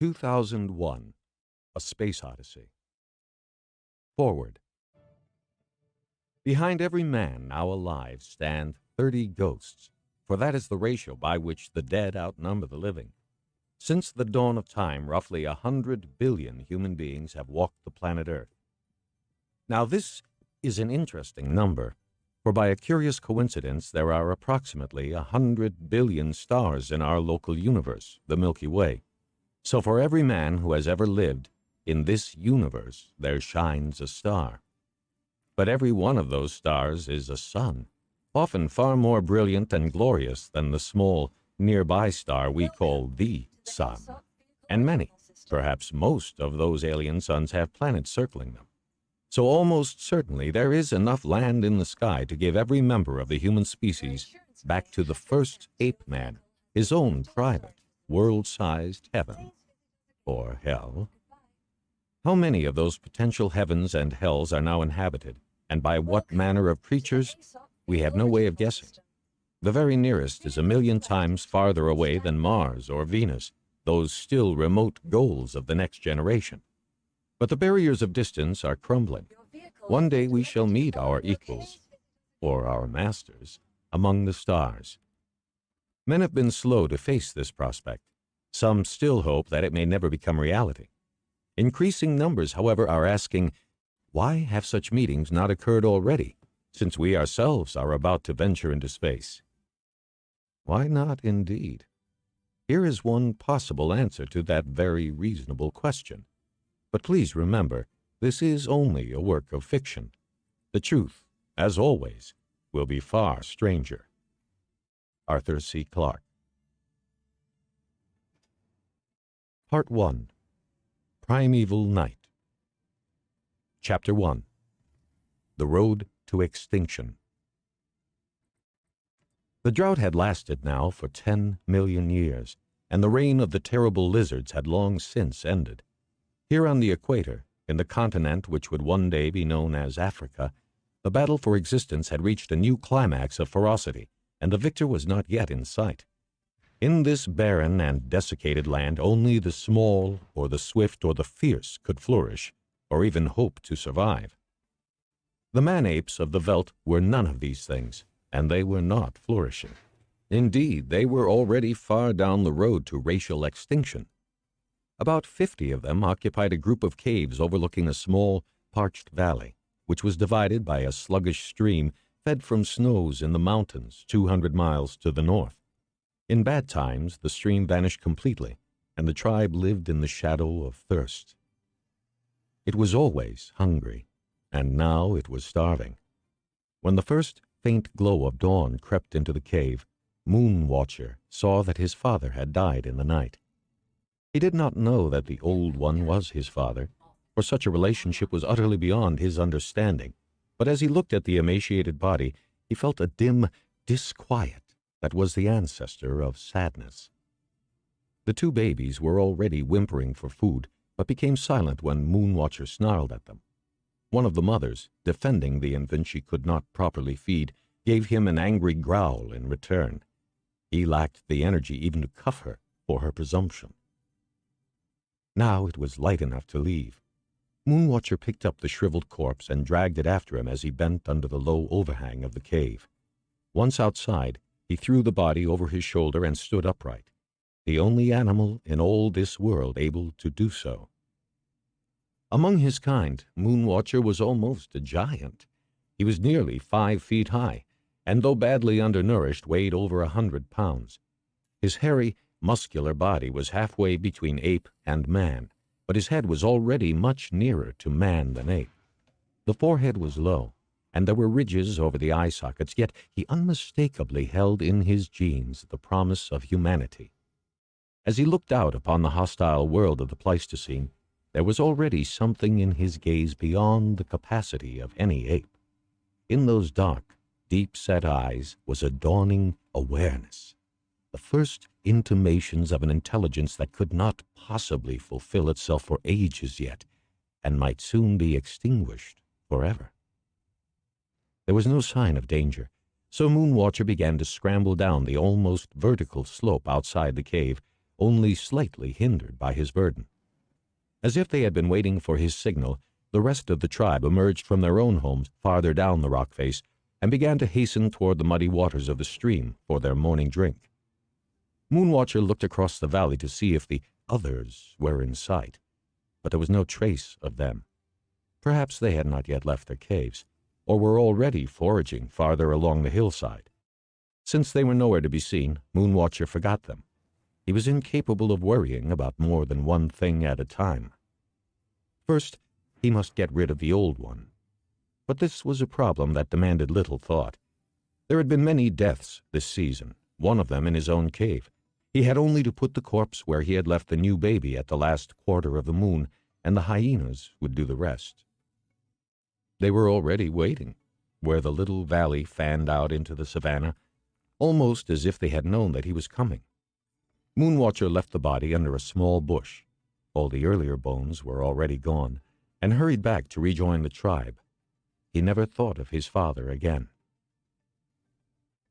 2001, A Space Odyssey. Forward. Behind every man now alive stand 30 ghosts, for that is the ratio by which the dead outnumber the living. Since the dawn of time, roughly 100 billion human beings have walked the planet Earth. Now this is an interesting number, for by a curious coincidence there are approximately 100 billion stars in our local universe, the Milky Way. So for every man who has ever lived in this universe, there shines a star. But every one of those stars is a sun, often far more brilliant and glorious than the small, nearby star we call the sun. And many, perhaps most of those alien suns have planets circling them. So almost certainly there is enough land in the sky to give every member of the human species back to the first ape man, his own private, world-sized heaven, or hell. How many of those potential heavens and hells are now inhabited, and by what manner of creatures, we have no way of guessing. The very nearest is 1,000,000 times farther away than Mars or Venus, those still remote goals of the next generation. But the barriers of distance are crumbling. One day we shall meet our equals, or our masters, among the stars. Men have been slow to face this prospect. Some still hope that it may never become reality. Increasing numbers, however, are asking, why have such meetings not occurred already, since we ourselves are about to venture into space? Why not, indeed? Here is one possible answer to that very reasonable question. But please remember, this is only a work of fiction. The truth, as always, will be far stranger. Arthur C. Clarke. Part 1. Primeval Night. Chapter 1. The Road to Extinction. The drought had lasted now for 10 million years, and the reign of the terrible lizards had long since ended. Here on the equator, in the continent which would one day be known as Africa, the battle for existence had reached a new climax of ferocity, and the victor was not yet in sight. In this barren and desiccated land, only the small, or the swift, or the fierce could flourish, or even hope to survive. The man-apes of the veldt were none of these things, and they were not flourishing. Indeed, they were already far down the road to racial extinction. About 50 of them occupied a group of caves overlooking a small, parched valley, which was divided by a sluggish stream fed from snows in the mountains 200 miles to the north. In bad times, the stream vanished completely, and the tribe lived in the shadow of thirst. It was always hungry, and now it was starving. When the first faint glow of dawn crept into the cave, Moon Watcher saw that his father had died in the night. He did not know that the Old One was his father, for such a relationship was utterly beyond his understanding, but as he looked at the emaciated body, he felt a dim disquiet that was the ancestor of sadness. The two babies were already whimpering for food, but became silent when Moon Watcher snarled at them. One of the mothers, defending the infant she could not properly feed, gave him an angry growl in return. He lacked the energy even to cuff her for her presumption. Now it was light enough to leave. Moon Watcher picked up the shriveled corpse and dragged it after him as he bent under the low overhang of the cave. Once outside, he threw the body over his shoulder and stood upright, the only animal in all this world able to do so. Among his kind, Moon Watcher was almost a giant. He was nearly 5 feet high, and though badly undernourished, weighed over 100 pounds. His hairy, muscular body was halfway between ape and man, but his head was already much nearer to man than ape. The forehead was low, and there were ridges over the eye sockets, yet he unmistakably held in his genes the promise of humanity. As he looked out upon the hostile world of the Pleistocene, there was already something in his gaze beyond the capacity of any ape. In those dark, deep-set eyes was a dawning awareness, the first intimations of an intelligence that could not possibly fulfill itself for ages yet, and might soon be extinguished forever. There was no sign of danger, so Moon Watcher began to scramble down the almost vertical slope outside the cave, only slightly hindered by his burden. As if they had been waiting for his signal, the rest of the tribe emerged from their own homes farther down the rock face and began to hasten toward the muddy waters of the stream for their morning drink. Moonwatcher looked across the valley to see if the others were in sight, but there was no trace of them. Perhaps they had not yet left their caves, or were already foraging farther along the hillside. Since they were nowhere to be seen, Moonwatcher forgot them. He was incapable of worrying about more than one thing at a time. First, he must get rid of the old one. But this was a problem that demanded little thought. There had been many deaths this season, one of them in his own cave. He had only to put the corpse where he had left the new baby at the last quarter of the moon, and the hyenas would do the rest. They were already waiting, where the little valley fanned out into the savannah, almost as if they had known that he was coming. Moonwatcher left the body under a small bush. All the earlier bones were already gone, and hurried back to rejoin the tribe. He never thought of his father again.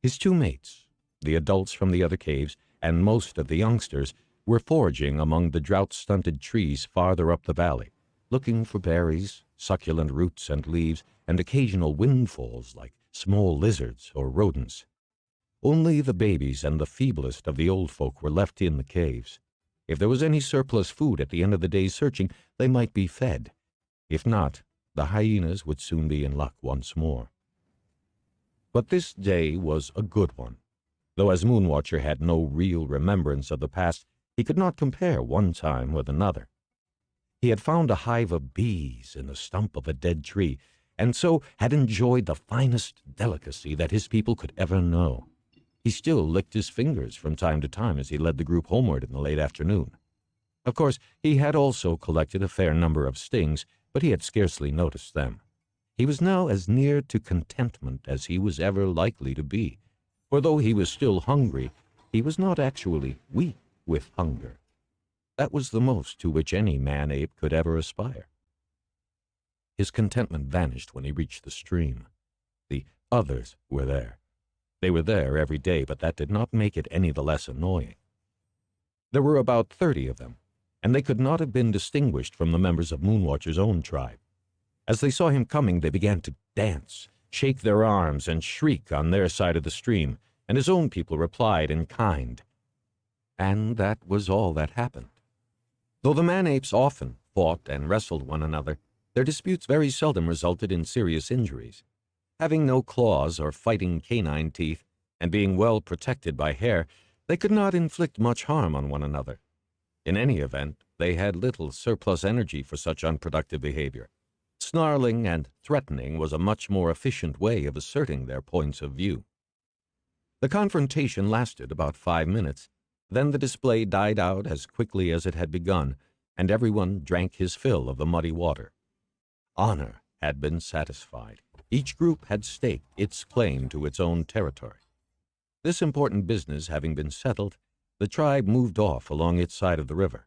His two mates, the adults from the other caves, and most of the youngsters, were foraging among the drought-stunted trees farther up the valley, looking for berries, succulent roots and leaves, and occasional windfalls like small lizards or rodents. Only the babies and the feeblest of the old folk were left in the caves. If there was any surplus food at the end of the day's searching, they might be fed. If not, the hyenas would soon be in luck once more. But this day was a good one. Though as Moonwatcher had no real remembrance of the past, he could not compare one time with another. He had found a hive of bees in the stump of a dead tree, and so had enjoyed the finest delicacy that his people could ever know. He still licked his fingers from time to time as he led the group homeward in the late afternoon. Of course, he had also collected a fair number of stings, but he had scarcely noticed them. He was now as near to contentment as he was ever likely to be, for though he was still hungry, he was not actually weak with hunger. That was the most to which any man-ape could ever aspire. His contentment vanished when he reached the stream. The others were there. They were there every day, but that did not make it any the less annoying. There were about 30 of them, and they could not have been distinguished from the members of Moonwatcher's own tribe. As they saw him coming, they began to dance, shake their arms, and shriek on their side of the stream, and his own people replied in kind. And that was all that happened. Though the man-apes often fought and wrestled one another, their disputes very seldom resulted in serious injuries. Having no claws or fighting canine teeth, and being well protected by hair, they could not inflict much harm on one another. In any event, they had little surplus energy for such unproductive behavior. Snarling and threatening was a much more efficient way of asserting their points of view. The confrontation lasted about 5 minutes. Then the display died out as quickly as it had begun, and everyone drank his fill of the muddy water. Honor had been satisfied. Each group had staked its claim to its own territory. This important business having been settled, the tribe moved off along its side of the river.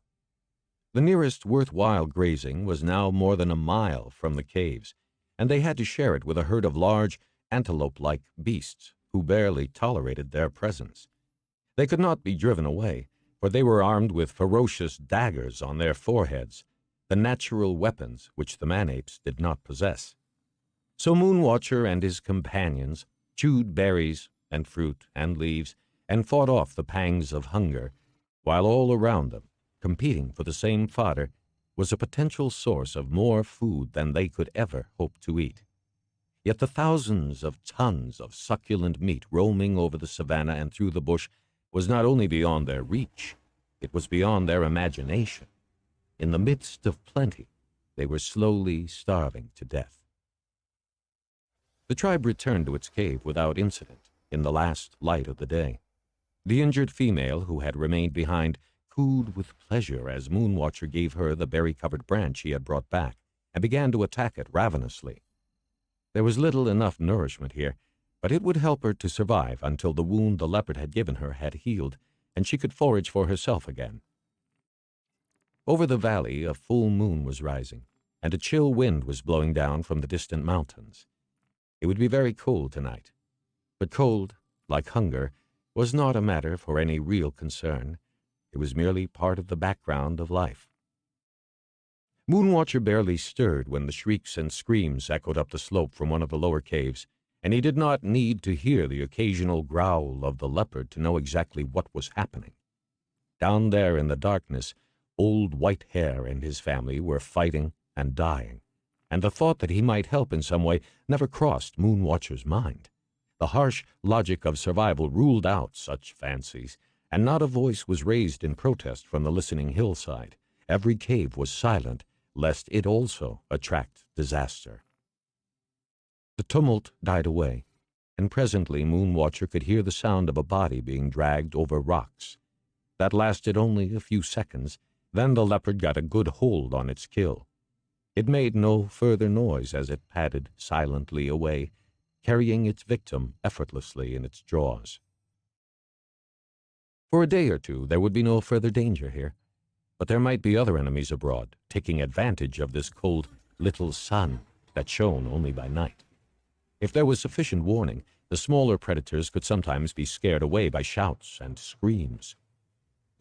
The nearest worthwhile grazing was now more than a mile from the caves, and they had to share it with a herd of large, antelope-like beasts who barely tolerated their presence. They could not be driven away, for they were armed with ferocious daggers on their foreheads, the natural weapons which the man-apes did not possess. So Moonwatcher and his companions chewed berries and fruit and leaves and fought off the pangs of hunger, while all around them, competing for the same fodder, was a potential source of more food than they could ever hope to eat. Yet the thousands of tons of succulent meat roaming over the savannah and through the bush was not only beyond their reach, it was beyond their imagination. In the midst of plenty, they were slowly starving to death. The tribe returned to its cave without incident in the last light of the day. The injured female who had remained behind cooed with pleasure as Moonwatcher gave her the berry-covered branch he had brought back and began to attack it ravenously. There was little enough nourishment here, but it would help her to survive until the wound the leopard had given her had healed, and she could forage for herself again. Over the valley a full moon was rising, and a chill wind was blowing down from the distant mountains. It would be very cold tonight, but cold, like hunger, was not a matter for any real concern. It was merely part of the background of life. Moonwatcher barely stirred when the shrieks and screams echoed up the slope from one of the lower caves, and he did not need to hear the occasional growl of the leopard to know exactly what was happening. Down there in the darkness, old White Hair and his family were fighting and dying, and the thought that he might help in some way never crossed Moonwatcher's mind. The harsh logic of survival ruled out such fancies, and not a voice was raised in protest from the listening hillside. Every cave was silent, lest it also attract disaster. The tumult died away, and presently Moonwatcher could hear the sound of a body being dragged over rocks. That lasted only a few seconds, then the leopard got a good hold on its kill. It made no further noise as it padded silently away, carrying its victim effortlessly in its jaws. For a day or two there would be no further danger here, but there might be other enemies abroad, taking advantage of this cold little sun that shone only by night. If there was sufficient warning, the smaller predators could sometimes be scared away by shouts and screams.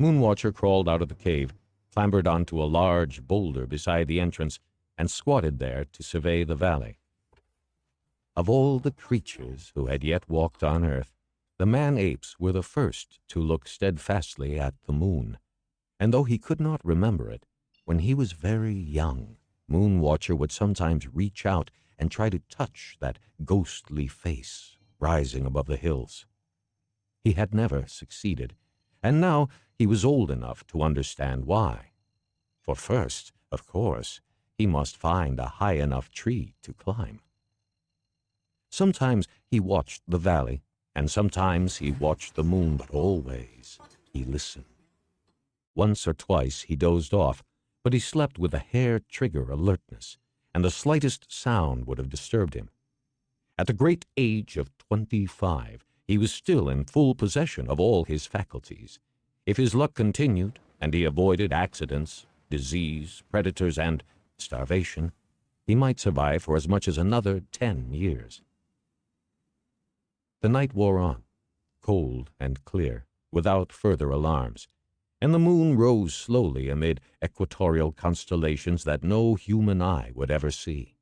Moonwatcher crawled out of the cave, clambered onto a large boulder beside the entrance, and squatted there to survey the valley. Of all the creatures who had yet walked on earth, the man-apes were the first to look steadfastly at the moon, and though he could not remember it, when he was very young, Moonwatcher would sometimes reach out and try to touch that ghostly face rising above the hills. He had never succeeded, and now he was old enough to understand why. For first, of course, he must find a high enough tree to climb. Sometimes he watched the valley, and sometimes he watched the moon, but always he listened. Once or twice he dozed off, but he slept with a hair-trigger alertness, and the slightest sound would have disturbed him. At the great age of 25, he was still in full possession of all his faculties. If his luck continued, and he avoided accidents, disease, predators, and starvation, he might survive for as much as another 10 years. The night wore on, cold and clear, without further alarms, and the moon rose slowly amid equatorial constellations that no human eye would ever see.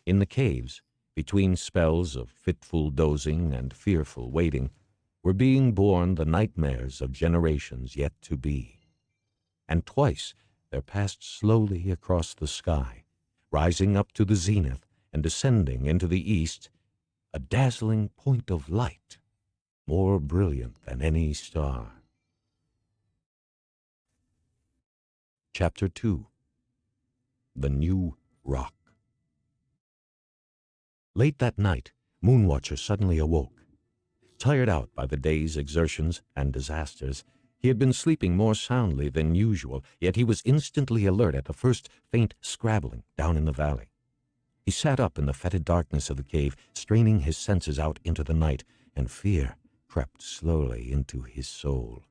In the caves, between spells of fitful dozing and fearful waiting, were being born the nightmares of generations yet to be. And twice there passed slowly across the sky, rising up to the zenith and descending into the east, a dazzling point of light, more brilliant than any star. Chapter 2. The New Rock. Late that night, Moonwatcher suddenly awoke. Tired out by the day's exertions and disasters, he had been sleeping more soundly than usual, yet he was instantly alert at the first faint scrabbling down in the valley. He sat up in the fetid darkness of the cave, straining his senses out into the night, and fear crept slowly into his soul.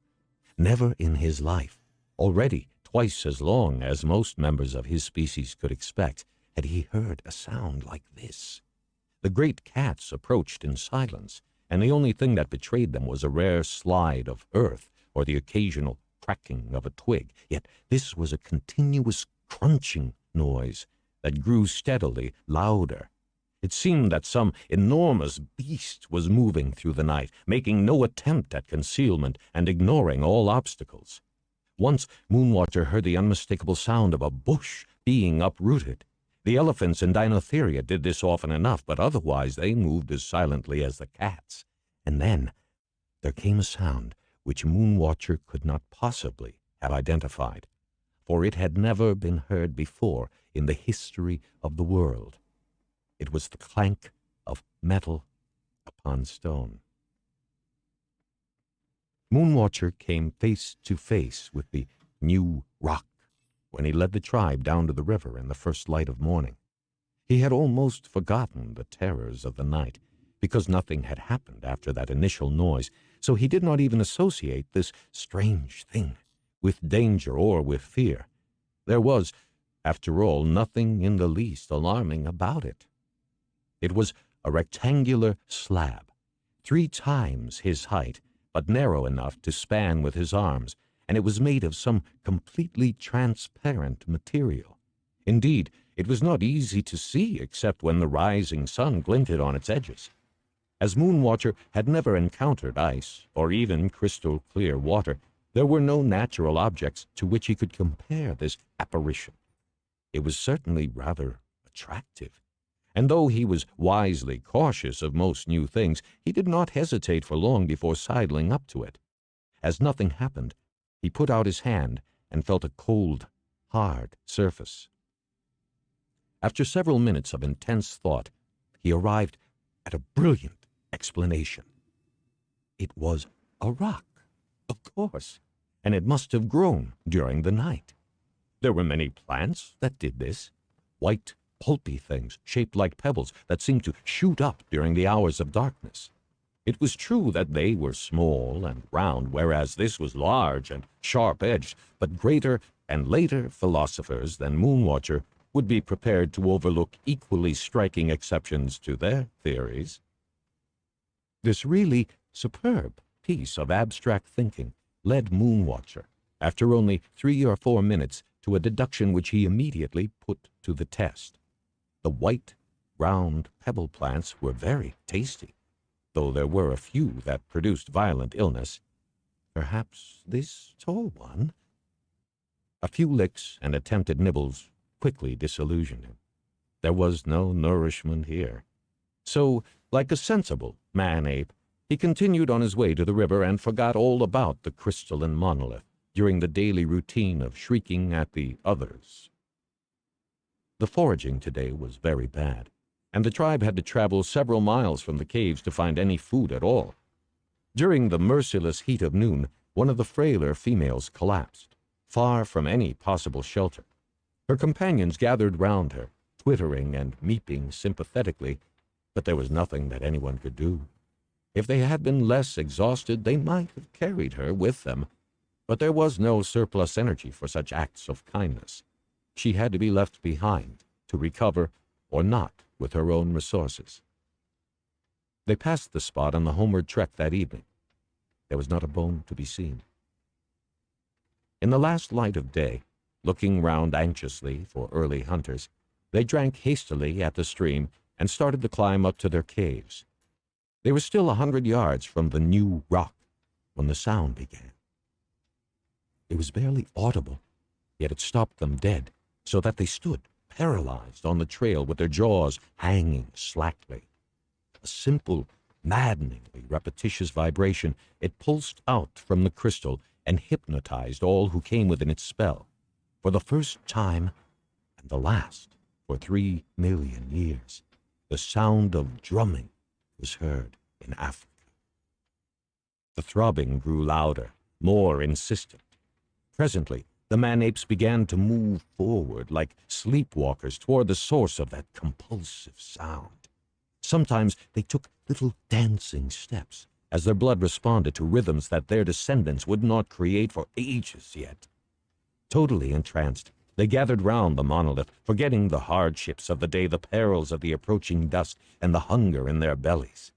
Never in his life, already twice as long as most members of his species could expect, had he heard a sound like this. The great cats approached in silence, and the only thing that betrayed them was a rare slide of earth or the occasional cracking of a twig. Yet this was a continuous crunching noise that grew steadily louder. It seemed that some enormous beast was moving through the night, making no attempt at concealment and ignoring all obstacles. Once Moonwatcher heard the unmistakable sound of a bush being uprooted. The elephants in Dinotheria did this often enough, but otherwise they moved as silently as the cats. And then there came a sound which Moonwatcher could not possibly have identified, for it had never been heard before in the history of the world. It was the clank of metal upon stone. Moonwatcher came face to face with the New Rock when he led the tribe down to the river in the first light of morning. He had almost forgotten the terrors of the night, because nothing had happened after that initial noise, so he did not even associate this strange thing with danger or with fear. There was, after all, nothing in the least alarming about it. It was a rectangular slab, 3 times his height, but narrow enough to span with his arms, and it was made of some completely transparent material. Indeed, it was not easy to see except when the rising sun glinted on its edges. As Moonwatcher had never encountered ice or even crystal clear water, there were no natural objects to which he could compare this apparition. It was certainly rather attractive, and though he was wisely cautious of most new things, he did not hesitate for long before sidling up to it. As nothing happened, he put out his hand and felt a cold, hard surface. After several minutes of intense thought, he arrived at a brilliant explanation. It was a rock, of course, and it must have grown during the night. There were many plants that did this, white, pulpy things shaped like pebbles that seemed to shoot up during the hours of darkness. It was true that they were small and round, whereas this was large and sharp-edged, but greater and later philosophers than Moonwatcher would be prepared to overlook equally striking exceptions to their theories. This really superb piece of abstract thinking led Moonwatcher, after only 3 or 4 minutes, to a deduction which he immediately put to the test. The white, round pebble plants were very tasty, though there were a few that produced violent illness. Perhaps this tall one? A few licks and attempted nibbles quickly disillusioned him. There was no nourishment here. So, like a sensible man-ape, he continued on his way to the river and forgot all about the crystalline monolith during the daily routine of shrieking at the others. The foraging today was very bad, and the tribe had to travel several miles from the caves to find any food at all. During the merciless heat of noon, one of the frailer females collapsed, far from any possible shelter. Her companions gathered round her, twittering and meeping sympathetically, but there was nothing that anyone could do. If they had been less exhausted, they might have carried her with them, but there was no surplus energy for such acts of kindness. She had to be left behind to recover or not with her own resources. They passed the spot on the homeward trek that evening. There was not a bone to be seen. In the last light of day, looking round anxiously for early hunters, they drank hastily at the stream and started to climb up to their caves. They were still 100 yards from the new rock when the sound began. It was barely audible, yet it stopped them dead, so that they stood paralyzed on the trail with their jaws hanging slackly. A simple, maddeningly repetitious vibration, it pulsed out from the crystal and hypnotized all who came within its spell. For the first time, and the last for 3 million years, the sound of drumming was heard in Africa. The throbbing grew louder, more insistent. Presently, the man-apes began to move forward like sleepwalkers toward the source of that compulsive sound. Sometimes they took little dancing steps as their blood responded to rhythms that their descendants would not create for ages yet. Totally entranced, they gathered round the monolith, forgetting the hardships of the day, the perils of the approaching dusk, and the hunger in their bellies.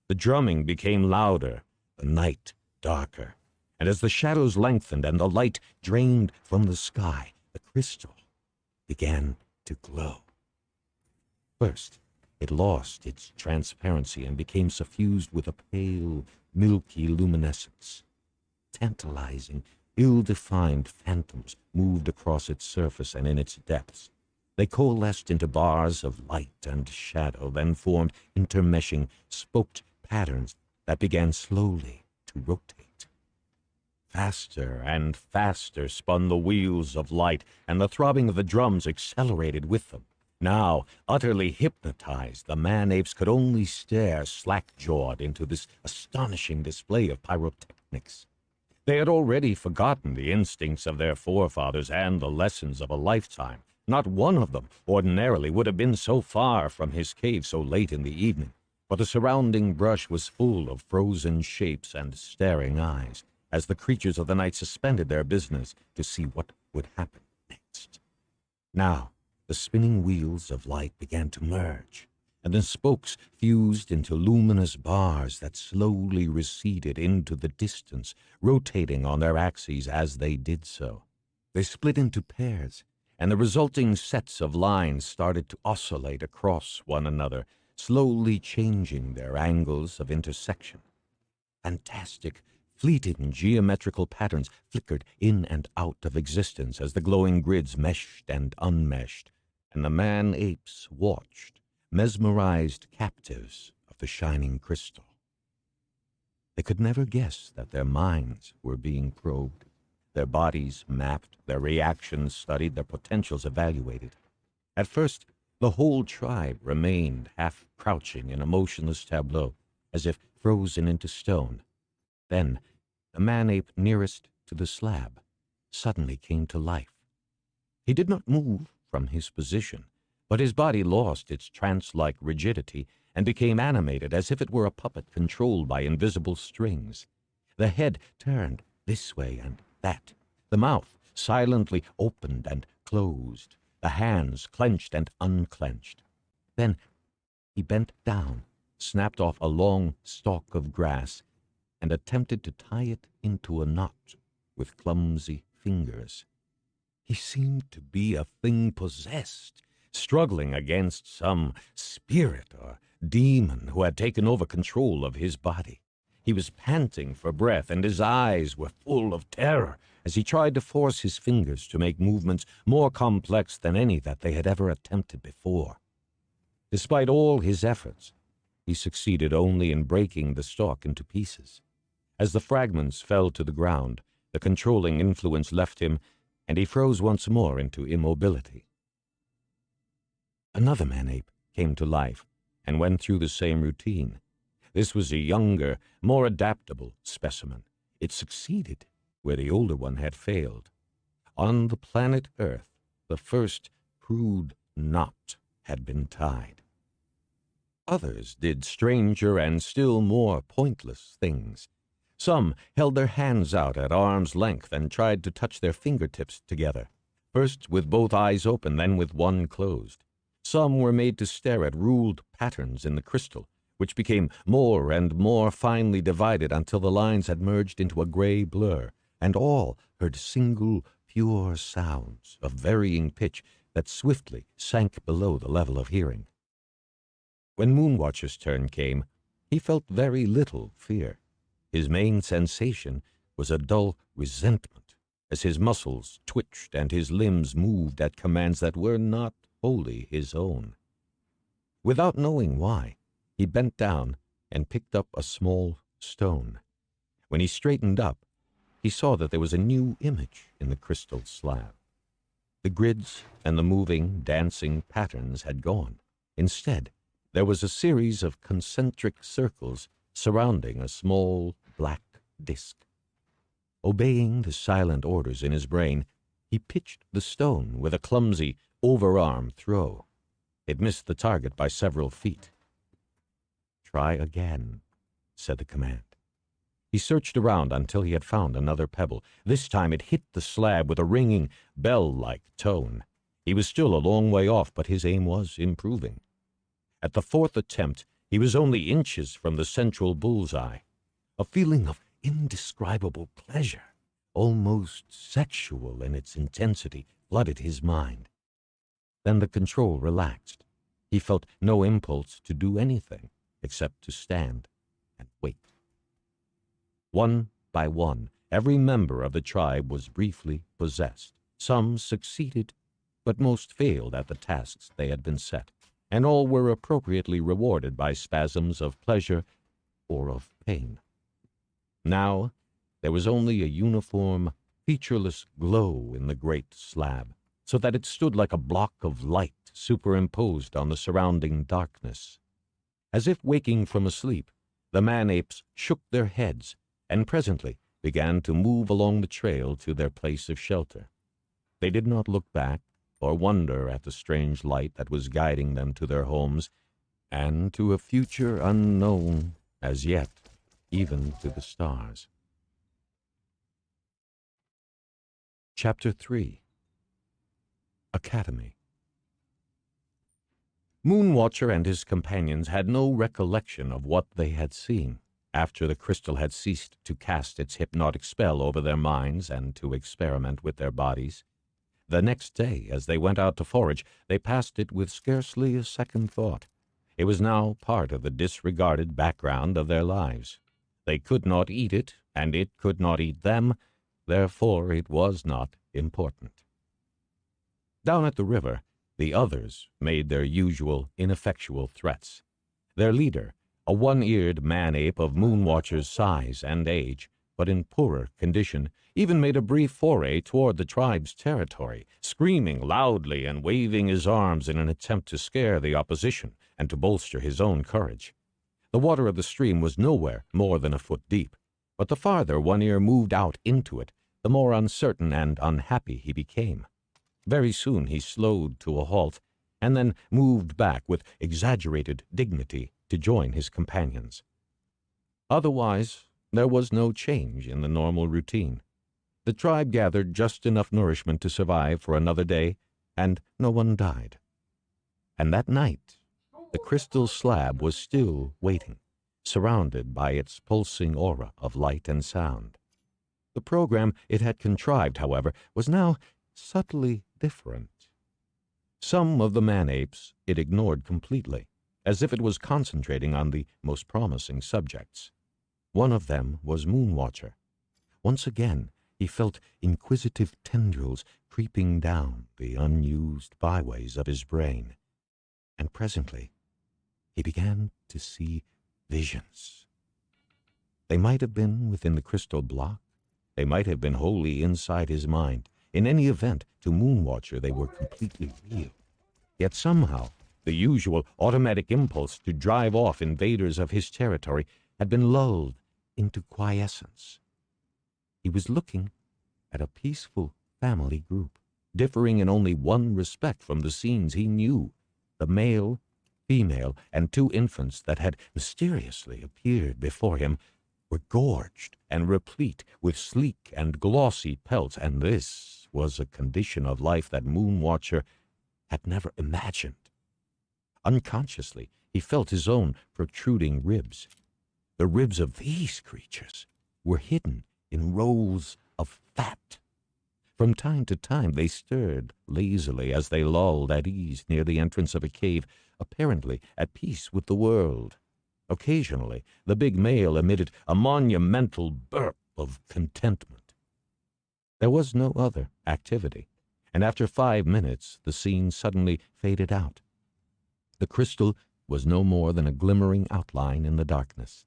The drumming became louder, the night darker, and as the shadows lengthened and the light drained from the sky, the crystal began to glow. First, it lost its transparency and became suffused with a pale, milky luminescence. Tantalizing, ill-defined phantoms moved across its surface and in its depths. They coalesced into bars of light and shadow, then formed intermeshing, spoked patterns that began slowly to rotate. Faster and faster spun the wheels of light, and the throbbing of the drums accelerated with them. Now, utterly hypnotized, the man-apes could only stare slack-jawed into this astonishing display of pyrotechnics. They had already forgotten the instincts of their forefathers and the lessons of a lifetime. Not one of them ordinarily would have been so far from his cave so late in the evening, for the surrounding brush was full of frozen shapes and staring eyes, as the creatures of the night suspended their business to see what would happen next. Now, the spinning wheels of light began to merge, and the spokes fused into luminous bars that slowly receded into the distance, rotating on their axes as they did so. They split into pairs, and the resulting sets of lines started to oscillate across one another, slowly changing their angles of intersection. Fantastic, fleeting geometrical patterns flickered in and out of existence as the glowing grids meshed and unmeshed, and the man-apes watched, mesmerized captives of the shining crystal. They could never guess that their minds were being probed, their bodies mapped, their reactions studied, their potentials evaluated. At first, the whole tribe remained half crouching in a motionless tableau, as if frozen into stone. Then, the man-ape nearest to the slab suddenly came to life. He did not move from his position, but his body lost its trance-like rigidity and became animated as if it were a puppet controlled by invisible strings. The head turned this way and that. The mouth silently opened and closed. The hands clenched and unclenched. Then he bent down, snapped off a long stalk of grass, and attempted to tie it into a knot with clumsy fingers. He seemed to be a thing possessed, struggling against some spirit or demon who had taken over control of his body. He was panting for breath, and his eyes were full of terror as he tried to force his fingers to make movements more complex than any that they had ever attempted before. Despite all his efforts, he succeeded only in breaking the stalk into pieces. As the fragments fell to the ground, the controlling influence left him, and he froze once more into immobility. Another man-ape came to life and went through the same routine. This was a younger, more adaptable specimen. It succeeded where the older one had failed. On the planet Earth, the first crude knot had been tied. Others did stranger and still more pointless things. Some held their hands out at arm's length and tried to touch their fingertips together, first with both eyes open, then with one closed. Some were made to stare at ruled patterns in the crystal, which became more and more finely divided until the lines had merged into a gray blur, and all heard single, pure sounds of varying pitch that swiftly sank below the level of hearing. When Moonwatcher's turn came, he felt very little fear. His main sensation was a dull resentment, as his muscles twitched and his limbs moved at commands that were not wholly his own. Without knowing why, he bent down and picked up a small stone. When he straightened up, he saw that there was a new image in the crystal slab. The grids and the moving, dancing patterns had gone. Instead, there was a series of concentric circles surrounding a small black disk. Obeying the silent orders in his brain, he pitched the stone with a clumsy, overarm throw. It missed the target by several feet. "Try again," said the command. He searched around until he had found another pebble. This time it hit the slab with a ringing, bell-like tone. He was still a long way off, but his aim was improving. At the fourth attempt, he was only inches from the central bullseye. A feeling of indescribable pleasure, almost sexual in its intensity, flooded his mind. Then the control relaxed. He felt no impulse to do anything except to stand and wait. One by one, every member of the tribe was briefly possessed. Some succeeded, but most failed at the tasks they had been set, and all were appropriately rewarded by spasms of pleasure or of pain. Now, there was only a uniform, featureless glow in the great slab, so that it stood like a block of light superimposed on the surrounding darkness. As if waking from a sleep, the man-apes shook their heads and presently began to move along the trail to their place of shelter. They did not look back or wonder at the strange light that was guiding them to their homes and to a future unknown as yet, even to the stars. Chapter 3. Academy. Moonwatcher and his companions had no recollection of what they had seen after the crystal had ceased to cast its hypnotic spell over their minds and to experiment with their bodies. The next day, as they went out to forage, they passed it with scarcely a second thought. It was now part of the disregarded background of their lives. They could not eat it, and it could not eat them, therefore it was not important. Down at the river, the others made their usual ineffectual threats. Their leader, a one-eared man-ape of Moonwatcher's size and age, but in poorer condition, even made a brief foray toward the tribe's territory, screaming loudly and waving his arms in an attempt to scare the opposition and to bolster his own courage. The water of the stream was nowhere more than a foot deep, but the farther One Ear moved out into it, the more uncertain and unhappy he became. Very soon he slowed to a halt, and then moved back with exaggerated dignity to join his companions. Otherwise, there was no change in the normal routine. The tribe gathered just enough nourishment to survive for another day, and no one died. And that night, the crystal slab was still waiting, surrounded by its pulsing aura of light and sound. The program it had contrived, however, was now subtly different. Some of the man-apes it ignored completely, as if it was concentrating on the most promising subjects. One of them was Moonwatcher. Once again, he felt inquisitive tendrils creeping down the unused byways of his brain, and presently he began to see visions. They might have been within the crystal block, they might have been wholly inside his mind. In any event, to Moonwatcher they were completely real. Yet somehow, the usual automatic impulse to drive off invaders of his territory had been lulled into quiescence. He was looking at a peaceful family group, differing in only one respect from the scenes he knew: the male, female, and 2 infants that had mysteriously appeared before him were gorged and replete with sleek and glossy pelts, and this was a condition of life that Moonwatcher had never imagined. Unconsciously, he felt his own protruding ribs. The ribs of these creatures were hidden in rolls of fat. From time to time they stirred lazily as they lolled at ease near the entrance of a cave, apparently at peace with the world. Occasionally, the big male emitted a monumental burp of contentment. There was no other activity, and after 5 minutes the scene suddenly faded out. The crystal was no more than a glimmering outline in the darkness.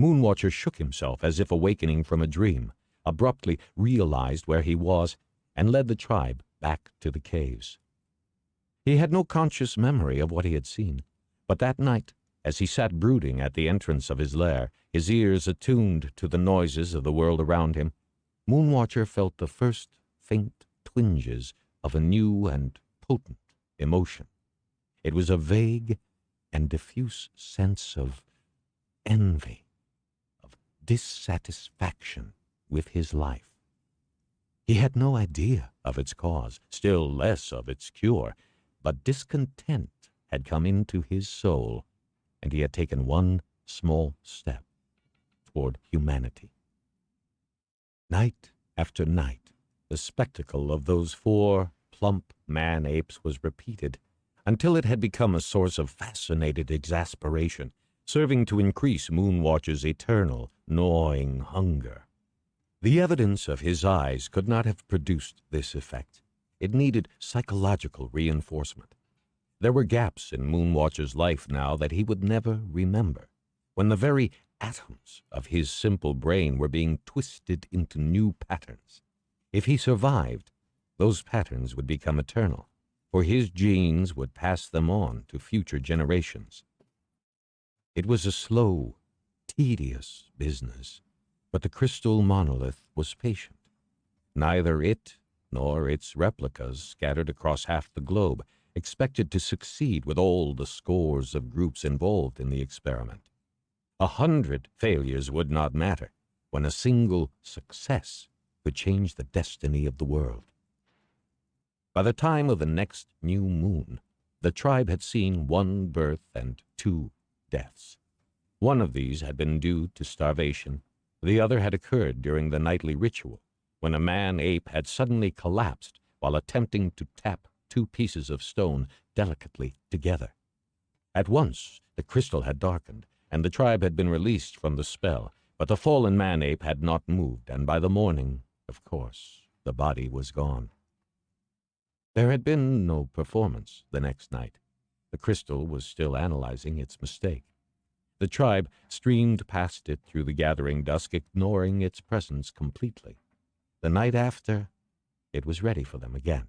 Moonwatcher shook himself as if awakening from a dream, abruptly realized where he was, and led the tribe back to the caves. He had no conscious memory of what he had seen, but that night, as he sat brooding at the entrance of his lair, his ears attuned to the noises of the world around him, Moonwatcher felt the first faint twinges of a new and potent emotion. It was a vague and diffuse sense of envy, of dissatisfaction with his life. He had no idea of its cause, still less of its cure, but discontent had come into his soul, and he had taken one small step toward humanity. Night after night, the spectacle of those 4 plump man-apes was repeated, until it had become a source of fascinated exasperation, serving to increase Moonwatcher's eternal, gnawing hunger. The evidence of his eyes could not have produced this effect. It needed psychological reinforcement. There were gaps in Moonwatcher's life now that he would never remember, when the very atoms of his simple brain were being twisted into new patterns. If he survived, those patterns would become eternal, for his genes would pass them on to future generations. It was a slow, tedious business, but the crystal monolith was patient. Neither it nor its replicas scattered across half the globe expected to succeed with all the scores of groups involved in the experiment. 100 failures would not matter when a single success could change the destiny of the world. By the time of the next new moon, the tribe had seen one birth and two deaths. One of these had been due to starvation. The other had occurred during the nightly ritual, when a man-ape had suddenly collapsed while attempting to tap two pieces of stone delicately together. At once, the crystal had darkened, and the tribe had been released from the spell, but the fallen man-ape had not moved, and by the morning, of course, the body was gone. There had been no performance the next night. The crystal was still analyzing its mistake. The tribe streamed past it through the gathering dusk, ignoring its presence completely. The night after, it was ready for them again.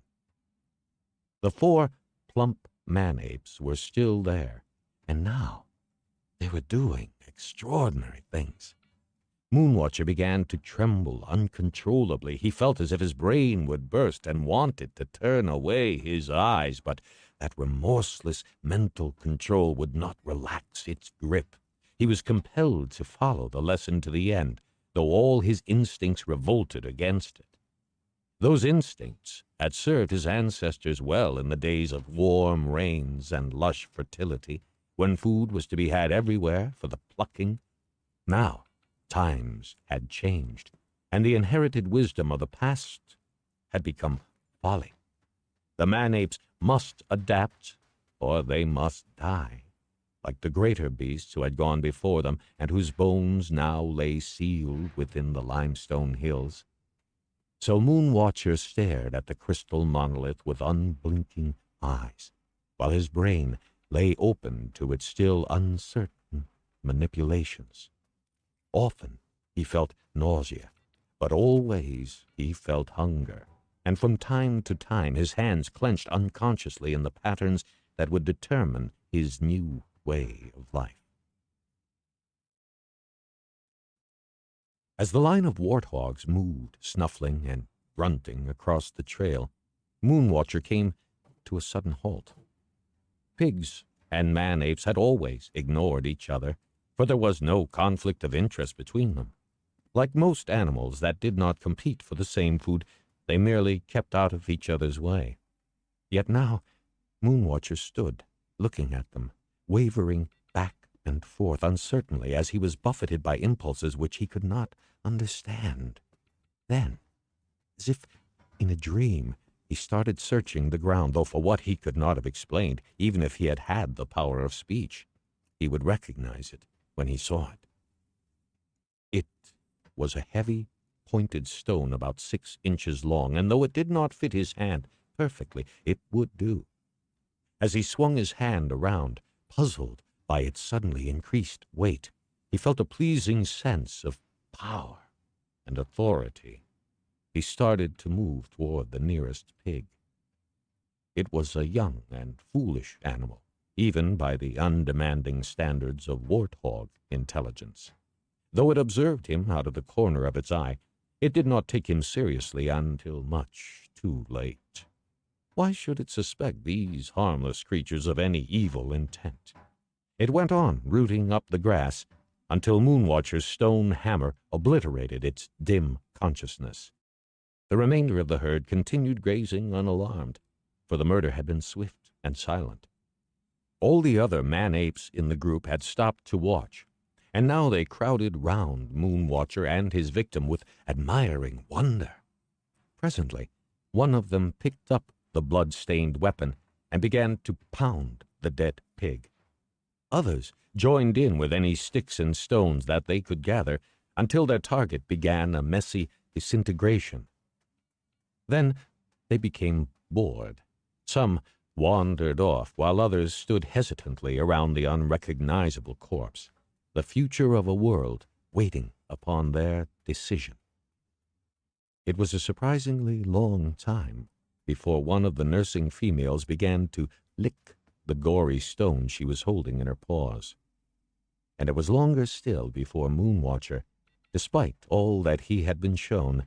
The four plump man-apes were still there, and now they were doing extraordinary things. Moonwatcher began to tremble uncontrollably. He felt as if his brain would burst and wanted to turn away his eyes, but that remorseless mental control would not relax its grip. He was compelled to follow the lesson to the end, though all his instincts revolted against it. Those instincts had served his ancestors well in the days of warm rains and lush fertility, when food was to be had everywhere for the plucking. Now, times had changed, and the inherited wisdom of the past had become folly. The man-apes must adapt, or they must die, like the greater beasts who had gone before them and whose bones now lay sealed within the limestone hills. So Moonwatcher stared at the crystal monolith with unblinking eyes, while his brain lay open to its still uncertain manipulations. Often he felt nausea, but always he felt hunger, and from time to time his hands clenched unconsciously in the patterns that would determine his new way of life. As the line of warthogs moved, snuffling and grunting across the trail, Moonwatcher came to a sudden halt. Pigs and man-apes had always ignored each other, for there was no conflict of interest between them. Like most animals that did not compete for the same food, they merely kept out of each other's way. Yet now, Moonwatcher stood, looking at them, wavering back and forth uncertainly as he was buffeted by impulses which he could not understand. Then, as if in a dream, he started searching the ground, though for what he could not have explained, even if he had had the power of speech. He would recognize it when he saw it. It was a heavy, pointed stone about 6 inches long, and though it did not fit his hand perfectly, it would do. As he swung his hand around, puzzled by its suddenly increased weight, he felt a pleasing sense of power and authority. He started to move toward the nearest pig. It was a young and foolish animal, even by the undemanding standards of warthog intelligence. Though it observed him out of the corner of its eye, it did not take him seriously until much too late. Why should it suspect these harmless creatures of any evil intent? It went on rooting up the grass until Moonwatcher's stone hammer obliterated its dim consciousness. The remainder of the herd continued grazing unalarmed, for the murder had been swift and silent. All the other man-apes in the group had stopped to watch, and now they crowded round Moonwatcher and his victim with admiring wonder. Presently, one of them picked up the blood-stained weapon and began to pound the dead pig. Others joined in with any sticks and stones that they could gather until their target began a messy disintegration. Then they became bored. Some wandered off, while others stood hesitantly around the unrecognizable corpse, the future of a world waiting upon their decision. It was a surprisingly long time before one of the nursing females began to lick the gory stone she was holding in her paws. And it was longer still before Moonwatcher, despite all that he had been shown,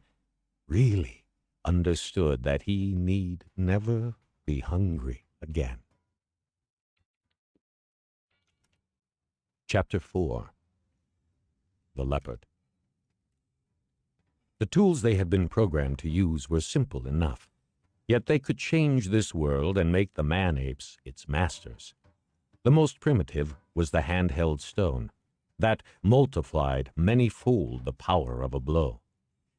really understood that he need never be hungry again. Chapter 4. The Leopard. The tools they had been programmed to use were simple enough. Yet they could change this world and make the man-apes its masters. The most primitive was the handheld stone. That multiplied many-fold the power of a blow.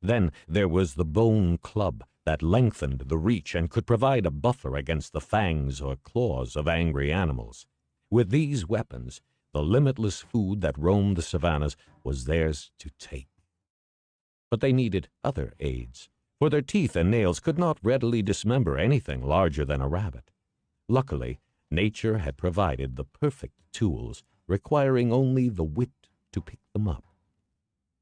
Then there was the bone club that lengthened the reach and could provide a buffer against the fangs or claws of angry animals. With these weapons, the limitless food that roamed the savannas was theirs to take. But they needed other aids, for their teeth and nails could not readily dismember anything larger than a rabbit. Luckily, nature had provided the perfect tools, requiring only the wit to pick them up.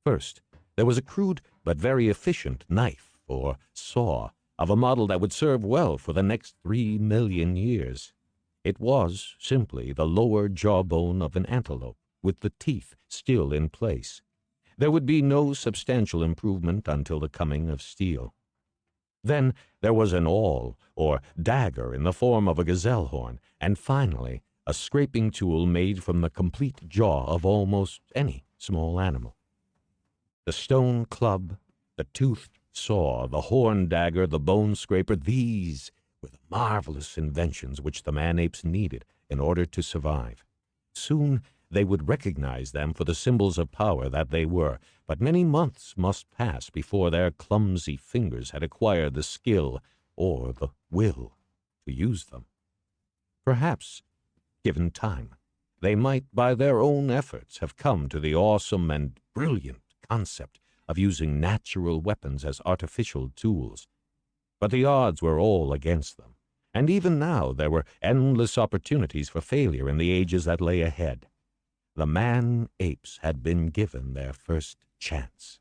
First, there was a crude but very efficient knife or saw of a model that would serve well for the next 3 million years. It was simply the lower jawbone of an antelope, with the teeth still in place. There would be no substantial improvement until the coming of steel. Then there was an awl, or dagger in the form of a gazelle horn, and finally a scraping tool made from the complete jaw of almost any small animal. The stone club, the toothed saw, the horn dagger, the bone scraper, these were the marvelous inventions which the man-apes needed in order to survive. Soon they would recognize them for the symbols of power that they were, but many months must pass before their clumsy fingers had acquired the skill or the will to use them. Perhaps, given time, they might by their own efforts have come to the awesome and brilliant concept of using natural weapons as artificial tools. But the odds were all against them, and even now there were endless opportunities for failure in the ages that lay ahead. The man-apes had been given their first chance.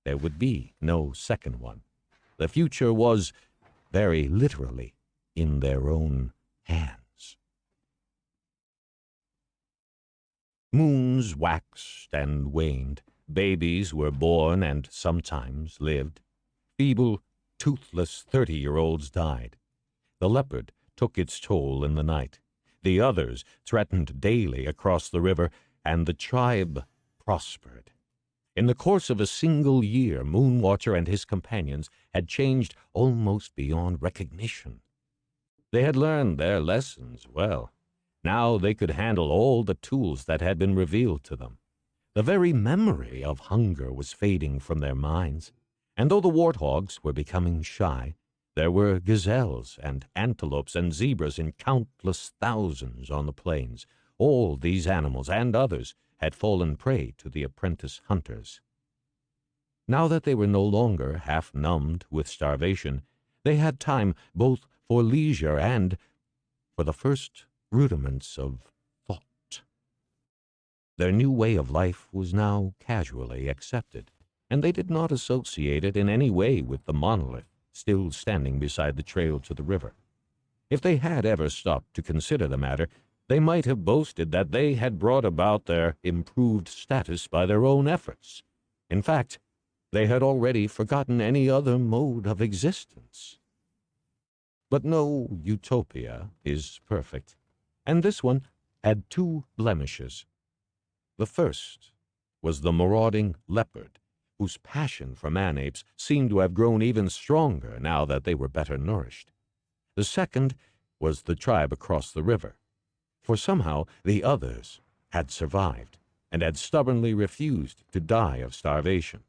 There would be no second one. The future was, very literally, in their own hands. Moons waxed and waned. Babies were born and sometimes lived. Feeble, toothless 30-year-olds died. The leopard took its toll in the night. The others threatened daily across the river, and the tribe prospered. In the course of a single year, Moonwatcher and his companions had changed almost beyond recognition. They had learned their lessons well. Now they could handle all the tools that had been revealed to them. The very memory of hunger was fading from their minds, and though the warthogs were becoming shy, there were gazelles and antelopes and zebras in countless thousands on the plains. All these animals and others had fallen prey to the apprentice hunters. Now that they were no longer half-numbed with starvation, they had time both for leisure and for the first rudiments of thought. Their new way of life was now casually accepted, and they did not associate it in any way with the monolith still standing beside the trail to the river. If they had ever stopped to consider the matter, they might have boasted that they had brought about their improved status by their own efforts. In fact, they had already forgotten any other mode of existence. But no utopia is perfect, and this one had 2 blemishes. The first was the marauding leopard, whose passion for man-apes seemed to have grown even stronger now that they were better nourished. The second was the tribe across the river, for somehow the others had survived and had stubbornly refused to die of starvation.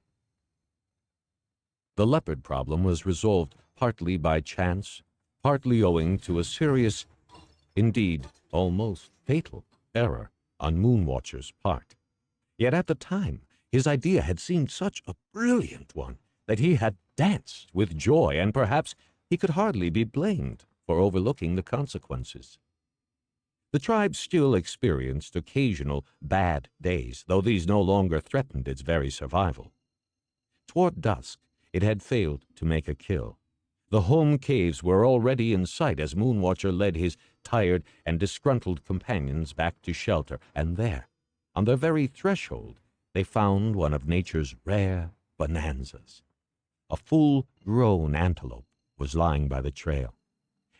The leopard problem was resolved partly by chance, partly owing to a serious, indeed almost fatal, error on Moonwatcher's part. Yet at the time, his idea had seemed such a brilliant one that he had danced with joy, and perhaps he could hardly be blamed for overlooking the consequences. The tribe still experienced occasional bad days, though these no longer threatened its very survival. Toward dusk, it had failed to make a kill. The home caves were already in sight as Moonwatcher led his tired and disgruntled companions back to shelter, and there, on their very threshold, they found one of nature's rare bonanzas. A full-grown antelope was lying by the trail.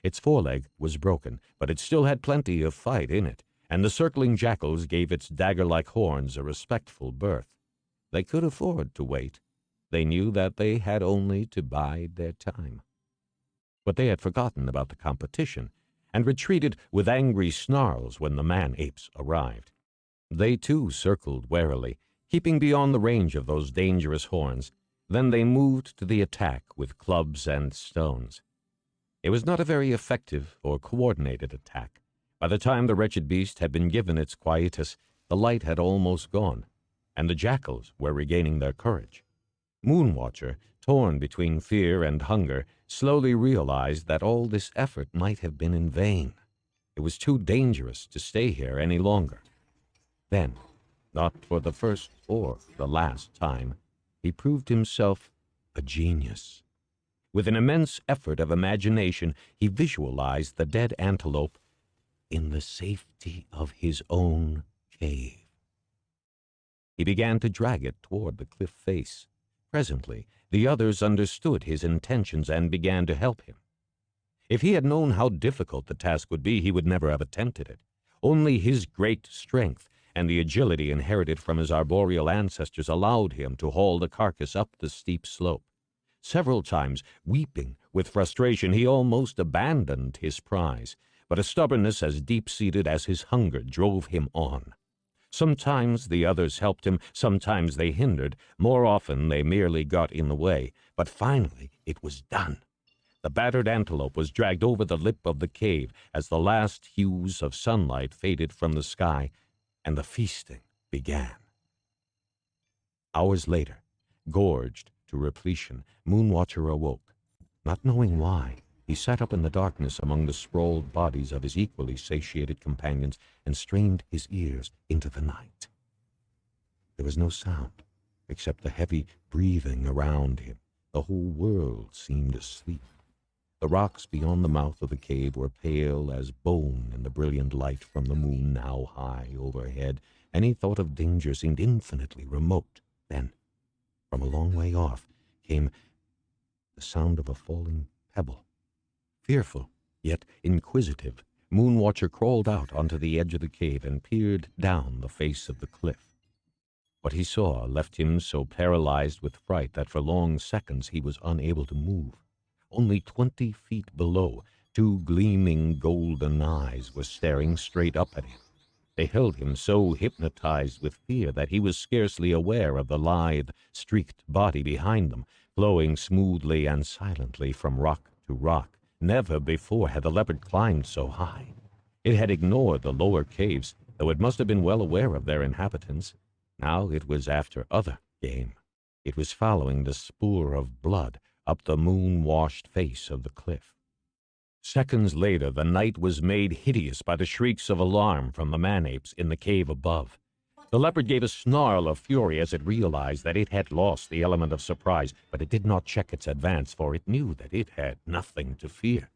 Its foreleg was broken, but it still had plenty of fight in it, and the circling jackals gave its dagger-like horns a respectful berth. They could afford to wait. They knew that they had only to bide their time. But they had forgotten about the competition and retreated with angry snarls when the man-apes arrived. They too circled warily, keeping beyond the range of those dangerous horns. Then they moved to the attack with clubs and stones. It was not a very effective or coordinated attack. By the time the wretched beast had been given its quietus, the light had almost gone, and the jackals were regaining their courage. Moonwatcher, torn between fear and hunger, slowly realized that all this effort might have been in vain. It was too dangerous to stay here any longer. Then, not for the first or the last time, he proved himself a genius. With an immense effort of imagination, he visualized the dead antelope in the safety of his own cave. He began to drag it toward the cliff face. Presently, the others understood his intentions and began to help him. If he had known how difficult the task would be, he would never have attempted it. Only his great strength and the agility inherited from his arboreal ancestors allowed him to haul the carcass up the steep slope. Several times, weeping with frustration, he almost abandoned his prize, but a stubbornness as deep-seated as his hunger drove him on. Sometimes the others helped him, sometimes they hindered, more often they merely got in the way, but finally it was done. The battered antelope was dragged over the lip of the cave as the last hues of sunlight faded from the sky, and the feasting began. Hours later, gorged to repletion, Moonwatcher awoke. Not knowing why, he sat up in the darkness among the sprawled bodies of his equally satiated companions and strained his ears into the night. There was no sound, except the heavy breathing around him. The whole world seemed asleep. The rocks beyond the mouth of the cave were pale as bone in the brilliant light from the moon now high overhead. Any thought of danger seemed infinitely remote. Then, from a long way off, came the sound of a falling pebble. Fearful, yet inquisitive, Moonwatcher crawled out onto the edge of the cave and peered down the face of the cliff. What he saw left him so paralyzed with fright that for long seconds he was unable to move. Only 20 feet below, two gleaming golden eyes were staring straight up at him. They held him so hypnotized with fear that he was scarcely aware of the lithe, streaked body behind them, flowing smoothly and silently from rock to rock. Never before had the leopard climbed so high. It had ignored the lower caves, though it must have been well aware of their inhabitants. Now it was after other game. It was following the spoor of blood up the moon-washed face of the cliff. Seconds later, the night was made hideous by the shrieks of alarm from the man-apes in the cave above. The leopard gave a snarl of fury as it realized that it had lost the element of surprise, but it did not check its advance, for it knew that it had nothing to fear.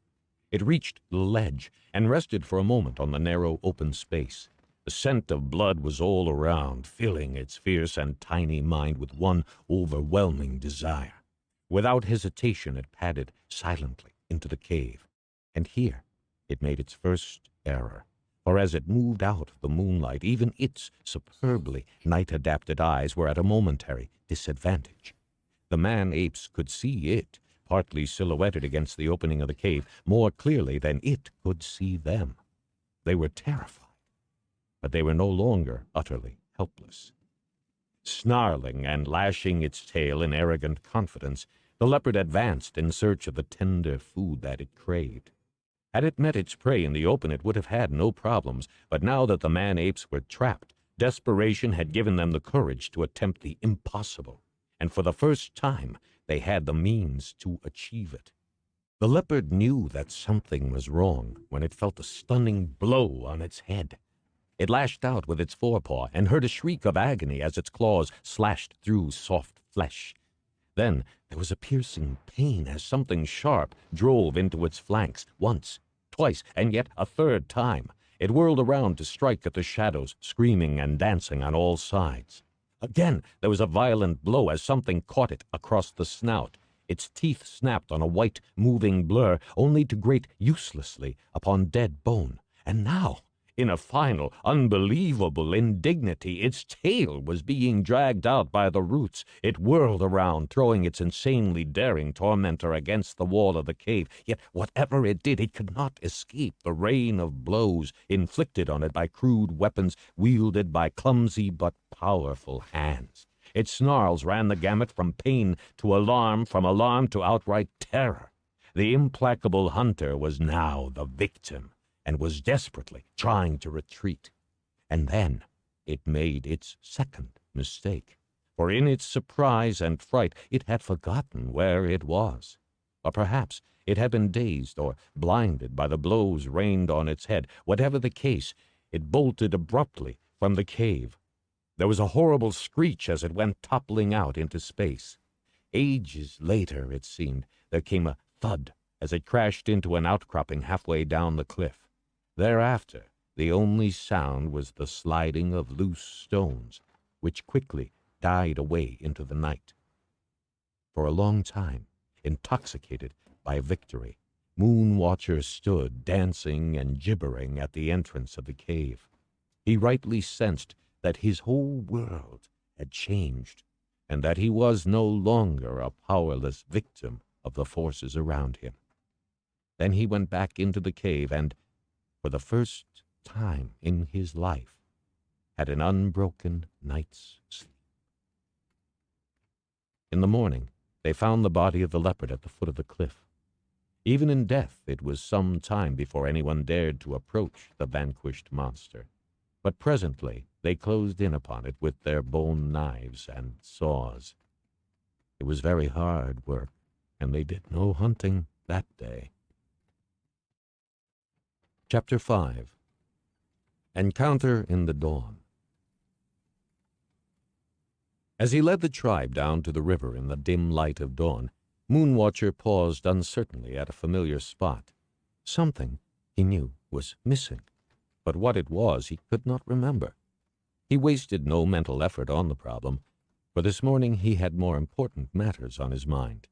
It reached the ledge and rested for a moment on the narrow open space. The scent of blood was all around, filling its fierce and tiny mind with one overwhelming desire. Without hesitation, it padded silently into the cave. And here it made its first error, for as it moved out of the moonlight, even its superbly night-adapted eyes were at a momentary disadvantage. The man-apes could see it, partly silhouetted against the opening of the cave, more clearly than it could see them. They were terrified, but they were no longer utterly helpless. Snarling and lashing its tail in arrogant confidence, the leopard advanced in search of the tender food that it craved. Had it met its prey in the open, it would have had no problems, but now that the man-apes were trapped, desperation had given them the courage to attempt the impossible, and for the first time they had the means to achieve it. The leopard knew that something was wrong when it felt a stunning blow on its head. It lashed out with its forepaw and heard a shriek of agony as its claws slashed through soft flesh. Then there was a piercing pain as something sharp drove into its flanks once, twice, and yet a third time. It whirled around to strike at the shadows, screaming and dancing on all sides. Again there was a violent blow as something caught it across the snout. Its teeth snapped on a white, moving blur, only to grate uselessly upon dead bone. And now In a final, unbelievable indignity, its tail was being dragged out by the roots. It whirled around, throwing its insanely daring tormentor against the wall of the cave. Yet whatever it did, it could not escape the rain of blows inflicted on it by crude weapons wielded by clumsy but powerful hands. Its snarls ran the gamut from pain to alarm, from alarm to outright terror. The implacable hunter was now the victim, and was desperately trying to retreat. And then it made its second mistake, for in its surprise and fright it had forgotten where it was. Or perhaps it had been dazed or blinded by the blows rained on its head. Whatever the case, it bolted abruptly from the cave. There was a horrible screech as it went toppling out into space. Ages later, it seemed, there came a thud as it crashed into an outcropping halfway down the cliff. Thereafter, the only sound was the sliding of loose stones, which quickly died away into the night. For a long time, intoxicated by victory, Moonwatcher stood dancing and gibbering at the entrance of the cave. He rightly sensed that his whole world had changed, and that he was no longer a powerless victim of the forces around him. Then he went back into the cave and, for the first time in his life, had an unbroken night's sleep. In the morning, they found the body of the leopard at the foot of the cliff. Even in death, it was some time before anyone dared to approach the vanquished monster. But presently they closed in upon it with their bone knives and saws. It was very hard work, and they did no hunting that day. Chapter 5. Encounter in the Dawn. As he led the tribe down to the river in the dim light of dawn, Moonwatcher paused uncertainly at a familiar spot. Something, he knew, was missing, but what it was he could not remember. He wasted no mental effort on the problem, for this morning he had more important matters on his mind.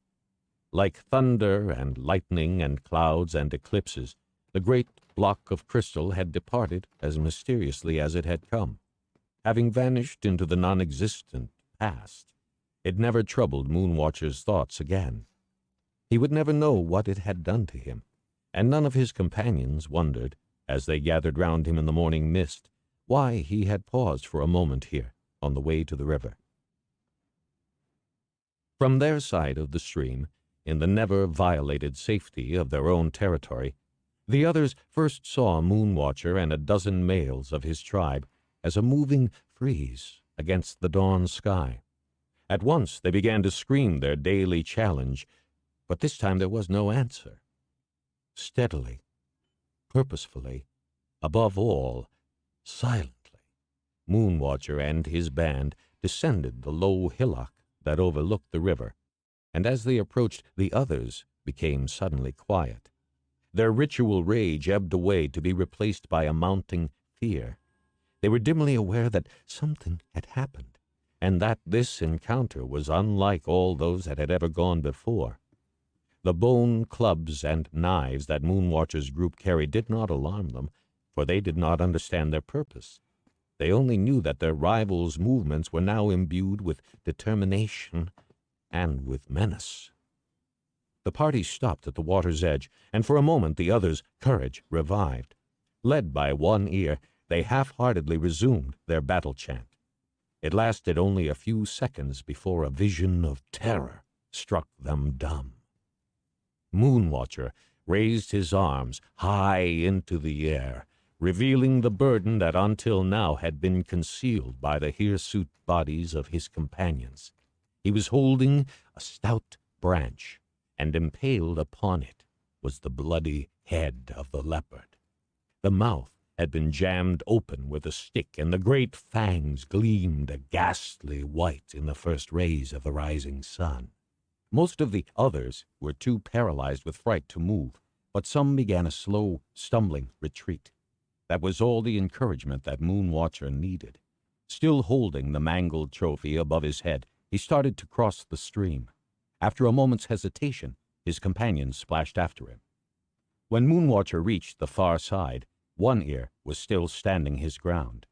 Like thunder and lightning and clouds and eclipses, the great block of crystal had departed as mysteriously as it had come. Having vanished into the non-existent past, it never troubled Moonwatcher's thoughts again. He would never know what it had done to him, and none of his companions wondered, as they gathered round him in the morning mist, why he had paused for a moment here on the way to the river. From their side of the stream, in the never-violated safety of their own territory, the others first saw Moonwatcher and a dozen males of his tribe as a moving frieze against the dawn sky. At once they began to scream their daily challenge, but this time there was no answer. Steadily, purposefully, above all, silently, Moonwatcher and his band descended the low hillock that overlooked the river, and as they approached, the others became suddenly quiet. Their ritual rage ebbed away to be replaced by a mounting fear. They were dimly aware that something had happened, and that this encounter was unlike all those that had ever gone before. The bone clubs and knives that Moonwatcher's group carried did not alarm them, for they did not understand their purpose. They only knew that their rivals' movements were now imbued with determination and with menace. The party stopped at the water's edge, and for a moment the others' courage revived. Led by one ear, they half-heartedly resumed their battle chant. It lasted only a few seconds before a vision of terror struck them dumb. Moonwatcher raised his arms high into the air, revealing the burden that until now had been concealed by the hirsute bodies of his companions. He was holding a stout branch, and impaled upon it was the bloody head of the leopard. The mouth had been jammed open with a stick, and the great fangs gleamed a ghastly white in the first rays of the rising sun. Most of the others were too paralyzed with fright to move, but some began a slow, stumbling retreat. That was all the encouragement that Moonwatcher needed. Still holding the mangled trophy above his head, he started to cross the stream. After a moment's hesitation, his companions splashed after him. When Moonwatcher reached the far side, One Ear was still standing his ground.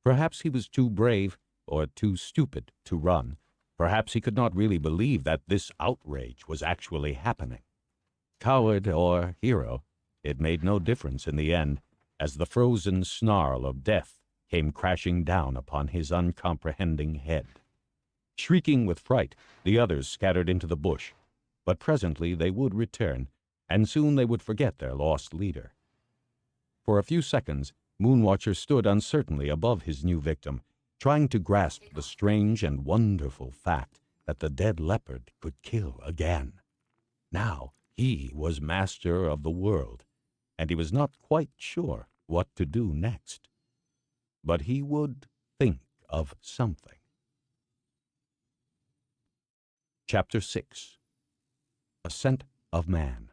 Perhaps he was too brave or too stupid to run. Perhaps he could not really believe that this outrage was actually happening. Coward or hero, it made no difference in the end, as the frozen snarl of death came crashing down upon his uncomprehending head. Shrieking with fright, the others scattered into the bush, but presently they would return, and soon they would forget their lost leader. For a few seconds, Moonwatcher stood uncertainly above his new victim, trying to grasp the strange and wonderful fact that the dead leopard could kill again. Now he was master of the world, and he was not quite sure what to do next. But he would think of something. Chapter 6. Ascent of Man.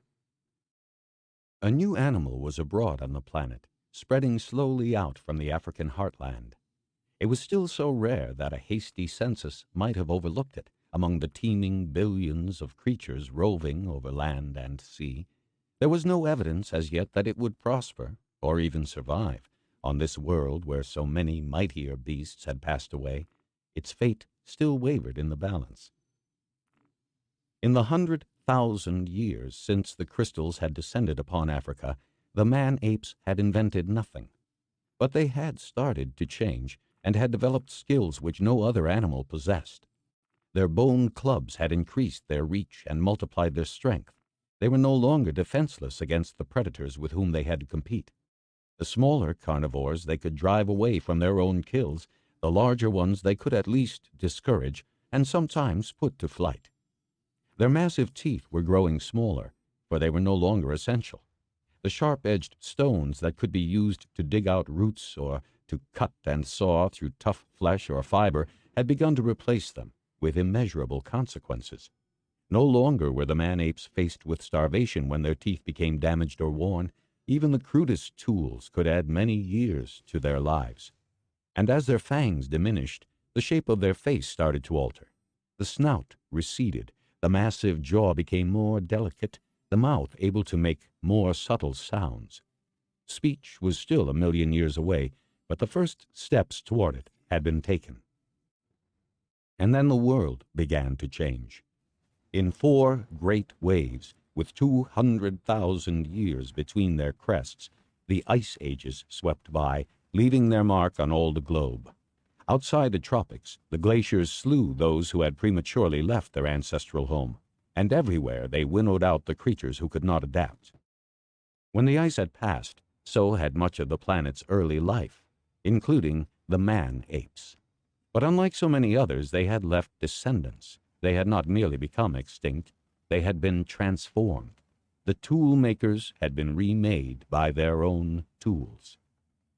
A new animal was abroad on the planet, spreading slowly out from the African heartland. It was still so rare that a hasty census might have overlooked it among the teeming billions of creatures roving over land and sea. There was no evidence as yet that it would prosper, or even survive, on this world where so many mightier beasts had passed away. Its fate still wavered in the balance. In the 100,000 years since the crystals had descended upon Africa, the man-apes had invented nothing. But they had started to change, and had developed skills which no other animal possessed. Their bone clubs had increased their reach and multiplied their strength. They were no longer defenseless against the predators with whom they had to compete. The smaller carnivores they could drive away from their own kills, the larger ones they could at least discourage and sometimes put to flight. Their massive teeth were growing smaller, for they were no longer essential. The sharp-edged stones that could be used to dig out roots or to cut and saw through tough flesh or fiber had begun to replace them, with immeasurable consequences. No longer were the man-apes faced with starvation when their teeth became damaged or worn. Even the crudest tools could add many years to their lives. And as their fangs diminished, the shape of their face started to alter. The snout receded, the massive jaw became more delicate, the mouth able to make more subtle sounds. Speech was still 1,000,000 years away, but the first steps toward it had been taken. And then the world began to change. In 4 great waves, with 200,000 years between their crests, the ice ages swept by, leaving their mark on all the globe. Outside the tropics, the glaciers slew those who had prematurely left their ancestral home, and everywhere they winnowed out the creatures who could not adapt. When the ice had passed, so had much of the planet's early life, including the man-apes. But unlike so many others, they had left descendants. They had not merely become extinct, they had been transformed. The tool makers had been remade by their own tools.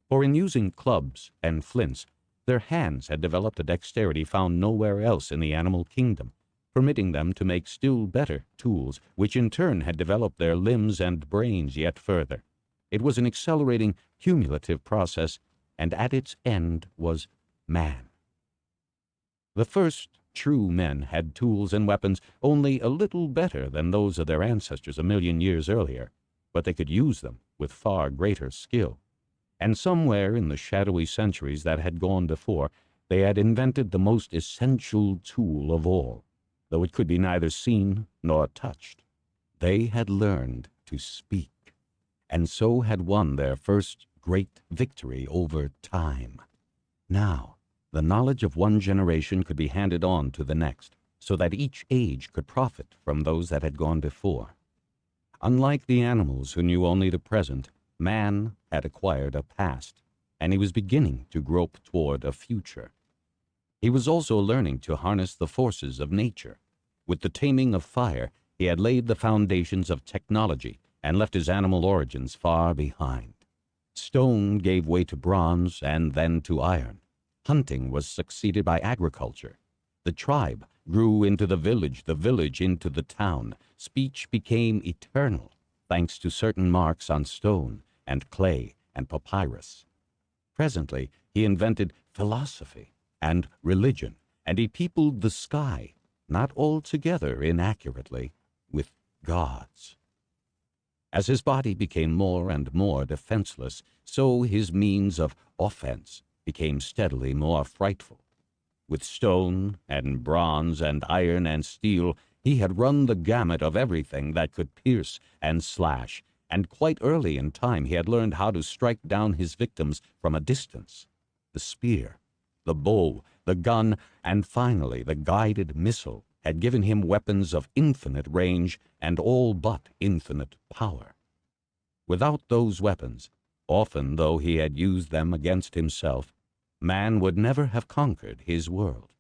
For in using clubs and flints, their hands had developed a dexterity found nowhere else in the animal kingdom, permitting them to make still better tools, which in turn had developed their limbs and brains yet further. It was an accelerating, cumulative process, and at its end was man. The first true men had tools and weapons only a little better than those of their ancestors 1,000,000 years earlier, but they could use them with far greater skill. And somewhere in the shadowy centuries that had gone before, they had invented the most essential tool of all, though it could be neither seen nor touched. They had learned to speak, and so had won their first great victory over time. Now, the knowledge of one generation could be handed on to the next, so that each age could profit from those that had gone before. Unlike the animals who knew only the present, man had acquired a past, and he was beginning to grope toward a future. He was also learning to harness the forces of nature. With the taming of fire, he had laid the foundations of technology and left his animal origins far behind. Stone gave way to bronze and then to iron. Hunting was succeeded by agriculture. The tribe grew into the village into the town. Speech became eternal, thanks to certain marks on stone and clay and papyrus. Presently, he invented philosophy and religion, and he peopled the sky, not altogether inaccurately, with gods. As his body became more and more defenseless, so his means of offense became steadily more frightful. With stone and bronze and iron and steel, he had run the gamut of everything that could pierce and slash, and quite early in time he had learned how to strike down his victims from a distance. The spear, the bow, the gun, and finally the guided missile had given him weapons of infinite range and all but infinite power. Without those weapons, often though he had used them against himself, man would never have conquered his world.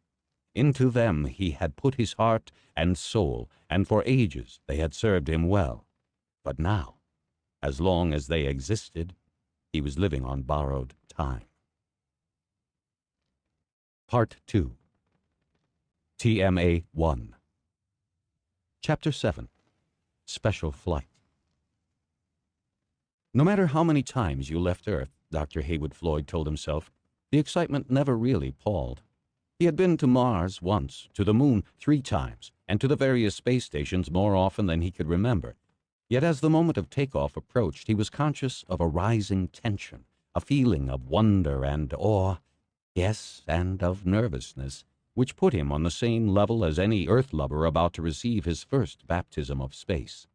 Into them he had put his heart and soul, and for ages they had served him well. But now, as long as they existed, he was living on borrowed time. Part 2. TMA 1. Chapter 7. Special Flight. No matter how many times you left Earth, Dr. Heywood Floyd told himself, the excitement never really palled. He had been to Mars once, to the Moon 3 times, and to the various space stations more often than he could remember. Yet as the moment of takeoff approached, he was conscious of a rising tension, a feeling of wonder and awe, yes, and of nervousness, which put him on the same level as any Earth lover about to receive his first baptism of space.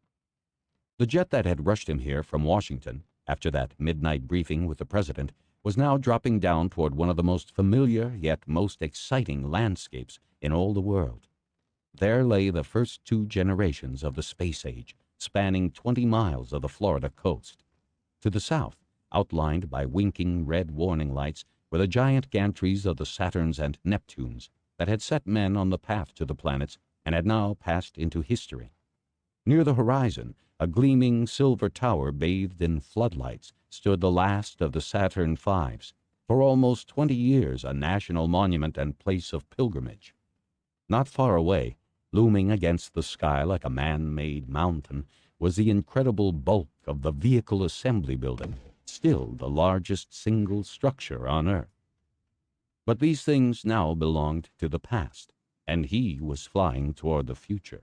The jet that had rushed him here from Washington, after that midnight briefing with the President, was now dropping down toward one of the most familiar yet most exciting landscapes in all the world. There lay the first 2 generations of the space age, spanning 20 miles of the Florida coast. To the south, outlined by winking red warning lights, were the giant gantries of the Saturns and Neptunes that had set men on the path to the planets and had now passed into history. Near the horizon, a gleaming silver tower bathed in floodlights, stood the last of the Saturn V's, for almost 20 years a national monument and place of pilgrimage. Not far away, looming against the sky like a man-made mountain, was the incredible bulk of the Vehicle Assembly Building, still the largest single structure on Earth. But these things now belonged to the past, and he was flying toward the future.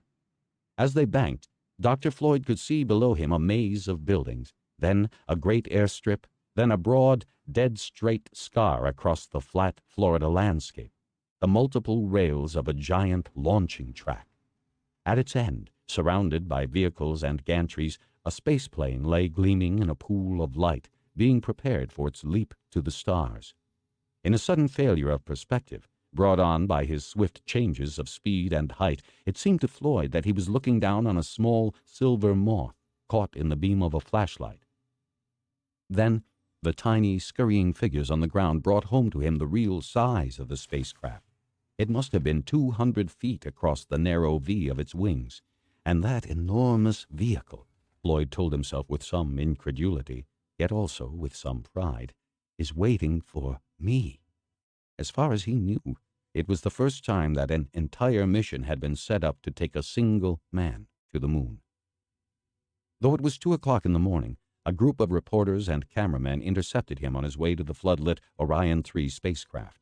As they banked, Dr. Floyd could see below him a maze of buildings, then a great airstrip, then a broad, dead-straight scar across the flat Florida landscape, the multiple rails of a giant launching track. At its end, surrounded by vehicles and gantries, a spaceplane lay gleaming in a pool of light, being prepared for its leap to the stars. In a sudden failure of perspective, brought on by his swift changes of speed and height, it seemed to Floyd that he was looking down on a small silver moth caught in the beam of a flashlight. Then, the tiny, scurrying figures on the ground brought home to him the real size of the spacecraft. It must have been 200 feet across the narrow V of its wings, and that enormous vehicle, Floyd told himself with some incredulity, yet also with some pride, is waiting for me. As far as he knew, it was the first time that an entire mission had been set up to take a single man to the moon. Though it was 2 o'clock in the morning, a group of reporters and cameramen intercepted him on his way to the floodlit Orion 3 spacecraft.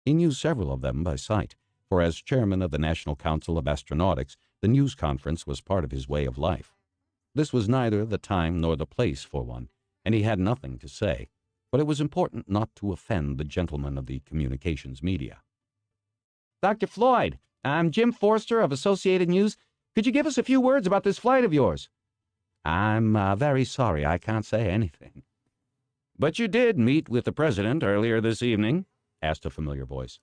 He knew several of them by sight, for as chairman of the National Council of Astronautics, the news conference was part of his way of life. This was neither the time nor the place for one, and he had nothing to say, but it was important not to offend the gentlemen of the communications media. Dr. Floyd, I'm Jim Forster of Associated News. Could you give us a few words about this flight of yours? I'm very sorry, I can't say anything. But you did meet with the president earlier this evening? Asked a familiar voice.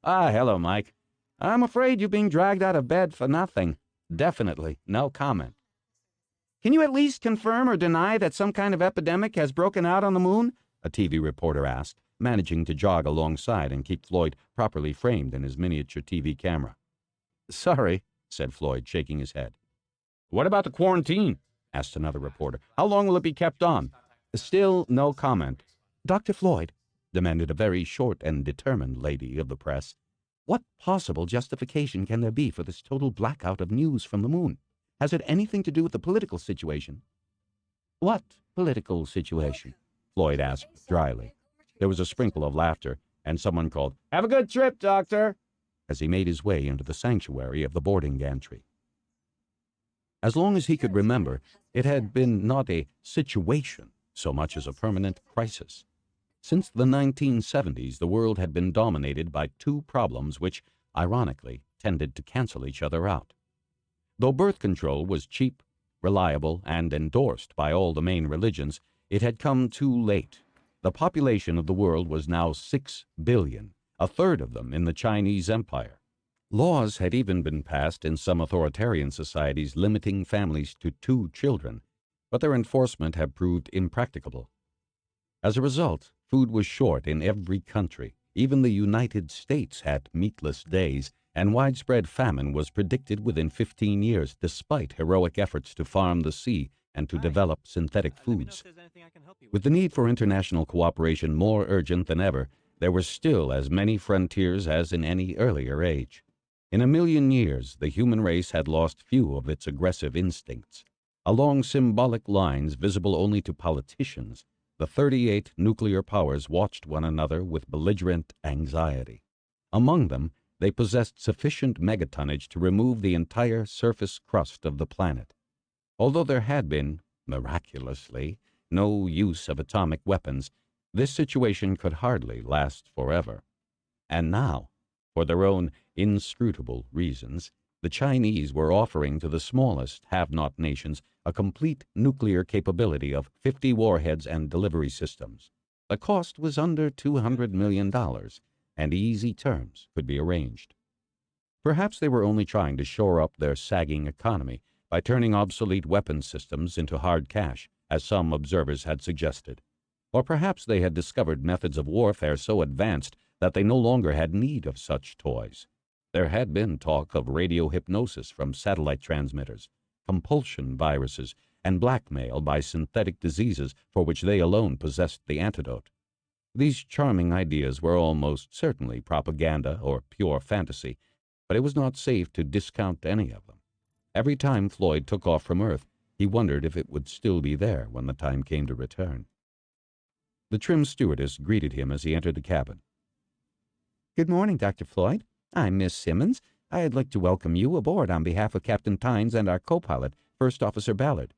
Hello, Mike. I'm afraid you're being dragged out of bed for nothing. Definitely no comment. Can you at least confirm or deny that some kind of epidemic has broken out on the moon? A TV reporter asked, managing to jog alongside and keep Floyd properly framed in his miniature TV camera. Sorry, said Floyd, shaking his head. What about the quarantine? Asked another reporter. How long will it be kept on? Still no comment. Dr. Floyd, demanded a very short and determined lady of the press, what possible justification can there be for this total blackout of news from the moon? Has it anything to do with the political situation? What political situation? Floyd asked dryly. There was a sprinkle of laughter, and someone called, Have a good trip, Doctor, as he made his way into the sanctuary of the boarding gantry. As long as he could remember, it had been not a situation so much as a permanent crisis. Since the 1970s, the world had been dominated by two problems which, ironically, tended to cancel each other out. Though birth control was cheap, reliable, and endorsed by all the main religions, it had come too late. The population of the world was now 6 billion, a third of them in the Chinese Empire. Laws had even been passed in some authoritarian societies limiting families to 2 children, but their enforcement had proved impracticable. As a result, food was short in every country. Even the United States had meatless days, and widespread famine was predicted within 15 years, despite heroic efforts to farm the sea and to develop synthetic foods. With the need for international cooperation more urgent than ever, there were still as many frontiers as in any earlier age. In a million years, the human race had lost few of its aggressive instincts. Along symbolic lines visible only to politicians, the 38 nuclear powers watched one another with belligerent anxiety. Among them, they possessed sufficient megatonnage to remove the entire surface crust of the planet. Although there had been, miraculously, no use of atomic weapons, this situation could hardly last forever. And now, for their own inscrutable reasons, the Chinese were offering to the smallest have-not nations a complete nuclear capability of 50 warheads and delivery systems. The cost was under $200 million, and easy terms could be arranged. Perhaps they were only trying to shore up their sagging economy by turning obsolete weapons systems into hard cash, as some observers had suggested. Or perhaps they had discovered methods of warfare so advanced that they no longer had need of such toys. There had been talk of radio hypnosis from satellite transmitters, compulsion viruses, and blackmail by synthetic diseases for which they alone possessed the antidote. These charming ideas were almost certainly propaganda or pure fantasy, but it was not safe to discount any of them. Every time Floyd took off from Earth, he wondered if it would still be there when the time came to return. The trim stewardess greeted him as he entered the cabin. "Good morning, Dr. Floyd. I'm Miss Simmons. I'd like to welcome you aboard on behalf of Captain Tynes and our co-pilot, First Officer Ballard."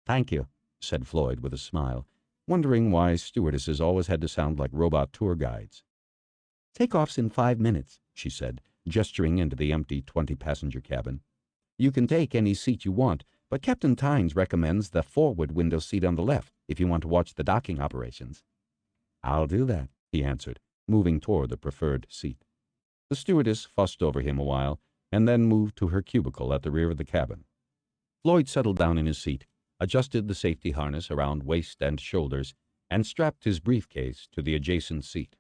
"Thank you," said Floyd with a smile, wondering why stewardesses always had to sound like robot tour guides. "Takeoff's in 5 minutes," she said, gesturing into the empty 20-passenger cabin. "You can take any seat you want, but Captain Tynes recommends the forward window seat on the left if you want to watch the docking operations." "I'll do that," he answered, moving toward the preferred seat. The stewardess fussed over him a while, and then moved to her cubicle at the rear of the cabin. Floyd settled down in his seat, adjusted the safety harness around waist and shoulders, and strapped his briefcase to the adjacent seat.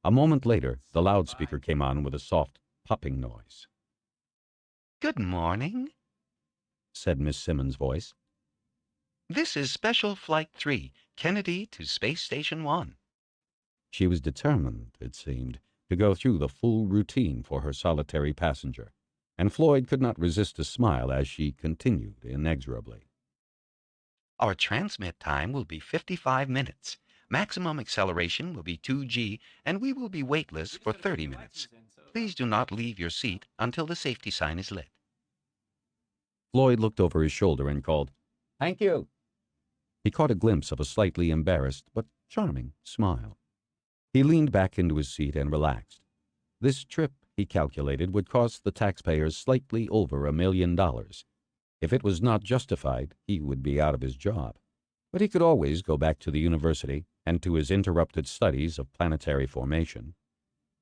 A moment later, the loudspeaker came on with a soft popping noise. "Good morning," said Miss Simmons' voice. "This is Special Flight 3, Kennedy to Space Station 1. She was determined, it seemed, to go through the full routine for her solitary passenger, and Floyd could not resist a smile as she continued inexorably. Our transmit time will be 55 minutes. Maximum acceleration will be 2G, and we will be weightless for 30 minutes. Please do not leave your seat until the safety sign is lit." Floyd looked over his shoulder and called, "Thank you." He caught a glimpse of a slightly embarrassed but charming smile. He leaned back into his seat and relaxed. This trip, he calculated, would cost the taxpayers slightly over $1 million. If it was not justified, he would be out of his job. But he could always go back to the university and to his interrupted studies of planetary formation.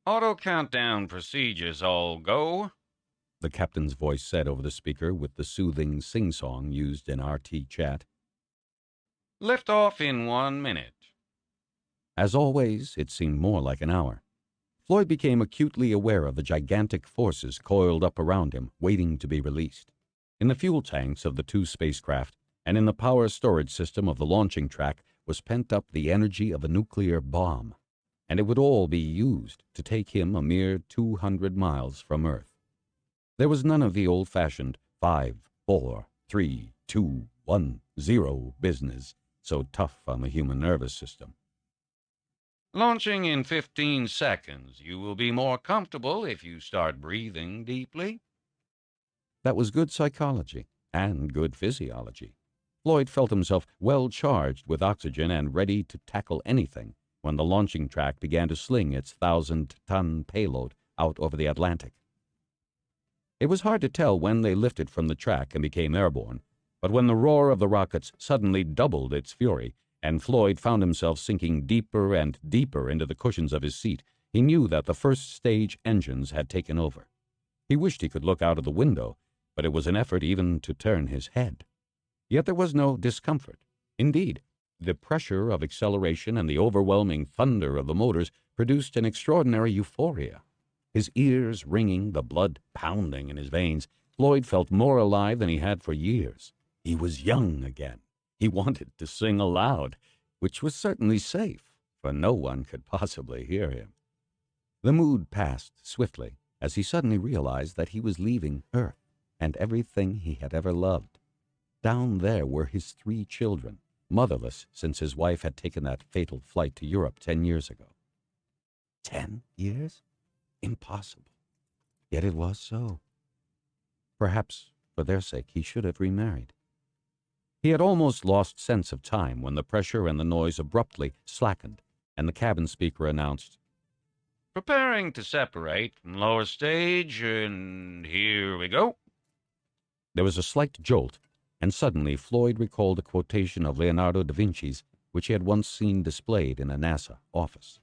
"Auto countdown procedures all go," the captain's voice said over the speaker with the soothing sing-song used in RT chat. "Lift off in 1 minute." As always, it seemed more like an hour. Floyd became acutely aware of the gigantic forces coiled up around him, waiting to be released. In the fuel tanks of the 2 spacecraft and in the power storage system of the launching track was pent up the energy of a nuclear bomb, and it would all be used to take him a mere 200 miles from Earth. There was none of the old-fashioned 5, 4, 3, 2, 1, 0 business, so tough on the human nervous system. "Launching in 15 seconds. You will be more comfortable if you start breathing deeply." That was good psychology, and good physiology. Floyd felt himself well charged with oxygen and ready to tackle anything when the launching track began to sling its 1,000-ton payload out over the Atlantic. It was hard to tell when they lifted from the track and became airborne, but when the roar of the rockets suddenly doubled its fury and Floyd found himself sinking deeper and deeper into the cushions of his seat, he knew that the first stage engines had taken over. He wished he could look out of the window, but it was an effort even to turn his head. Yet there was no discomfort. Indeed, the pressure of acceleration and the overwhelming thunder of the motors produced an extraordinary euphoria. His ears ringing, the blood pounding in his veins, Floyd felt more alive than he had for years. He was young again. He wanted to sing aloud, which was certainly safe, for no one could possibly hear him. The mood passed swiftly as he suddenly realized that he was leaving Earth and everything he had ever loved. Down there were his 3 children, motherless since his wife had taken that fatal flight to Europe 10 years ago. 10 years? Impossible. Yet it was so. Perhaps, for their sake, he should have remarried. He had almost lost sense of time when the pressure and the noise abruptly slackened, and the cabin speaker announced, Preparing to separate from lower stage, and here we go. There was a slight jolt, and suddenly Floyd recalled a quotation of Leonardo da Vinci's, which he had once seen displayed in a NASA office.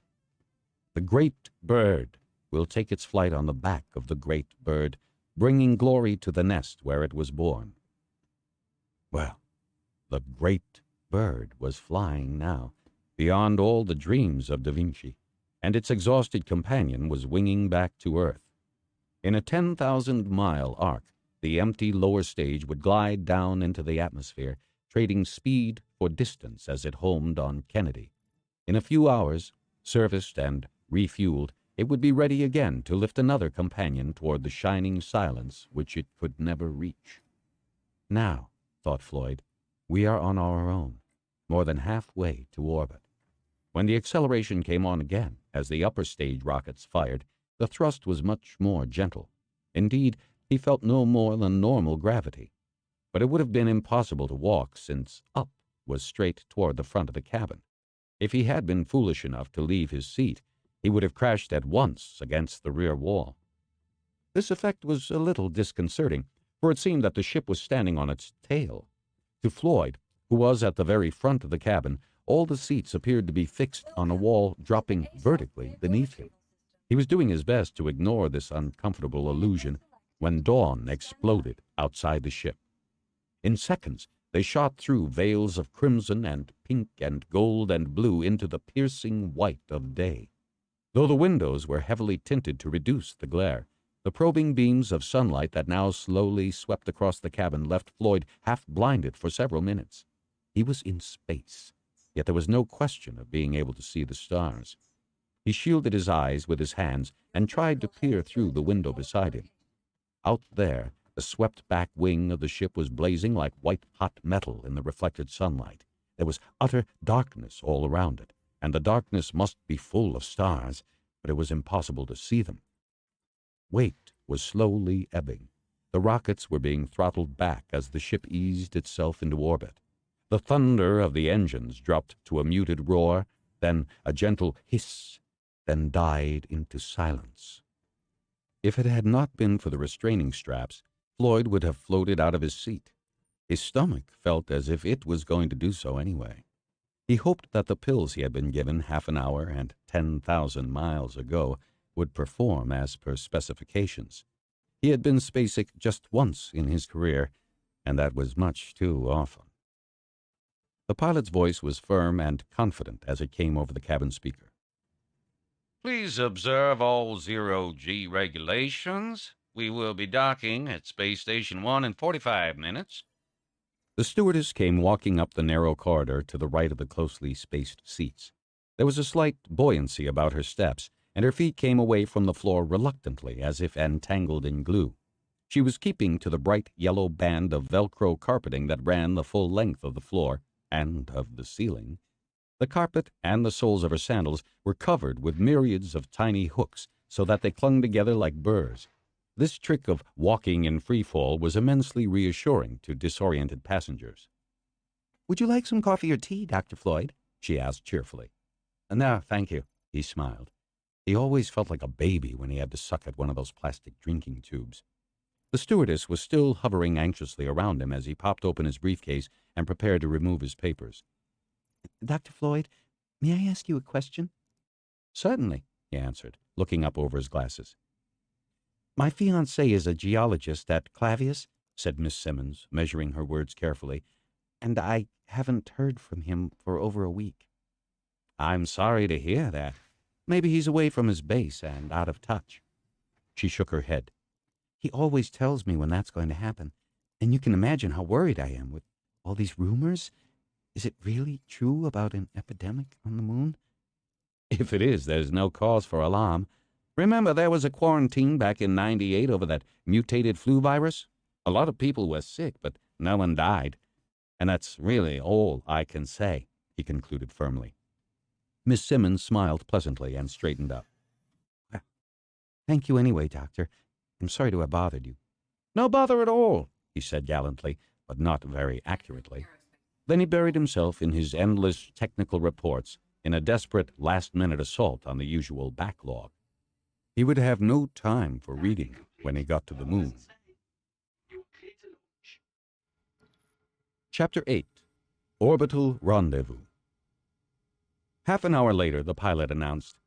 The great bird will take its flight on the back of the great bird, bringing glory to the nest where it was born. Well, the great bird was flying now, beyond all the dreams of Da Vinci, and its exhausted companion was winging back to Earth. In a 10,000-mile arc, the empty lower stage would glide down into the atmosphere, trading speed for distance as it homed on Kennedy. In a few hours, serviced and refueled, it would be ready again to lift another companion toward the shining silence which it could never reach. Now, thought Floyd, we are on our own, more than halfway to orbit. When the acceleration came on again, as the upper stage rockets fired, the thrust was much more gentle. Indeed, he felt no more than normal gravity. But it would have been impossible to walk, since up was straight toward the front of the cabin. If he had been foolish enough to leave his seat, he would have crashed at once against the rear wall. This effect was a little disconcerting, for it seemed that the ship was standing on its tail. To Floyd, who was at the very front of the cabin, all the seats appeared to be fixed on a wall dropping vertically beneath him. He was doing his best to ignore this uncomfortable illusion when dawn exploded outside the ship. In seconds, they shot through veils of crimson and pink and gold and blue into the piercing white of day. Though the windows were heavily tinted to reduce the glare, the probing beams of sunlight that now slowly swept across the cabin left Floyd half blinded for several minutes. He was in space, yet there was no question of being able to see the stars. He shielded his eyes with his hands and tried to peer through the window beside him. Out there, the swept-back wing of the ship was blazing like white-hot metal in the reflected sunlight. There was utter darkness all around it, and the darkness must be full of stars, but it was impossible to see them. Weight was slowly ebbing. The rockets were being throttled back as the ship eased itself into orbit. The thunder of the engines dropped to a muted roar, then a gentle hiss, then died into silence. If it had not been for the restraining straps, Floyd would have floated out of his seat. His stomach felt as if it was going to do so anyway. He hoped that the pills he had been given half an hour and 10,000 miles ago would perform as per specifications. He had been spacesick just once in his career, and that was much too often. The pilot's voice was firm and confident as it came over the cabin speaker. Please observe all zero-G regulations. We will be docking at Space Station 1 in 45 minutes. The stewardess came walking up the narrow corridor to the right of the closely spaced seats. There was a slight buoyancy about her steps, and her feet came away from the floor reluctantly, as if entangled in glue. She was keeping to the bright yellow band of Velcro carpeting that ran the full length of the floor and of the ceiling. The carpet and the soles of her sandals were covered with myriads of tiny hooks, so that they clung together like burrs. This trick of walking in free fall was immensely reassuring to disoriented passengers. "Would you like some coffee or tea, Dr. Floyd?" she asked cheerfully. "No, thank you," he smiled. He always felt like a baby when he had to suck at one of those plastic drinking tubes. The stewardess was still hovering anxiously around him as he popped open his briefcase and prepared to remove his papers. "Dr. Floyd, may I ask you a question?" "Certainly," he answered, looking up over his glasses. "My fiancé is a geologist at Clavius," said Miss Simmons, measuring her words carefully, "and I haven't heard from him for over a week." "I'm sorry to hear that. Maybe he's away from his base and out of touch." She shook her head. "He always tells me when that's going to happen, and you can imagine how worried I am with all these rumors. Is it really true about an epidemic on the moon?" "If it is, there's no cause for alarm. Remember, there was a quarantine back in '98 over that mutated flu virus? A lot of people were sick, but no one died. And that's really all I can say," he concluded firmly. Miss Simmons smiled pleasantly and straightened up. "Well, thank you anyway, Doctor. I'm sorry to have bothered you." "No bother at all," he said gallantly, but not very accurately. Then he buried himself in his endless technical reports in a desperate last-minute assault on the usual backlog. He would have no time for reading when he got to the moon. Chapter 8. Orbital Rendezvous. Half an hour later, the pilot announced,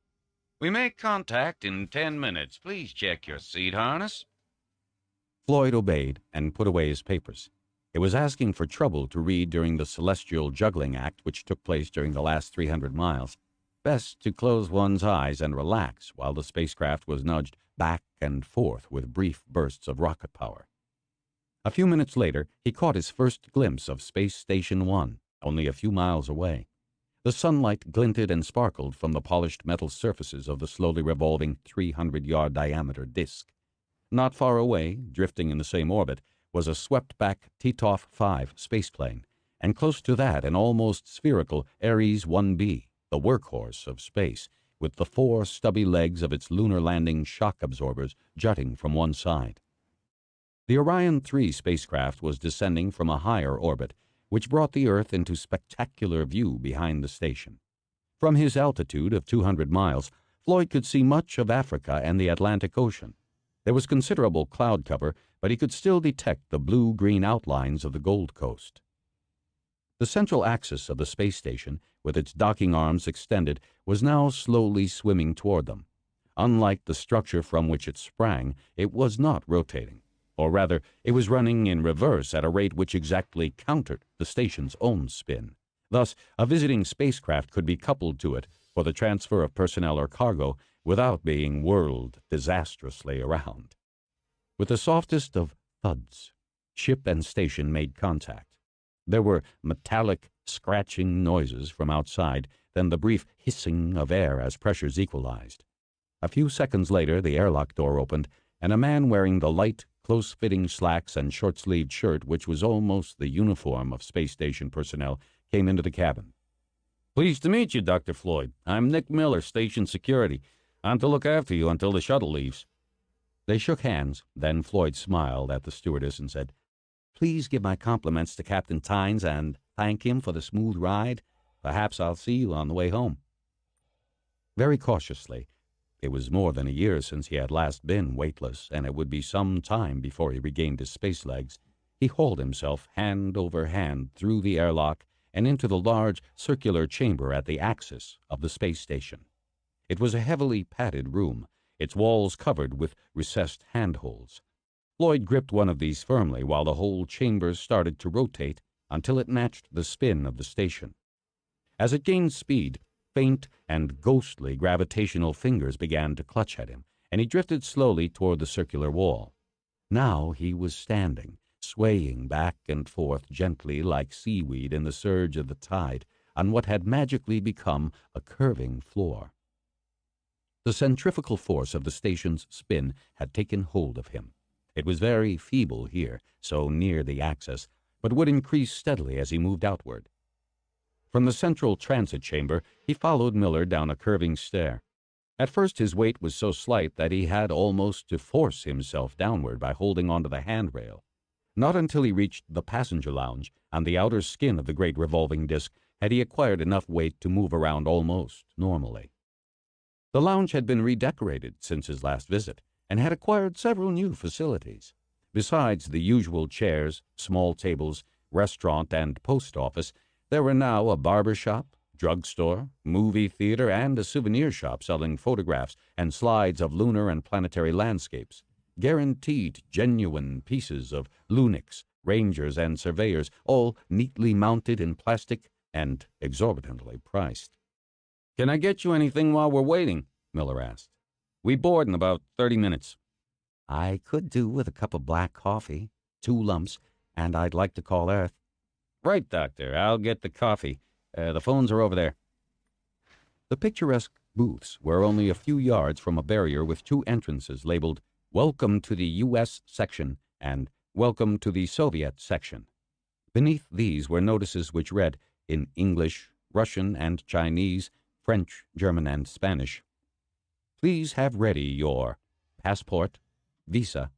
"We make contact in 10 minutes. Please check your seat harness." Floyd obeyed and put away his papers. It was asking for trouble to read during the celestial juggling act which took place during the last 300 miles. Best to close one's eyes and relax while the spacecraft was nudged back and forth with brief bursts of rocket power. A few minutes later, he caught his first glimpse of Space Station 1, only a few miles away. The sunlight glinted and sparkled from the polished metal surfaces of the slowly revolving 300-yard diameter disk. Not far away, drifting in the same orbit, was a swept-back Titov 5 spaceplane, and close to that an almost spherical Ares 1B, the workhorse of space, with the 4 stubby legs of its lunar landing shock absorbers jutting from one side. The Orion 3 spacecraft was descending from a higher orbit, which brought the Earth into spectacular view behind the station. From his altitude of 200 miles, Floyd could see much of Africa and the Atlantic Ocean. There was considerable cloud cover, but he could still detect the blue-green outlines of the Gold Coast. The central axis of the space station, with its docking arms extended, was now slowly swimming toward them. Unlike the structure from which it sprang, it was not rotating. Or rather, it was running in reverse at a rate which exactly countered the station's own spin. Thus, a visiting spacecraft could be coupled to it for the transfer of personnel or cargo without being whirled disastrously around. With the softest of thuds, ship and station made contact. There were metallic, scratching noises from outside, then the brief hissing of air as pressures equalized. A few seconds later, the airlock door opened, and a man wearing the light, close-fitting slacks and short-sleeved shirt, which was almost the uniform of space station personnel, came into the cabin. "Pleased to meet you, Dr. Floyd. I'm Nick Miller, station security. I'm to look after you until the shuttle leaves." They shook hands, then Floyd smiled at the stewardess and said, "Please give my compliments to Captain Tynes and thank him for the smooth ride. Perhaps I'll see you on the way home." Very cautiously, it was more than a year since he had last been weightless, and it would be some time before he regained his space legs, he hauled himself hand over hand through the airlock and into the large circular chamber at the axis of the space station. It was a heavily padded room, its walls covered with recessed handholds. Floyd gripped one of these firmly while the whole chamber started to rotate until it matched the spin of the station. As it gained speed, faint and ghostly gravitational fingers began to clutch at him, and he drifted slowly toward the circular wall. Now he was standing, swaying back and forth gently like seaweed in the surge of the tide, on what had magically become a curving floor. The centrifugal force of the station's spin had taken hold of him. It was very feeble here, so near the axis, but would increase steadily as he moved outward. From the central transit chamber, he followed Miller down a curving stair. At first his weight was so slight that he had almost to force himself downward by holding onto the handrail. Not until he reached the passenger lounge on the outer skin of the great revolving disc had he acquired enough weight to move around almost normally. The lounge had been redecorated since his last visit and had acquired several new facilities. Besides the usual chairs, small tables, restaurant, and post office, there were now a barber shop, drugstore, movie theater, and a souvenir shop selling photographs and slides of lunar and planetary landscapes, guaranteed genuine pieces of Lunix, Rangers, and Surveyors, all neatly mounted in plastic and exorbitantly priced. "Can I get you anything while we're waiting?" Miller asked. "We board in about 30 minutes. I could do with a cup of black coffee, 2 lumps, and I'd like to call Earth." "Right, Doctor. I'll get the coffee. The phones are over there." The picturesque booths were only a few yards from a barrier with 2 entrances labeled "Welcome to the U.S. Section" and "Welcome to the Soviet Section." Beneath these were notices which read, in English, Russian, and Chinese, French, German, and Spanish, "Please have ready your passport, visa,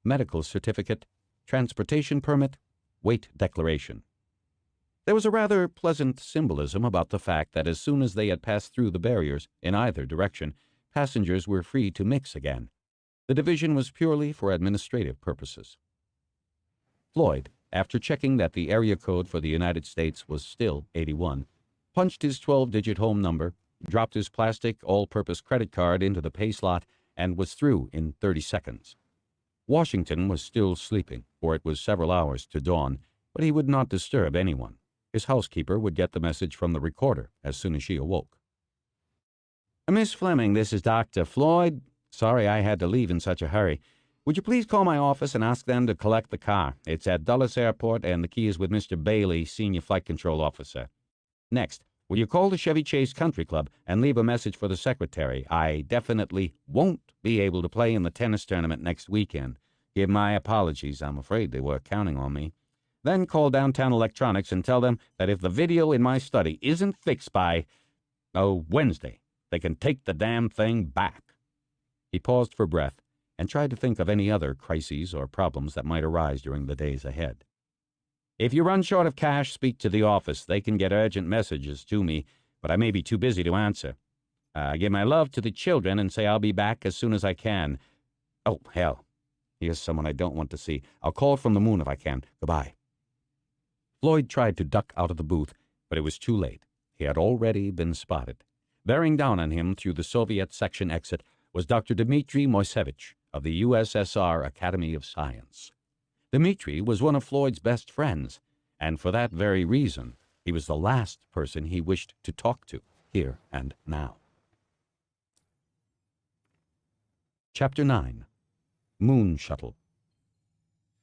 medical certificate, transportation permit, weight declaration." There was a rather pleasant symbolism about the fact that as soon as they had passed through the barriers, in either direction, passengers were free to mix again. The division was purely for administrative purposes. Floyd, after checking that the area code for the United States was still 81, punched his 12-digit home number, dropped his plastic all-purpose credit card into the pay slot, and was through in 30 seconds. Washington was still sleeping, for it was several hours to dawn, but he would not disturb anyone. His housekeeper would get the message from the recorder as soon as she awoke. "Miss Fleming, this is Dr. Floyd. Sorry I had to leave in such a hurry. Would you please call my office and ask them to collect the car? It's at Dulles Airport, and the key is with Mr. Bailey, Senior Flight Control Officer. Next, will you call the Chevy Chase Country Club and leave a message for the secretary? I definitely won't be able to play in the tennis tournament next weekend. Give my apologies. I'm afraid they were counting on me. Then call Downtown Electronics and tell them that if the video in my study isn't fixed by, Wednesday, they can take the damn thing back." He paused for breath and tried to think of any other crises or problems that might arise during the days ahead. "If you run short of cash, speak to the office. They can get urgent messages to me, but I may be too busy to answer. Give my love to the children and say I'll be back as soon as I can. Oh, hell. Here's someone I don't want to see. I'll call from the moon if I can. Goodbye." Floyd tried to duck out of the booth, but it was too late. He had already been spotted. Bearing down on him through the Soviet section exit was Dr. Dmitry Moisevich of the USSR Academy of Science. Dmitry was one of Floyd's best friends, and for that very reason, he was the last person he wished to talk to, here and now. Chapter 9. Moon Shuttle.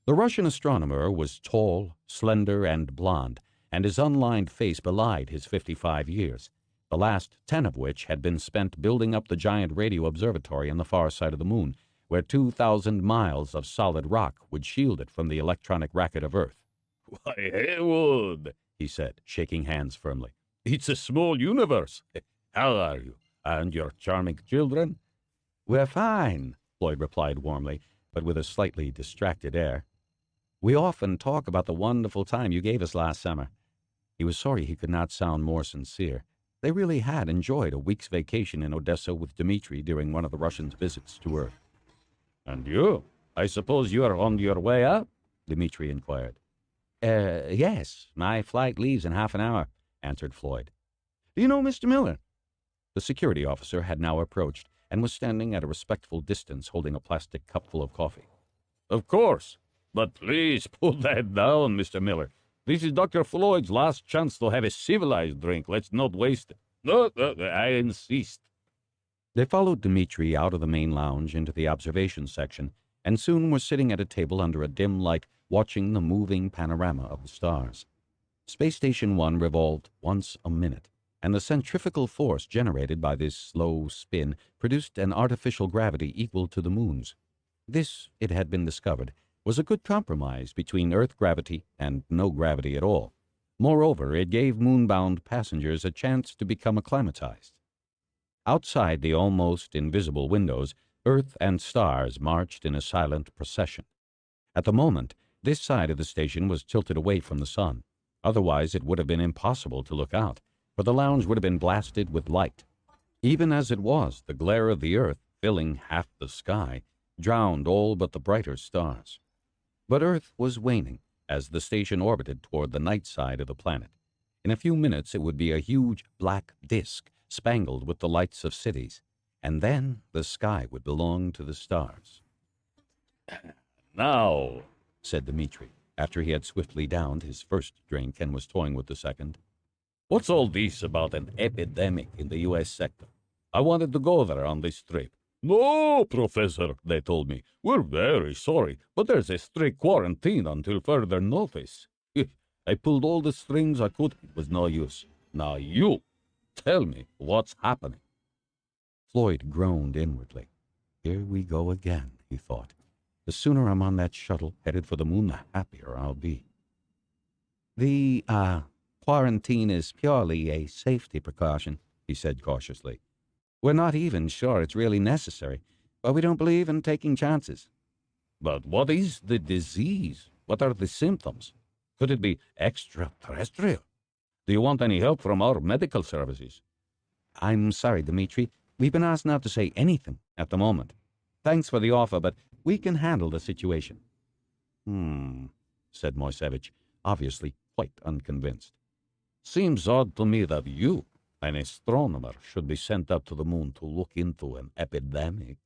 The Russian astronomer was tall, slender, and blond, and his unlined face belied his 55 years, the last 10 of which had been spent building up the giant radio observatory on the far side of the moon, where 2,000 miles of solid rock would shield it from the electronic racket of Earth. "Why, Haywood," he said, shaking hands firmly. "It's a small universe. How are you? And your charming children?" "We're fine," Floyd replied warmly, but with a slightly distracted air. "We often talk about the wonderful time you gave us last summer." He was sorry he could not sound more sincere. They really had enjoyed a week's vacation in Odessa with Dmitri during one of the Russians' visits to Earth. "And you? I suppose you are on your way up?" Dmitri inquired. Yes. My flight leaves in half an hour," answered Floyd. "Do you know Mr. Miller?" The security officer had now approached and was standing at a respectful distance holding a plastic cup full of coffee. "Of course. But please put that down, Mr. Miller. This is Dr. Floyd's last chance to have a civilized drink. Let's not waste it. No, I insist." They followed Dmitri out of the main lounge into the observation section, and soon were sitting at a table under a dim light watching the moving panorama of the stars. Space Station 1 revolved once a minute, and the centrifugal force generated by this slow spin produced an artificial gravity equal to the moon's. This, it had been discovered, was a good compromise between Earth gravity and no gravity at all. Moreover, it gave moonbound passengers a chance to become acclimatized. Outside the almost invisible windows, Earth and stars marched in a silent procession. At the moment, this side of the station was tilted away from the sun. Otherwise, it would have been impossible to look out, for the lounge would have been blasted with light. Even as it was, the glare of the Earth, filling half the sky, drowned all but the brighter stars. But Earth was waning as the station orbited toward the night side of the planet. In a few minutes, it would be a huge black disk spangled with the lights of cities, and then the sky would belong to the stars. Now, Said Dmitri, after he had swiftly downed his first drink and was toying with the second. what's all this about an epidemic in the U.S. sector? I wanted to go there on this trip. No, Professor, they told me. We're very sorry, but there's a strict quarantine until further notice. I pulled all the strings I could. It was no use. Now you, tell me what's happening. Floyd groaned inwardly. Here we go again, he thought. The sooner I'm on that shuttle headed for the moon, the happier I'll be. The, quarantine is purely a safety precaution, he said cautiously. We're not even sure it's really necessary, but we don't believe in taking chances. But what is the disease? What are the symptoms? Could it be extraterrestrial? Do you want any help from our medical services? I'm sorry, Dmitri. We've been asked not to say anything at the moment. Thanks for the offer, but we can handle the situation. Said Moisevich, obviously quite unconvinced. Seems odd to me that you, an astronomer, should be sent up to the moon to look into an epidemic.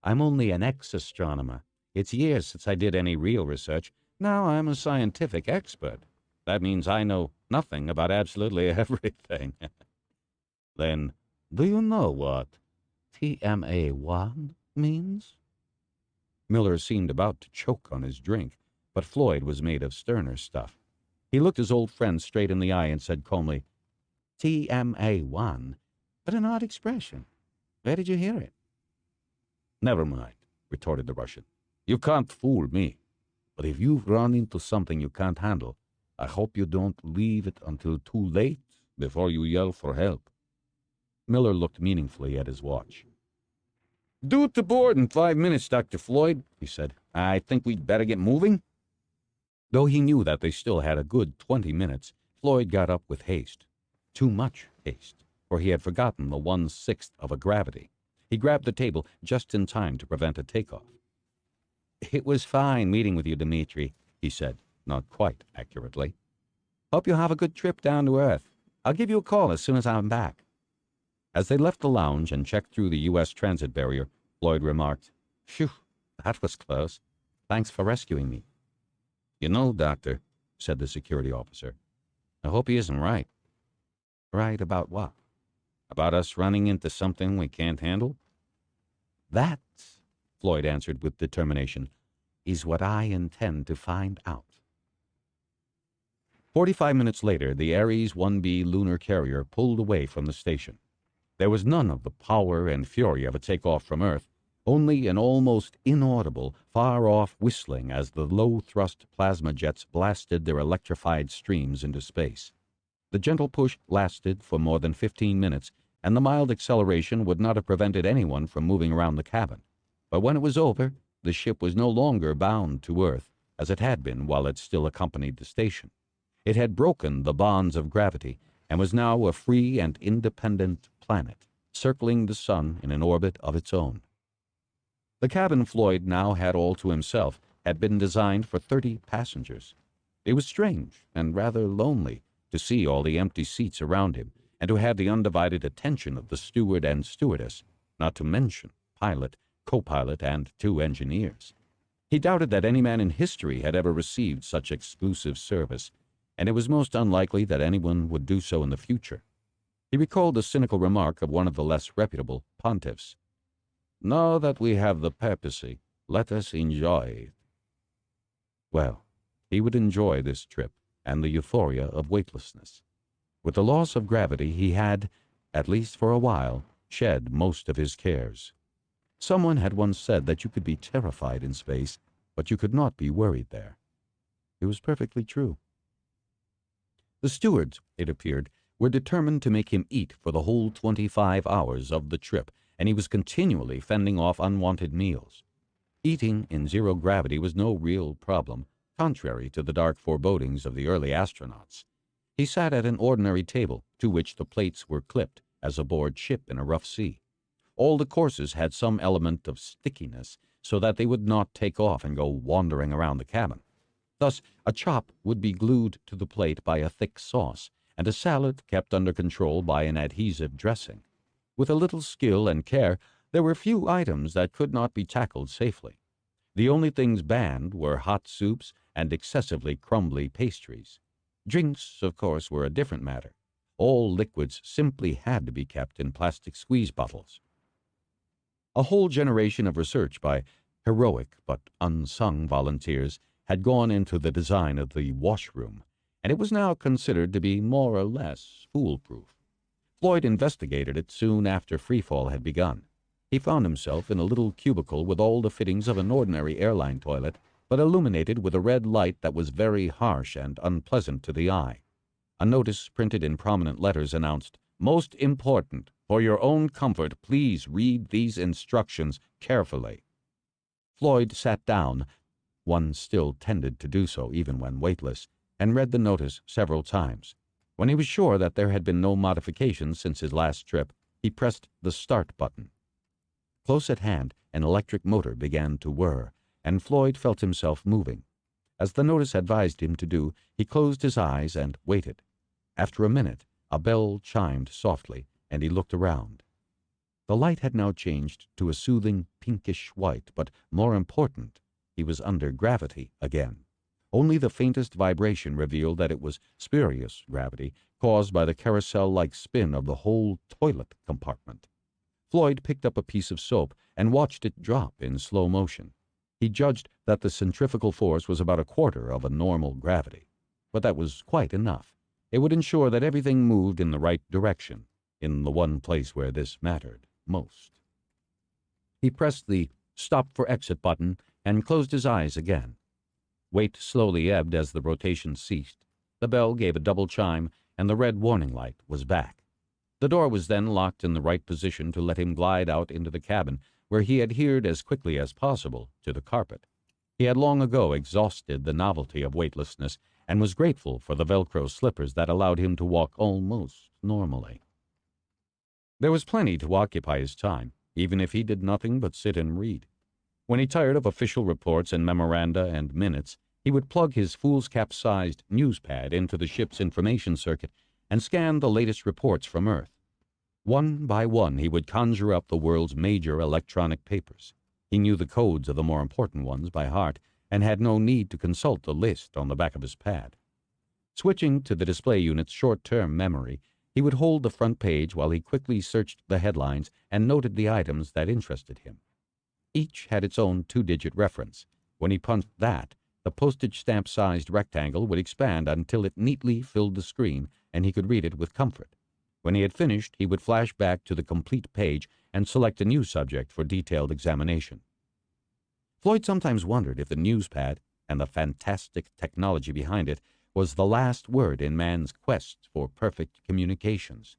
I'm only an ex-astronomer. It's years since I did any real research. Now I'm a scientific expert. That means I know nothing about absolutely everything. Then, do you know what TMA1 means? Miller seemed about to choke on his drink, but Floyd was made of sterner stuff. He looked his old friend straight in the eye and said calmly, TMA1? What an odd expression. Where did you hear it? Never mind, retorted the Russian. You can't fool me. But if you've run into something you can't handle, I hope you don't leave it until too late before you yell for help. Miller looked meaningfully at his watch. Due to board in 5 minutes, Dr. Floyd, he said. I think we'd better get moving. Though he knew that they still had a good 20 minutes, Floyd got up with haste. Too much haste, for he had forgotten the 1/6 of a gravity. He grabbed the table just in time to prevent a takeoff. It was fine meeting with you, Dmitri, he said, not quite accurately. Hope you have a good trip down to Earth. I'll give you a call as soon as I'm back. As they left the lounge and checked through the U.S. transit barrier, Floyd remarked, Phew, that was close. Thanks for rescuing me. You know, Doctor, said the security officer, I hope he isn't right. Right about what? About us running into something we can't handle? That, Floyd answered with determination, is what I intend to find out. 45 minutes later, the Ares 1B lunar carrier pulled away from the station. There was none of the power and fury of a takeoff from Earth, only an almost inaudible, far-off whistling as the low-thrust plasma jets blasted their electrified streams into space. The gentle push lasted for more than 15 minutes, and the mild acceleration would not have prevented anyone from moving around the cabin. But when it was over, the ship was no longer bound to Earth, as it had been while it still accompanied the station. It had broken the bonds of gravity, and was now a free and independent planet, circling the sun in an orbit of its own. The cabin Floyd now had all to himself had been designed for 30 passengers. It was strange and rather lonely to see all the empty seats around him and to have the undivided attention of the steward and stewardess, not to mention pilot, co-pilot, and 2 engineers. He doubted that any man in history had ever received such exclusive service, and it was most unlikely that anyone would do so in the future. He recalled the cynical remark of one of the less reputable pontiffs. Now that we have the papacy, let us enjoy it. Well, he would enjoy this trip and the euphoria of weightlessness. With the loss of gravity, he had, at least for a while, shed most of his cares. Someone had once said that you could be terrified in space, but you could not be worried there. It was perfectly true. The stewards, it appeared, were determined to make him eat for the whole 25 hours of the trip, and he was continually fending off unwanted meals. Eating in zero gravity was no real problem, contrary to the dark forebodings of the early astronauts. He sat at an ordinary table, to which the plates were clipped, as aboard ship in a rough sea. All the courses had some element of stickiness, so that they would not take off and go wandering around the cabin. Thus, a chop would be glued to the plate by a thick sauce, and a salad kept under control by an adhesive dressing. With a little skill and care, there were few items that could not be tackled safely. The only things banned were hot soups and excessively crumbly pastries. Drinks, of course, were a different matter. All liquids simply had to be kept in plastic squeeze bottles. A whole generation of research by heroic but unsung volunteers had gone into the design of the washroom, and it was now considered to be more or less foolproof. Floyd investigated it soon after freefall had begun. He found himself in a little cubicle with all the fittings of an ordinary airline toilet, but illuminated with a red light that was very harsh and unpleasant to the eye. A notice printed in prominent letters announced, "Most important, for your own comfort, please read these instructions carefully." Floyd sat down, one still tended to do so even when weightless, and read the notice several times. When he was sure that there had been no modifications since his last trip, he pressed the start button. Close at hand, an electric motor began to whir, and Floyd felt himself moving. As the notice advised him to do, he closed his eyes and waited. After a minute, a bell chimed softly, and he looked around. The light had now changed to a soothing pinkish white, but more important, he was under gravity again. Only the faintest vibration revealed that it was spurious gravity, caused by the carousel-like spin of the whole toilet compartment. Floyd picked up a piece of soap and watched it drop in slow motion. He judged that the centrifugal force was about a quarter of a normal gravity. But that was quite enough. It would ensure that everything moved in the right direction, in the one place where this mattered most. He pressed the stop for exit button and closed his eyes again. Weight slowly ebbed as the rotation ceased. The bell gave a double chime, and the red warning light was back. The door was then locked in the right position to let him glide out into the cabin, where he adhered as quickly as possible to the carpet. He had long ago exhausted the novelty of weightlessness, and was grateful for the Velcro slippers that allowed him to walk almost normally. There was plenty to occupy his time, even if he did nothing but sit and read. When he tired of official reports and memoranda and minutes, he would plug his foolscap-sized newspad into the ship's information circuit and scan the latest reports from Earth. One by one, he would conjure up the world's major electronic papers. He knew the codes of the more important ones by heart and had no need to consult the list on the back of his pad. Switching to the display unit's short-term memory, he would hold the front page while he quickly searched the headlines and noted the items that interested him. Each had its own two-digit reference. When he punched that, the postage stamp-sized rectangle would expand until it neatly filled the screen, and he could read it with comfort. When he had finished, he would flash back to the complete page and select a new subject for detailed examination. Floyd sometimes wondered if the newspad, and the fantastic technology behind it, was the last word in man's quest for perfect communications.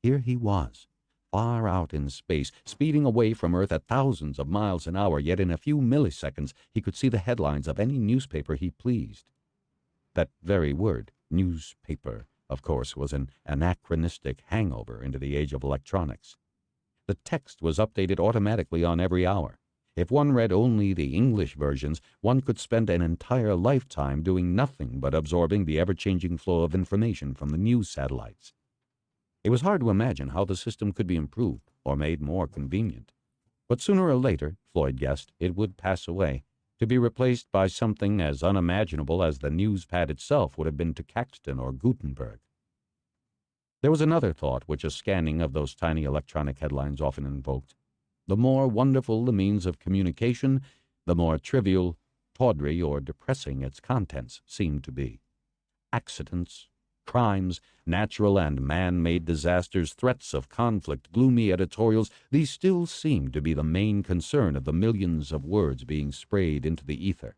Here he was, far out in space, speeding away from Earth at thousands of miles an hour, yet in a few milliseconds he could see the headlines of any newspaper he pleased. That very word, newspaper, of course, was an anachronistic hangover into the age of electronics. The text was updated automatically on every hour. If one read only the English versions, one could spend an entire lifetime doing nothing but absorbing the ever-changing flow of information from the news satellites. It was hard to imagine how the system could be improved or made more convenient. But sooner or later, Floyd guessed, it would pass away, to be replaced by something as unimaginable as the newspad itself would have been to Caxton or Gutenberg. There was another thought which a scanning of those tiny electronic headlines often invoked. The more wonderful the means of communication, the more trivial, tawdry, or depressing its contents seemed to be. Accidents, crimes, natural and man-made disasters, threats of conflict, gloomy editorials, these still seemed to be the main concern of the millions of words being sprayed into the ether.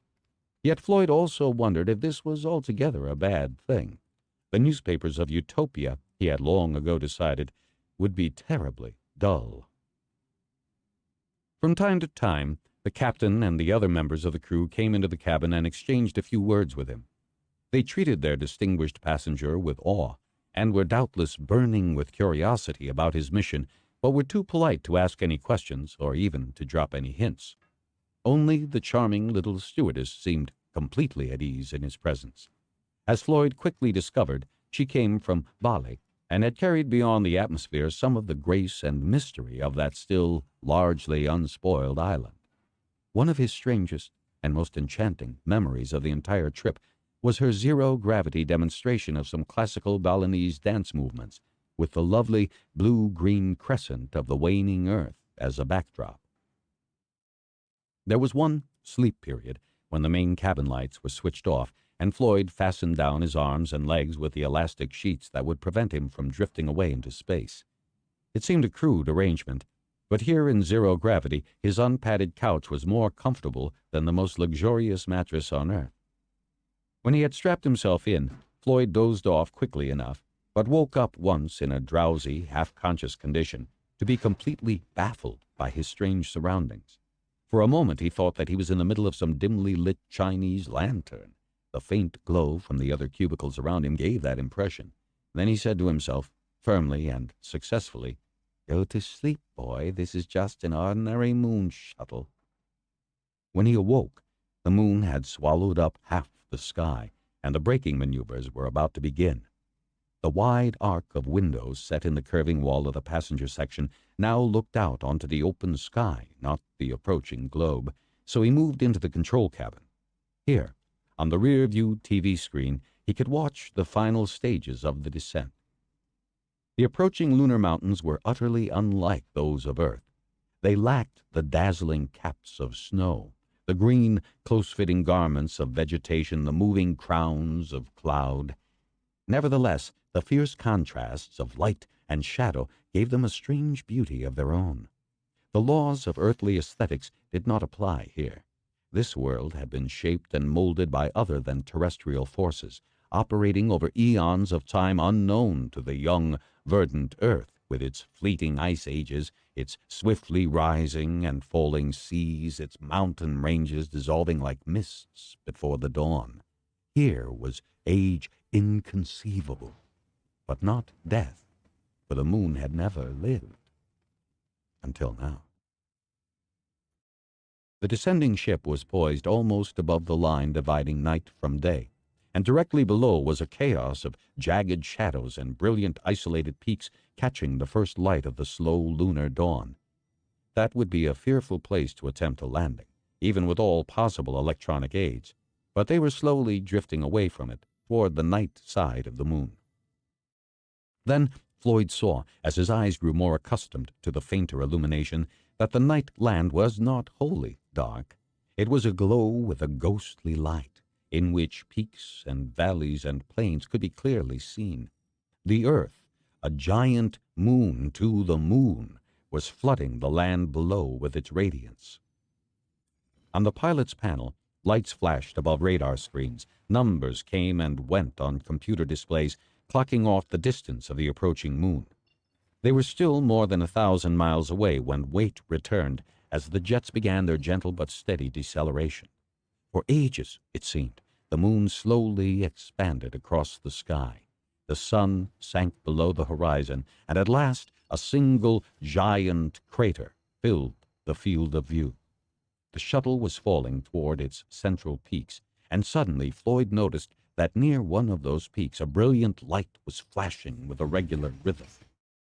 Yet Floyd also wondered if this was altogether a bad thing. The newspapers of Utopia, he had long ago decided, would be terribly dull. From time to time, the captain and the other members of the crew came into the cabin and exchanged a few words with him. They treated their distinguished passenger with awe, and were doubtless burning with curiosity about his mission, but were too polite to ask any questions or even to drop any hints. Only the charming little stewardess seemed completely at ease in his presence. As Floyd quickly discovered, she came from Bali, and had carried beyond the atmosphere some of the grace and mystery of that still largely unspoiled island. One of his strangest and most enchanting memories of the entire trip was her zero-gravity demonstration of some classical Balinese dance movements, with the lovely blue-green crescent of the waning earth as a backdrop. There was one sleep period when the main cabin lights were switched off, and Floyd fastened down his arms and legs with the elastic sheets that would prevent him from drifting away into space. It seemed a crude arrangement, but here in zero gravity his unpadded couch was more comfortable than the most luxurious mattress on earth. When he had strapped himself in, Floyd dozed off quickly enough, but woke up once in a drowsy, half-conscious condition to be completely baffled by his strange surroundings. For a moment he thought that he was in the middle of some dimly lit Chinese lantern. The faint glow from the other cubicles around him gave that impression. Then he said to himself, firmly and successfully, "Go to sleep, boy. This is just an ordinary moon shuttle." When he awoke, the moon had swallowed up half the sky, and the braking maneuvers were about to begin. The wide arc of windows set in the curving wall of the passenger section now looked out onto the open sky, not the approaching globe, so he moved into the control cabin. Here, on the rear-view TV screen, he could watch the final stages of the descent. The approaching lunar mountains were utterly unlike those of Earth. They lacked the dazzling caps of snow, the green, close-fitting garments of vegetation, the moving crowns of cloud. Nevertheless, the fierce contrasts of light and shadow gave them a strange beauty of their own. The laws of earthly aesthetics did not apply here. This world had been shaped and molded by other than terrestrial forces, operating over eons of time unknown to the young, verdant Earth, with its fleeting ice ages, its swiftly rising and falling seas, its mountain ranges dissolving like mists before the dawn. Here was age inconceivable, but not death, for the moon had never lived. Until now. The descending ship was poised almost above the line dividing night from day, and directly below was a chaos of jagged shadows and brilliant isolated peaks catching the first light of the slow lunar dawn. That would be a fearful place to attempt a landing, even with all possible electronic aids, but they were slowly drifting away from it toward the night side of the moon. Then Floyd saw, as his eyes grew more accustomed to the fainter illumination, that the night land was not wholly dark. It was aglow with a ghostly light, in which peaks and valleys and plains could be clearly seen. The earth, a giant moon to the moon, was flooding the land below with its radiance. On the pilot's panel, lights flashed above radar screens. Numbers came and went on computer displays, clocking off the distance of the approaching moon. They were still more than 1,000 miles away when weight returned as the jets began their gentle but steady deceleration. For ages, it seemed, the moon slowly expanded across the sky. The sun sank below the horizon, and at last a single giant crater filled the field of view. The shuttle was falling toward its central peaks, and suddenly Floyd noticed that near one of those peaks a brilliant light was flashing with a regular rhythm.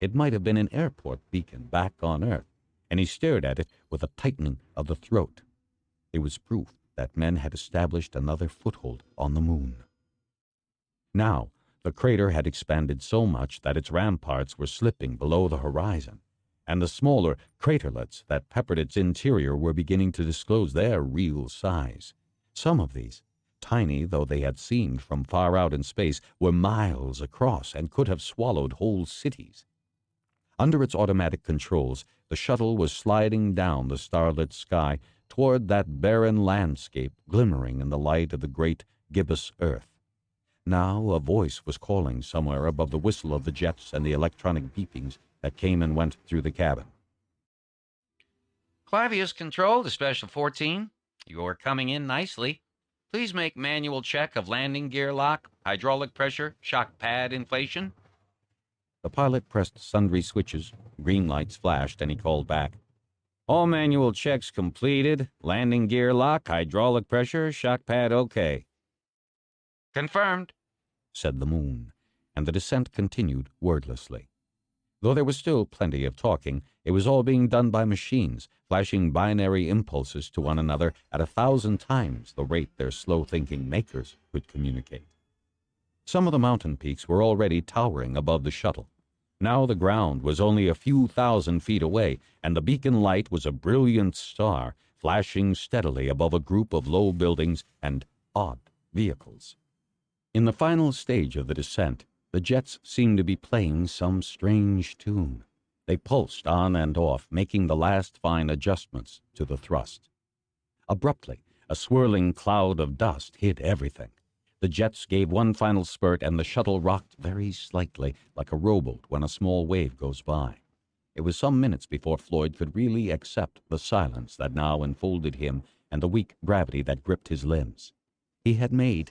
It might have been an airport beacon back on Earth, and he stared at it with a tightening of the throat. It was proof that men had established another foothold on the moon. Now, the crater had expanded so much that its ramparts were slipping below the horizon, and the smaller craterlets that peppered its interior were beginning to disclose their real size. Some of these, tiny though they had seemed from far out in space, were miles across and could have swallowed whole cities. Under its automatic controls, the shuttle was sliding down the starlit sky toward that barren landscape glimmering in the light of the great gibbous earth. Now a voice was calling somewhere above the whistle of the jets and the electronic beepings that came and went through the cabin. Clavius Control to Special 14. You're coming in nicely. Please make manual check of landing gear lock, hydraulic pressure, shock pad inflation. The pilot pressed sundry switches, green lights flashed, and he called back. All manual checks completed. Landing gear lock, hydraulic pressure, shock pad okay. Confirmed, said the moon, and the descent continued wordlessly. Though there was still plenty of talking, it was all being done by machines, flashing binary impulses to one another at 1,000 times the rate their slow-thinking makers could communicate. Some of the mountain peaks were already towering above the shuttle. Now the ground was only a few thousand feet away, and the beacon light was a brilliant star, flashing steadily above a group of low buildings and odd vehicles. In the final stage of the descent, the jets seemed to be playing some strange tune. They pulsed on and off, making the last fine adjustments to the thrust. Abruptly, a swirling cloud of dust hid everything. The jets gave one final spurt, and the shuttle rocked very slightly, like a rowboat when a small wave goes by. It was some minutes before Floyd could really accept the silence that now enfolded him and the weak gravity that gripped his limbs. He had made,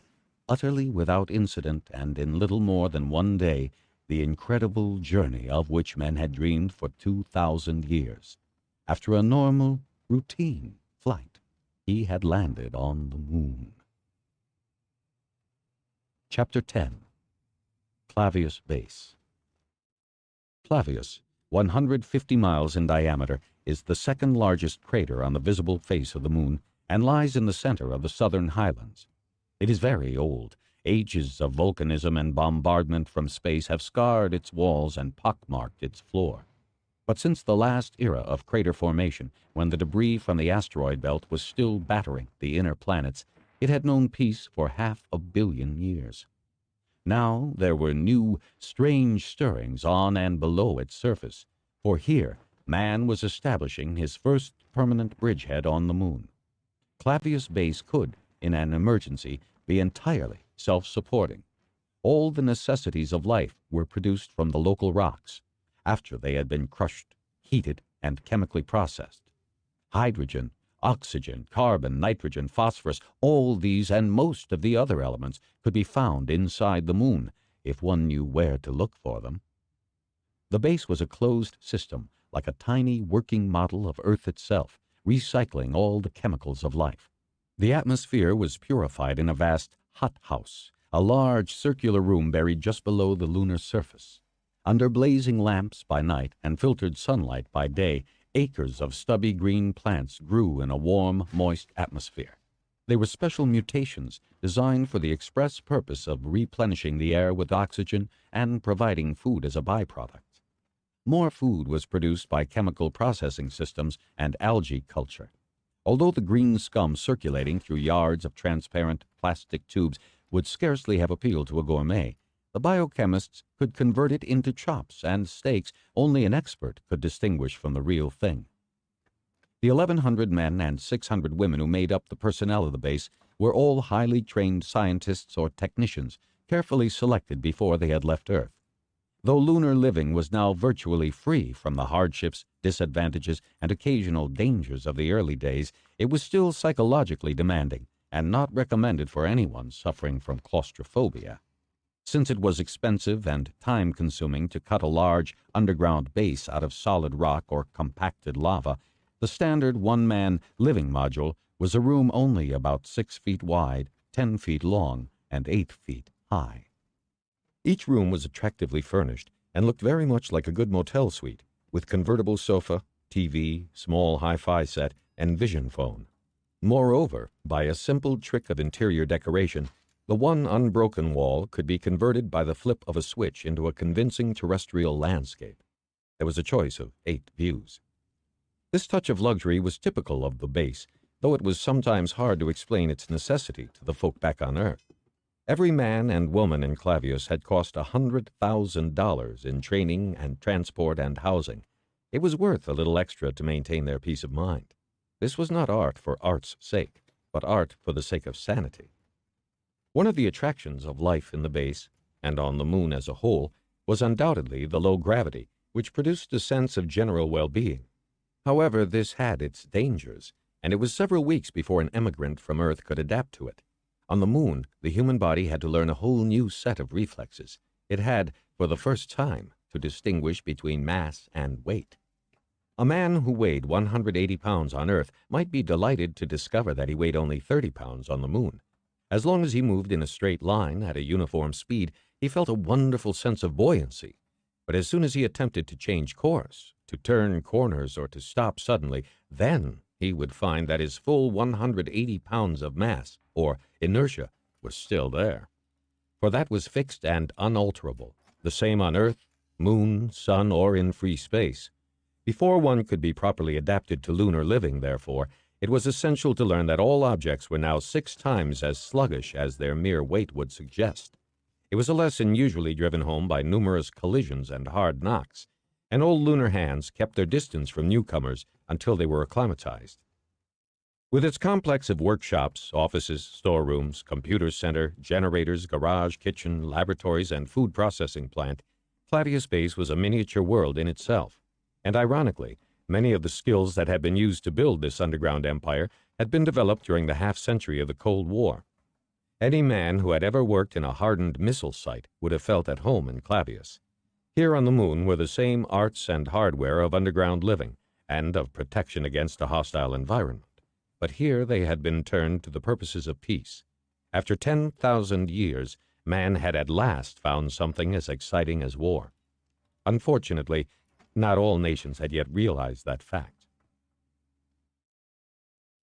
utterly without incident and in little more than one day, the incredible journey of which men had dreamed for 2,000 years. After a normal, routine flight, he had landed on the moon. Chapter 10. Clavius Base. Clavius, 150 miles in diameter, is the second largest crater on the visible face of the moon and lies in the center of the southern highlands. It is very old. Ages of volcanism and bombardment from space have scarred its walls and pockmarked its floor. But since the last era of crater formation, when the debris from the asteroid belt was still battering the inner planets, it had known peace for 500 million years. Now there were new, strange stirrings on and below its surface, for here man was establishing his first permanent bridgehead on the moon. Clavius Base could, in an emergency, be entirely self-supporting. All the necessities of life were produced from the local rocks, after they had been crushed, heated, and chemically processed. Hydrogen, oxygen, carbon, nitrogen, phosphorus, all these and most of the other elements could be found inside the moon, if one knew where to look for them. The base was a closed system, like a tiny working model of Earth itself, recycling all the chemicals of life. The atmosphere was purified in a vast hothouse, a large circular room buried just below the lunar surface. Under blazing lamps by night and filtered sunlight by day, acres of stubby green plants grew in a warm, moist atmosphere. They were special mutations designed for the express purpose of replenishing the air with oxygen and providing food as a byproduct. More food was produced by chemical processing systems and algae culture. Although the green scum circulating through yards of transparent plastic tubes would scarcely have appealed to a gourmet, the biochemists could convert it into chops and steaks only an expert could distinguish from the real thing. The 1,100 men and 600 women who made up the personnel of the base were all highly trained scientists or technicians, carefully selected before they had left Earth. Though lunar living was now virtually free from the hardships, disadvantages, and occasional dangers of the early days, it was still psychologically demanding and not recommended for anyone suffering from claustrophobia. Since it was expensive and time-consuming to cut a large underground base out of solid rock or compacted lava, the standard one-man living module was a room only about 6 feet wide, 10 feet long, and 8 feet high. Each room was attractively furnished and looked very much like a good motel suite, with convertible sofa, TV, small hi-fi set, and vision phone. Moreover, by a simple trick of interior decoration, the one unbroken wall could be converted by the flip of a switch into a convincing terrestrial landscape. There was a choice of 8 views. This touch of luxury was typical of the base, though it was sometimes hard to explain its necessity to the folk back on Earth. Every man and woman in Clavius had cost $100,000 in training and transport and housing. It was worth a little extra to maintain their peace of mind. This was not art for art's sake, but art for the sake of sanity. One of the attractions of life in the base, and on the moon as a whole, was undoubtedly the low gravity, which produced a sense of general well-being. However, this had its dangers, and it was several weeks before an emigrant from Earth could adapt to it. On the moon, the human body had to learn a whole new set of reflexes. It had, for the first time, to distinguish between mass and weight. A man who weighed 180 pounds on Earth might be delighted to discover that he weighed only 30 pounds on the moon. As long as he moved in a straight line at a uniform speed, he felt a wonderful sense of buoyancy. But as soon as he attempted to change course, to turn corners or to stop suddenly, then he would find that his full 180 pounds of mass, or inertia, was still there. For that was fixed and unalterable, the same on Earth, moon, sun, or in free space. Before one could be properly adapted to lunar living, therefore, it was essential to learn that all objects were now 6 times as sluggish as their mere weight would suggest. It was a lesson usually driven home by numerous collisions and hard knocks, and old lunar hands kept their distance from newcomers until they were acclimatized. With its complex of workshops, offices, storerooms, computer center, generators, garage, kitchen, laboratories, and food processing plant, Clavius Base was a miniature world in itself. And ironically, many of the skills that had been used to build this underground empire had been developed during the half-century of the Cold War. Any man who had ever worked in a hardened missile site would have felt at home in Clavius. Here on the moon were the same arts and hardware of underground living and of protection against a hostile environment. But here they had been turned to the purposes of peace. After 10,000 years, man had at last found something as exciting as war. Unfortunately, not all nations had yet realized that fact.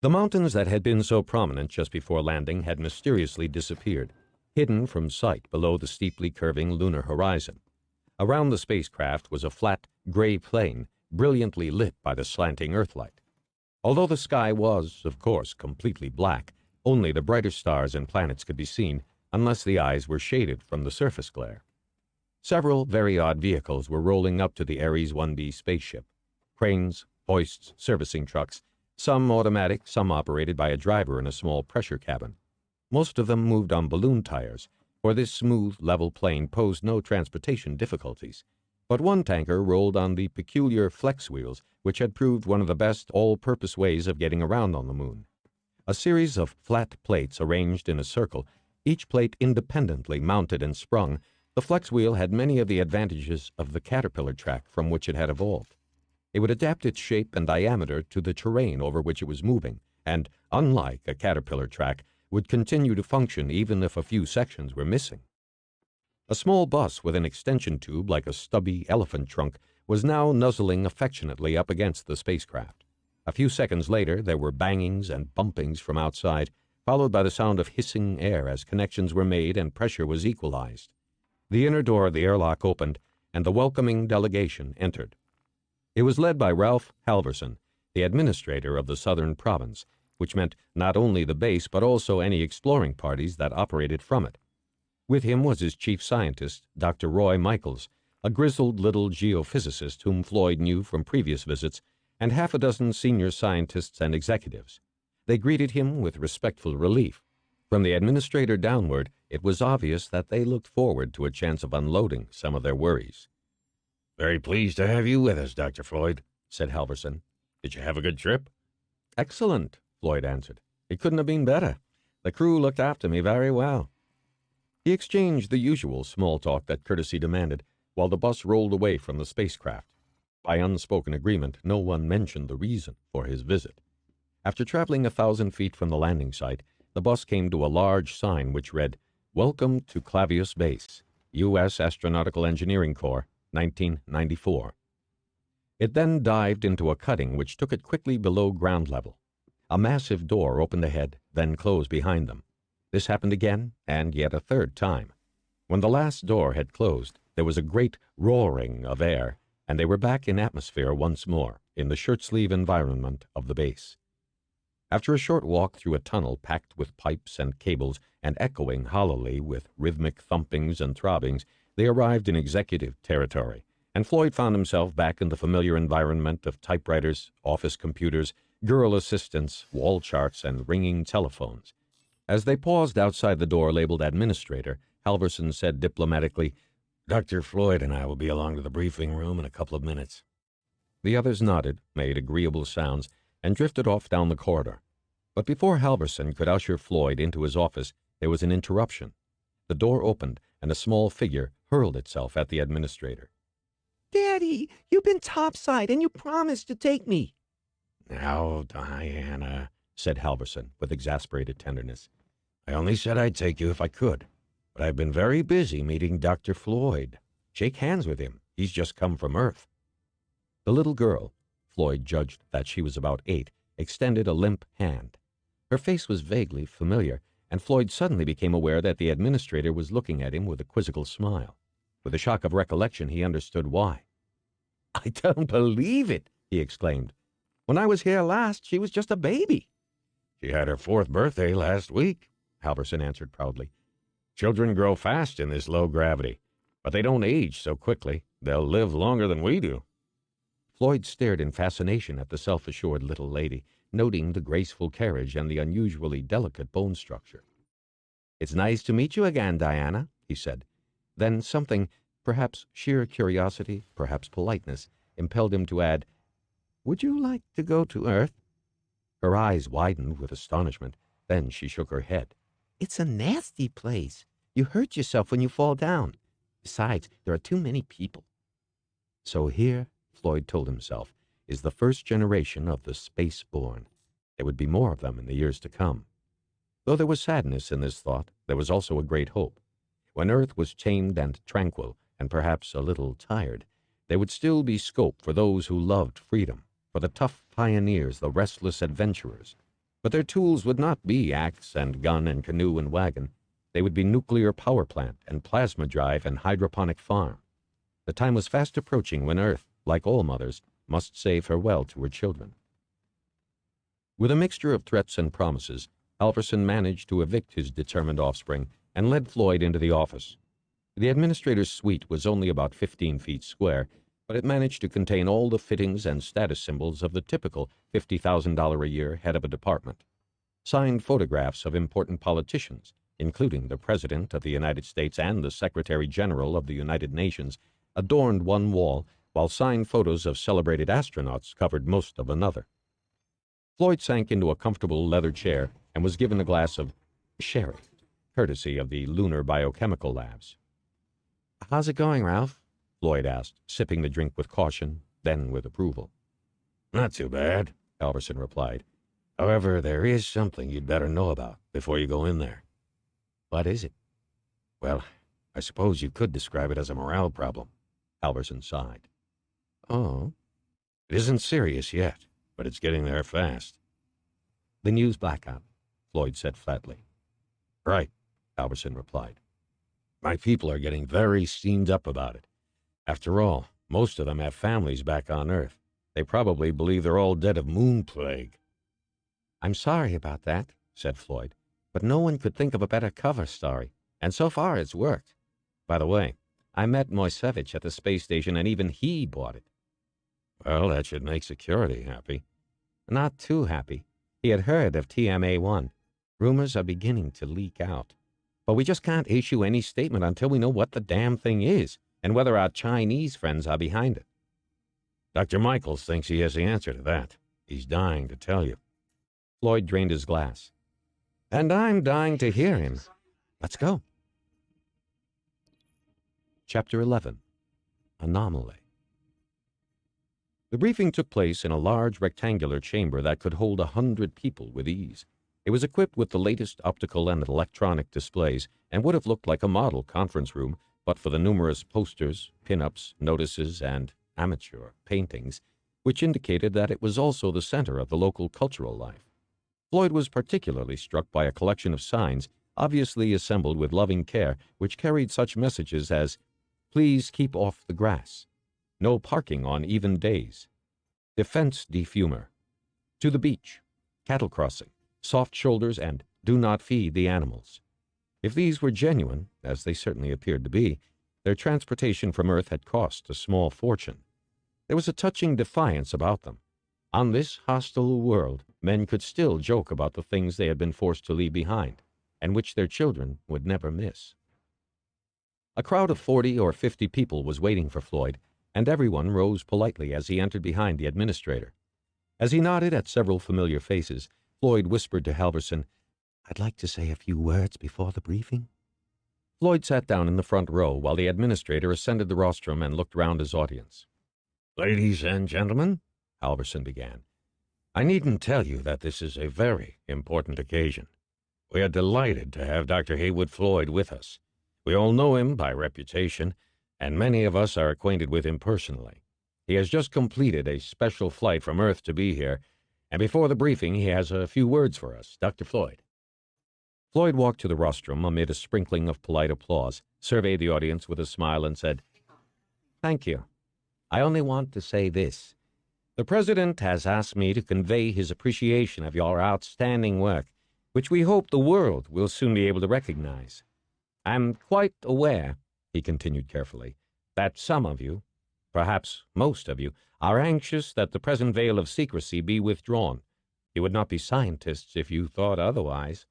The mountains that had been so prominent just before landing had mysteriously disappeared, hidden from sight below the steeply curving lunar horizon. Around the spacecraft was a flat, gray plain, brilliantly lit by the slanting Earthlight. Although the sky was, of course, completely black, only the brighter stars and planets could be seen, unless the eyes were shaded from the surface glare. Several very odd vehicles were rolling up to the Ares 1B spaceship. Cranes, hoists, servicing trucks, some automatic, some operated by a driver in a small pressure cabin. Most of them moved on balloon tires, for this smooth, level plane posed no transportation difficulties. But one tanker rolled on the peculiar flex wheels, which had proved one of the best all-purpose ways of getting around on the moon. A series of flat plates arranged in a circle, each plate independently mounted and sprung, the flex wheel had many of the advantages of the caterpillar track from which it had evolved. It would adapt its shape and diameter to the terrain over which it was moving, and, unlike a caterpillar track, would continue to function even if a few sections were missing. A small bus with an extension tube like a stubby elephant trunk was now nuzzling affectionately up against the spacecraft. A few seconds later, there were bangings and bumpings from outside, followed by the sound of hissing air as connections were made and pressure was equalized. The inner door of the airlock opened, and the welcoming delegation entered. It was led by Ralph Halverson, the administrator of the Southern Province, which meant not only the base but also any exploring parties that operated from it. With him was his chief scientist, Dr. Roy Michaels, a grizzled little geophysicist whom Floyd knew from previous visits, and half a dozen senior scientists and executives. They greeted him with respectful relief. From the administrator downward, it was obvious that they looked forward to a chance of unloading some of their worries. "Very pleased to have you with us, Dr. Floyd," said Halverson. "Did you have a good trip?" "Excellent," Floyd answered. "It couldn't have been better. The crew looked after me very well." He exchanged the usual small talk that courtesy demanded, while the bus rolled away from the spacecraft. By unspoken agreement, no one mentioned the reason for his visit. After traveling 1,000 feet from the landing site, the bus came to a large sign which read, "Welcome to Clavius Base, U.S. Astronautical Engineering Corps, 1994. It then dived into a cutting which took it quickly below ground level. A massive door opened ahead, then closed behind them. This happened again, and yet a third time. When the last door had closed, there was a great roaring of air, and they were back in atmosphere once more, in the shirt-sleeve environment of the base. After a short walk through a tunnel packed with pipes and cables and echoing hollowly with rhythmic thumpings and throbbings, they arrived in executive territory, and Floyd found himself back in the familiar environment of typewriters, office computers, girl assistants, wall charts, and ringing telephones. As they paused outside the door labeled Administrator, Halverson said diplomatically, Dr. Floyd and I will be along to the briefing room in a couple of minutes. The others nodded, made agreeable sounds, and drifted off down the corridor. But before Halverson could usher Floyd into his office, there was an interruption. The door opened, and a small figure hurled itself at the administrator. Daddy, you've been topside, and you promised to take me. Now, Diana, said Halverson with exasperated tenderness. I only said I'd take you if I could, but I've been very busy meeting Dr. Floyd. Shake hands with him. He's just come from Earth. The little girl, Floyd judged that she was about 8, extended a limp hand. Her face was vaguely familiar, and Floyd suddenly became aware that the administrator was looking at him with a quizzical smile. With a shock of recollection, he understood why. I don't believe it, he exclaimed. When I was here last, she was just a baby. She had her 4th birthday last week, Halverson answered proudly. Children grow fast in this low gravity, but they don't age so quickly. They'll live longer than we do. Floyd stared in fascination at the self-assured little lady, noting the graceful carriage and the unusually delicate bone structure. It's nice to meet you again, Diana, he said. Then something, perhaps sheer curiosity, perhaps politeness, impelled him to add, Would you like to go to Earth? Her eyes widened with astonishment. Then she shook her head. It's a nasty place. You hurt yourself when you fall down. Besides, there are too many people. So here, Floyd told himself, is the first generation of the space-born. There would be more of them in the years to come. Though there was sadness in this thought, there was also a great hope. When Earth was tamed and tranquil, and perhaps a little tired, there would still be scope for those who loved freedom, for the tough pioneers, the restless adventurers. But their tools would not be axe and gun and canoe and wagon. They would be nuclear power plant and plasma drive and hydroponic farm. The time was fast approaching when Earth, like all mothers, must say farewell to her children. With a mixture of threats and promises, Halverson managed to evict his determined offspring and led Floyd into the office. The administrator's suite was only about 15 feet square, but it managed to contain all the fittings and status symbols of the typical $50,000 a year head of a department. Signed photographs of important politicians, including the President of the United States and the Secretary General of the United Nations, adorned one wall, while signed photos of celebrated astronauts covered most of another. Floyd sank into a comfortable leather chair and was given a glass of sherry, courtesy of the Lunar Biochemical Labs. How's it going, Ralph? Floyd asked, sipping the drink with caution, then with approval. Not too bad, Halverson replied. However, there is something you'd better know about before you go in there. What is it? Well, I suppose you could describe it as a morale problem. Halverson sighed. Oh? It isn't serious yet, but it's getting there fast. The news blackout, Floyd said flatly. Right, Halverson replied. My people are getting very steamed up about it. After all, most of them have families back on Earth. They probably believe they're all dead of moon plague. I'm sorry about that, said Floyd, but no one could think of a better cover story, and so far it's worked. By the way, I met Moisevich at the space station, and even he bought it. Well, that should make security happy. Not too happy. He had heard of TMA-1. Rumors are beginning to leak out. But we just can't issue any statement until we know what the damn thing is, and whether our Chinese friends are behind it. Dr. Michaels thinks he has the answer to that. He's dying to tell you. Floyd drained his glass. And I'm dying to hear him. Let's go. Chapter 11. Anomaly. The briefing took place in a large rectangular chamber that could hold 100 people with ease. It was equipped with the latest optical and electronic displays and would have looked like a model conference room but for the numerous posters, pin-ups, notices, and amateur paintings, which indicated that it was also the center of the local cultural life. Floyd was particularly struck by a collection of signs, obviously assembled with loving care, which carried such messages as, "Please keep off the grass," "No parking on even days," "Defense defumer," "To the beach," "Cattle crossing," "Soft shoulders," and "Do not feed the animals." If these were genuine, as they certainly appeared to be, their transportation from Earth had cost a small fortune. There was a touching defiance about them. On this hostile world, men could still joke about the things they had been forced to leave behind. and which their children would never miss. A crowd of 40 or 50 people was waiting for Floyd, and everyone rose politely as he entered behind the administrator. As he nodded at several familiar faces, Floyd whispered to Halverson, "I'd like to say a few words before the briefing." Floyd sat down in the front row while the administrator ascended the rostrum and looked round his audience. "Ladies and gentlemen," Halverson began, "I needn't tell you that this is a very important occasion. We are delighted to have Dr. Heywood Floyd with us. We all know him by reputation, and many of us are acquainted with him personally. He has just completed a special flight from Earth to be here, and before the briefing he has a few words for us. Dr. Floyd." Floyd walked to the rostrum amid a sprinkling of polite applause, surveyed the audience with a smile, and said, "Thank you. I only want to say this. The President has asked me to convey his appreciation of your outstanding work, which we hope the world will soon be able to recognize. I'm quite aware," he continued carefully, "that some of you, perhaps most of you, are anxious that the present veil of secrecy be withdrawn. You would not be scientists if you thought otherwise."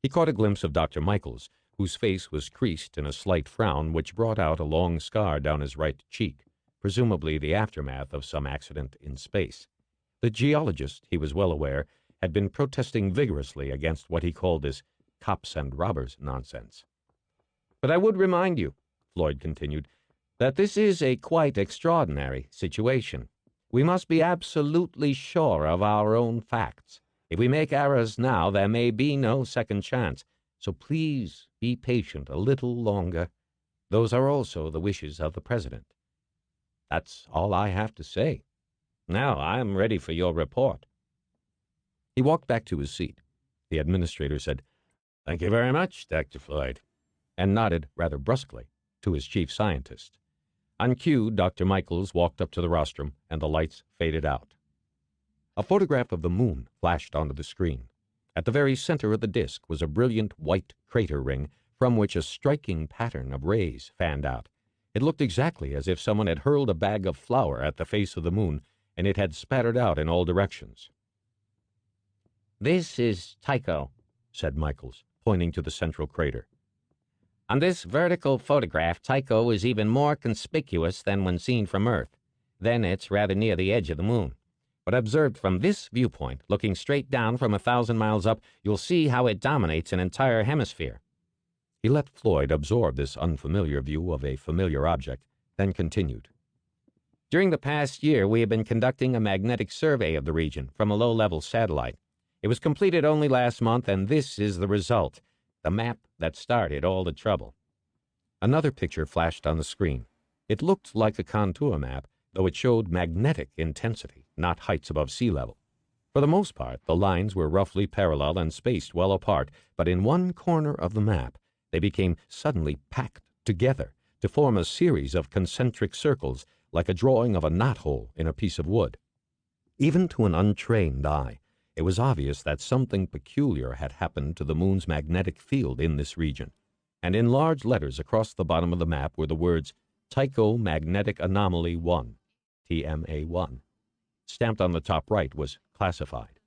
He caught a glimpse of Dr. Michaels, whose face was creased in a slight frown which brought out a long scar down his right cheek, presumably the aftermath of some accident in space. The geologist, he was well aware, had been protesting vigorously against what he called this cops and robbers nonsense. "But I would remind you," Floyd continued, "that this is a quite extraordinary situation. We must be absolutely sure of our own facts. If we make errors now, there may be no second chance. So please be patient a little longer. Those are also the wishes of the President. That's all I have to say. Now I am ready for your report." He walked back to his seat. The administrator said, "Thank you very much, Dr. Floyd," and nodded rather brusquely to his chief scientist. On cue, Dr. Michaels walked up to the rostrum, and the lights faded out. A photograph of the moon flashed onto the screen. At the very center of the disk was a brilliant white crater ring from which a striking pattern of rays fanned out. It looked exactly as if someone had hurled a bag of flour at the face of the moon, and it had spattered out in all directions. "This is Tycho," said Michaels, pointing to the central crater. "On this vertical photograph, Tycho is even more conspicuous than when seen from Earth. Then it's rather near the edge of the moon. But observed from this viewpoint, looking straight down from 1,000 miles up, you'll see how it dominates an entire hemisphere." He let Floyd absorb this unfamiliar view of a familiar object, then continued. "During the past year, we have been conducting a magnetic survey of the region from a low-level satellite. It was completed only last month, and this is the result, the map that started all the trouble." Another picture flashed on the screen. It looked like a contour map, though it showed magnetic intensity, not heights above sea level. For the most part, the lines were roughly parallel and spaced well apart, but in one corner of the map, they became suddenly packed together to form a series of concentric circles, like a drawing of a knothole in a piece of wood. Even to an untrained eye, it was obvious that something peculiar had happened to the moon's magnetic field in this region, and in large letters across the bottom of the map were the words Tycho Magnetic Anomaly 1, TMA1. Stamped on the top right was classified.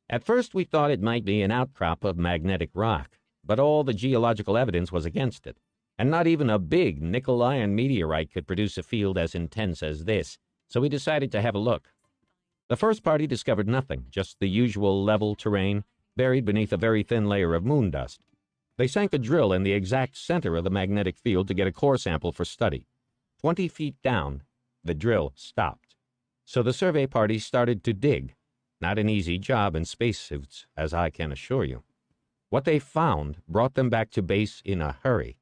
"At first we thought it might be an outcrop of magnetic rock, but all the geological evidence was against it, and not even a big nickel-iron meteorite could produce a field as intense as this, so we decided to have a look. The first party discovered nothing, just the usual level terrain, buried beneath a very thin layer of moon dust. They sank a drill in the exact center of the magnetic field to get a core sample for study. 20 feet down, the drill stopped. So the survey party started to dig. Not an easy job in spacesuits, as I can assure you. What they found brought them back to base in a hurry.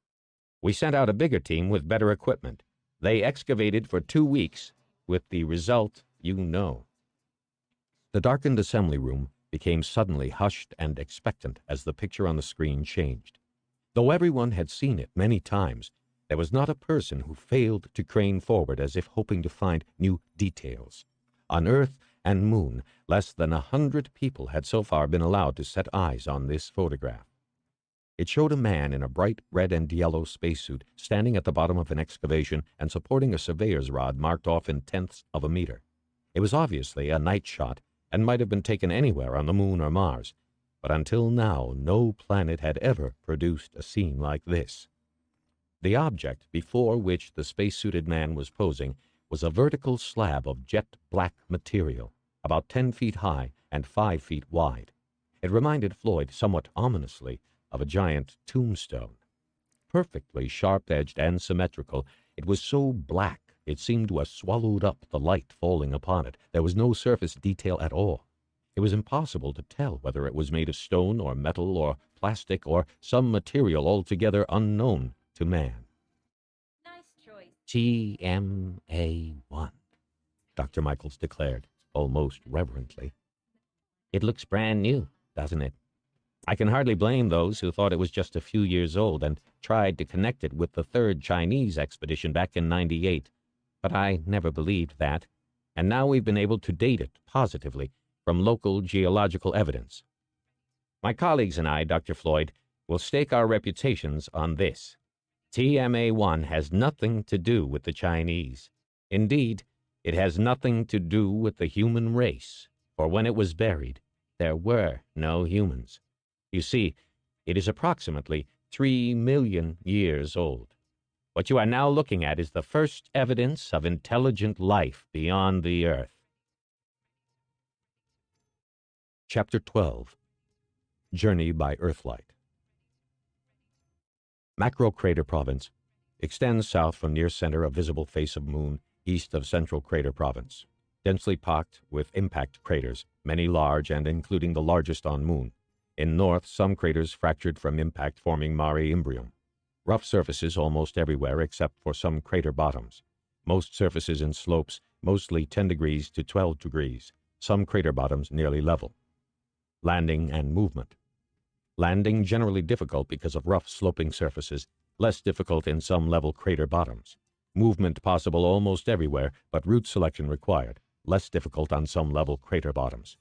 We sent out a bigger team with better equipment. They excavated for 2 weeks, with the result you know." The darkened assembly room became suddenly hushed and expectant as the picture on the screen changed. Though everyone had seen it many times, there was not a person who failed to crane forward as if hoping to find new details. On Earth and Moon, less than 100 people had so far been allowed to set eyes on this photograph. It showed a man in a bright red and yellow spacesuit standing at the bottom of an excavation and supporting a surveyor's rod marked off in tenths of a meter. It was obviously a night shot and might have been taken anywhere on the Moon or Mars. but until now no planet had ever produced a scene like this. The object before which the spacesuited man was posing was a vertical slab of jet-black material, about 10 feet high and 5 feet wide. It reminded Floyd somewhat ominously of a giant tombstone. Perfectly sharp-edged and symmetrical, it was so black it seemed to have swallowed up the light falling upon it. There was no surface detail at all. It was impossible to tell whether it was made of stone or metal or plastic or some material altogether unknown to man. Nice choice. TMA-1, Dr. Michaels declared, almost reverently. It looks brand new, doesn't it? I can hardly blame those who thought it was just a few years old and tried to connect it with the third Chinese expedition back in '98. But I never believed that, and now we've been able to date it positively from local geological evidence. My colleagues and I, Dr. Floyd, will stake our reputations on this. TMA-1 has nothing to do with the Chinese. Indeed, it has nothing to do with the human race, for when it was buried, there were no humans. You see, it is approximately 3 million years old. What you are now looking at is the first evidence of intelligent life beyond the Earth. Chapter 12. Journey by Earthlight. Macro Crater Province extends south from near center of visible face of moon, east of Central Crater Province, densely packed with impact craters, many large and including the largest on moon. In north, some craters fractured from impact forming mare imbrium. Rough surfaces almost everywhere except for some crater bottoms. Most surfaces in slopes, mostly 10 degrees to 12 degrees. Some crater bottoms nearly level. Landing and movement. Landing generally difficult because of rough sloping surfaces, less difficult in some level crater bottoms. Movement possible almost everywhere, but route selection required, less difficult on some level crater bottoms.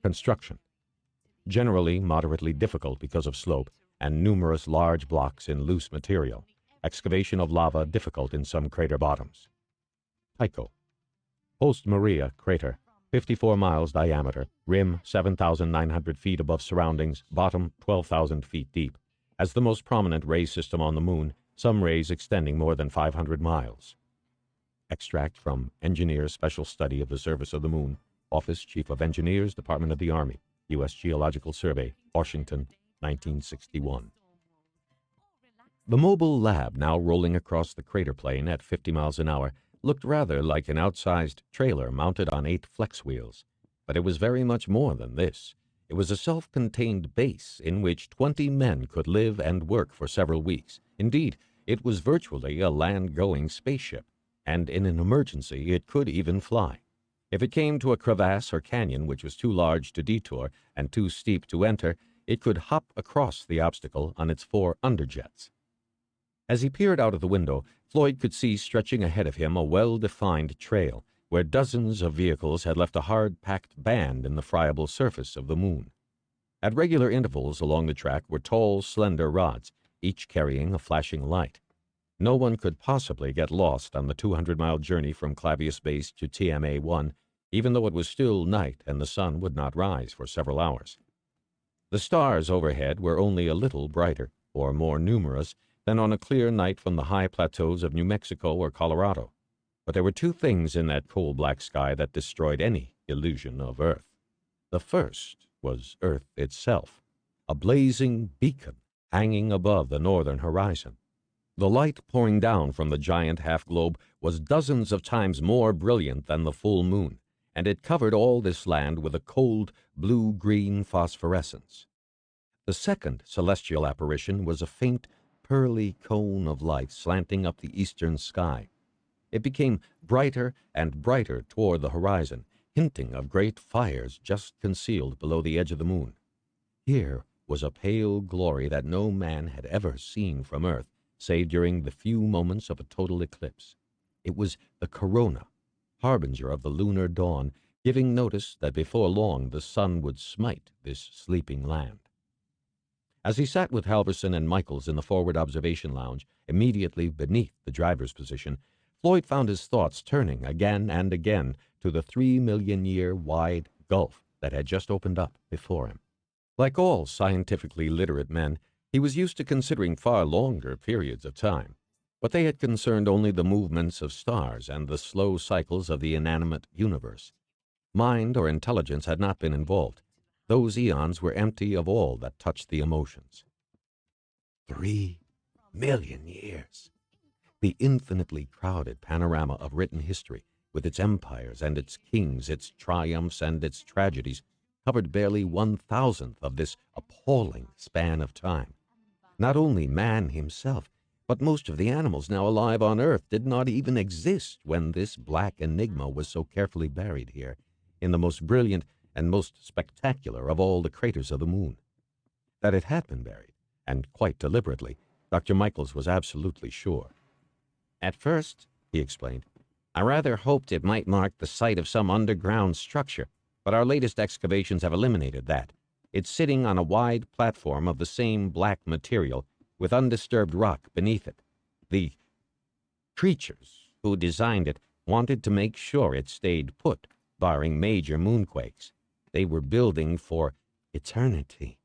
Construction. Generally moderately difficult because of slope and numerous large blocks in loose material. Excavation of lava difficult in some crater bottoms. Tycho. Post Maria crater, 54 miles diameter, rim 7,900 feet above surroundings, bottom 12,000 feet deep. As the most prominent ray system on the moon, some rays extending more than 500 miles. Extract from Engineers Special Study of the Surface of the Moon, Office Chief of Engineers, Department of the Army, U.S. Geological Survey, Washington, 1961. The mobile lab, now rolling across the crater plain at 50 miles an hour, looked rather like an outsized trailer mounted on 8 flex wheels. But it was very much more than this. It was a self-contained base in which 20 men could live and work for several weeks. Indeed, it was virtually a land-going spaceship, and in an emergency it could even fly. If it came to a crevasse or canyon which was too large to detour and too steep to enter, it could hop across the obstacle on its 4 underjets. As he peered out of the window, Floyd could see stretching ahead of him a well-defined trail, where dozens of vehicles had left a hard-packed band in the friable surface of the moon. At regular intervals along the track were tall, slender rods, each carrying a flashing light. No one could possibly get lost on the 200-mile journey from Clavius Base to TMA-1, even though it was still night and the sun would not rise for several hours. The stars overhead were only a little brighter, or more numerous, than on a clear night from the high plateaus of New Mexico or Colorado. But there were 2 things in that coal-black sky that destroyed any illusion of Earth. The first was Earth itself, a blazing beacon hanging above the northern horizon. The light pouring down from the giant half-globe was dozens of times more brilliant than the full moon, and it covered all this land with a cold blue-green phosphorescence. The second celestial apparition was a faint, pearly cone of light slanting up the eastern sky. It became brighter and brighter toward the horizon, hinting of great fires just concealed below the edge of the moon. Here was a pale glory that no man had ever seen from Earth, save during the few moments of a total eclipse. It was the corona, harbinger of the lunar dawn, giving notice that before long the sun would smite this sleeping land. As he sat with Halverson and Michaels in the forward observation lounge, immediately beneath the driver's position, Floyd found his thoughts turning again and again to the 3 million year wide gulf that had just opened up before him. Like all scientifically literate men, he was used to considering far longer periods of time, but they had concerned only the movements of stars and the slow cycles of the inanimate universe. Mind or intelligence had not been involved. Those eons were empty of all that touched the emotions. 3 million years. The infinitely crowded panorama of written history, with its empires and its kings, its triumphs and its tragedies, covered barely 1,000th of this appalling span of time. Not only man himself, but most of the animals now alive on Earth did not even exist when this black enigma was so carefully buried here, in the most brilliant and most spectacular of all the craters of the moon. That it had been buried, and quite deliberately, Dr. Michaels was absolutely sure. At first, he explained, I rather hoped it might mark the site of some underground structure, but our latest excavations have eliminated that. It's sitting on a wide platform of the same black material with undisturbed rock beneath it. The creatures who designed it wanted to make sure it stayed put, barring major moonquakes. They were building for eternity.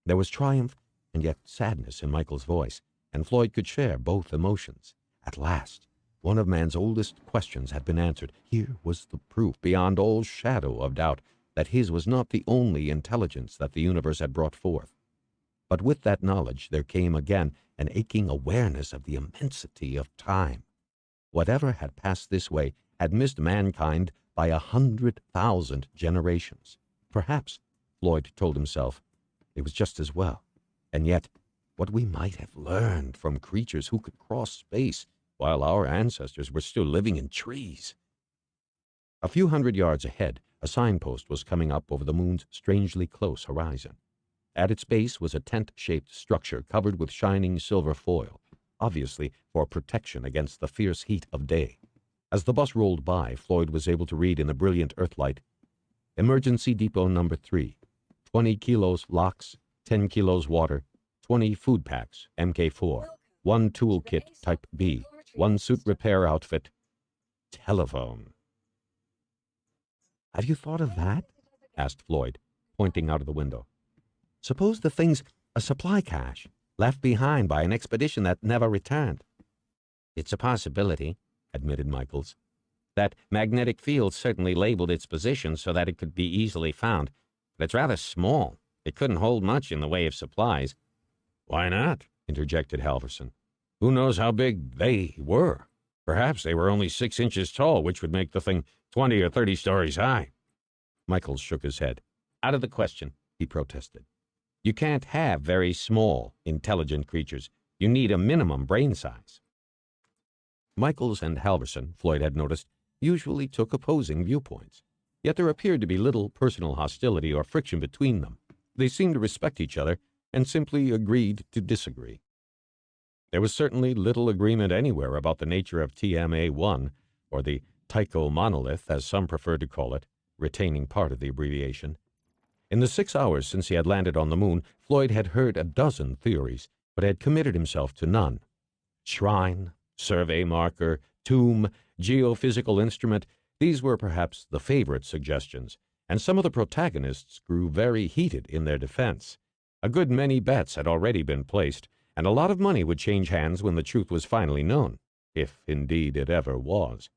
There was triumph and yet sadness in Michael's voice, and Floyd could share both emotions. At last, one of man's oldest questions had been answered. Here was the proof beyond all shadow of doubt that his was not the only intelligence that the universe had brought forth. But with that knowledge there came again an aching awareness of the immensity of time. Whatever had passed this way had missed mankind by 100,000 generations. Perhaps, Floyd told himself, it was just as well. And yet, what we might have learned from creatures who could cross space while our ancestors were still living in trees. A few hundred yards ahead, a signpost was coming up over the moon's strangely close horizon. At its base was a tent-shaped structure covered with shining silver foil, obviously for protection against the fierce heat of day. As the bus rolled by, Floyd was able to read in the brilliant earthlight, Emergency Depot Number 3, 20 kilos locks, 10 kilos water, 20 food packs, MK4, 1 tool kit Type B, 1 suit repair outfit, telephone. Have you thought of that? Asked Floyd, pointing out of the window. Suppose the thing's a supply cache, left behind by an expedition that never returned. It's a possibility, admitted Michaels. That magnetic field certainly labeled its position so that it could be easily found, but it's rather small. It couldn't hold much in the way of supplies. Why not? Interjected Halverson. Who knows how big they were? Perhaps they were only 6 inches tall, which would make the thing 20 or 30 stories high. Michaels shook his head. Out of the question, he protested. You can't have very small, intelligent creatures. You need a minimum brain size. Michaels and Halverson, Floyd had noticed, usually took opposing viewpoints. Yet there appeared to be little personal hostility or friction between them. They seemed to respect each other and simply agreed to disagree. There was certainly little agreement anywhere about the nature of TMA-1, or the Tycho monolith, as some preferred to call it, retaining part of the abbreviation. In the 6 hours since he had landed on the moon, Floyd had heard a dozen theories, but had committed himself to none. Shrine, survey marker, tomb, geophysical instrument, these were perhaps the favorite suggestions, and some of the protagonists grew very heated in their defense. A good many bets had already been placed, and a lot of money would change hands when the truth was finally known, if indeed it ever was.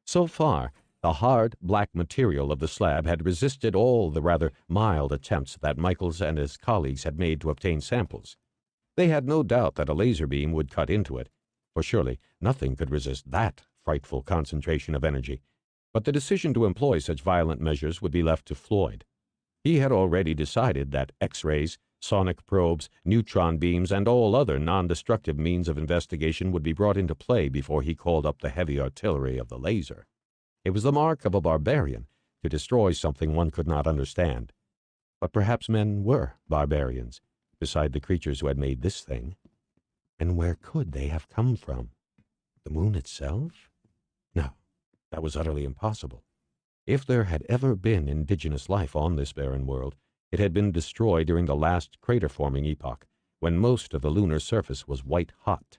So far, the hard, black material of the slab had resisted all the rather mild attempts that Michaels and his colleagues had made to obtain samples. They had no doubt that a laser beam would cut into it, for surely nothing could resist that frightful concentration of energy. But the decision to employ such violent measures would be left to Floyd. He had already decided that X-rays, sonic probes, neutron beams, and all other non-destructive means of investigation would be brought into play before he called up the heavy artillery of the laser. It was the mark of a barbarian to destroy something one could not understand. But perhaps men were barbarians, beside the creatures who had made this thing. And where could they have come from? The moon itself? No, that was utterly impossible. If there had ever been indigenous life on this barren world, it had been destroyed during the last crater-forming epoch, when most of the lunar surface was white-hot.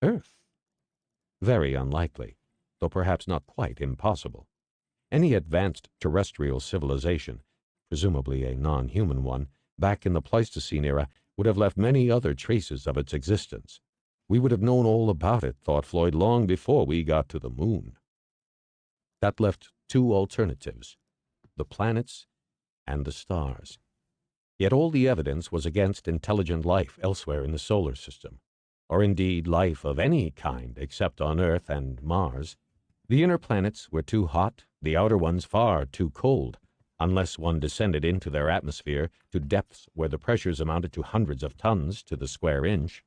Earth? Very unlikely, though perhaps not quite impossible. Any advanced terrestrial civilization, presumably a non-human one, back in the Pleistocene era, would have left many other traces of its existence. We would have known all about it, thought Floyd, long before we got to the moon. That left two alternatives: the planets and the stars. Yet all the evidence was against intelligent life elsewhere in the solar system, or indeed life of any kind except on Earth and Mars. The inner planets were too hot, the outer ones far too cold, unless one descended into their atmosphere to depths where the pressures amounted to hundreds of tons to the square inch.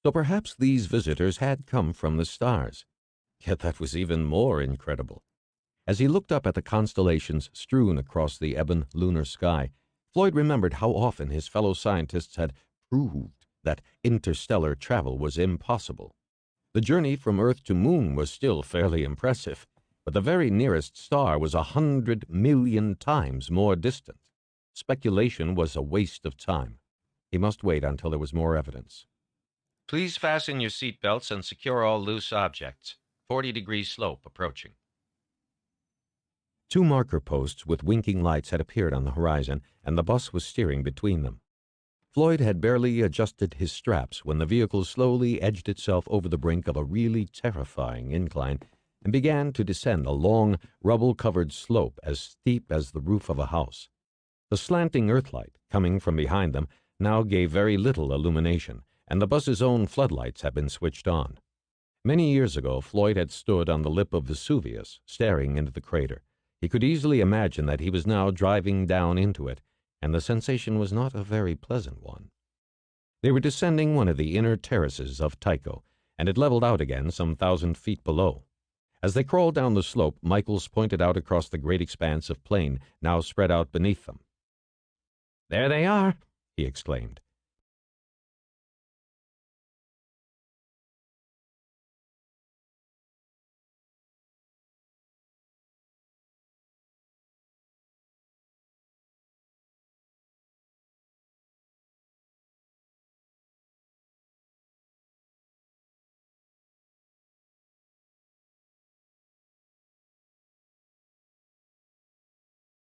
So perhaps these visitors had come from the stars. Yet that was even more incredible. As he looked up at the constellations strewn across the ebon lunar sky, Floyd remembered how often his fellow scientists had proved that interstellar travel was impossible. The journey from Earth to Moon was still fairly impressive, but the very nearest star was 100 million times more distant. Speculation was a waste of time. He must wait until there was more evidence. Please fasten your seat belts and secure all loose objects. 40-degree slope approaching. Two marker posts with winking lights had appeared on the horizon, and the bus was steering between them. Floyd had barely adjusted his straps when the vehicle slowly edged itself over the brink of a really terrifying incline and began to descend a long, rubble-covered slope as steep as the roof of a house. The slanting earthlight, coming from behind them, now gave very little illumination, and the bus's own floodlights had been switched on. Many years ago, Floyd had stood on the lip of Vesuvius, staring into the crater. He could easily imagine that he was now driving down into it, and the sensation was not a very pleasant one. They were descending one of the inner terraces of Tycho, and it leveled out again some 1,000 feet below. As they crawled down the slope, Michaels pointed out across the great expanse of plain now spread out beneath them. "There they are," he exclaimed.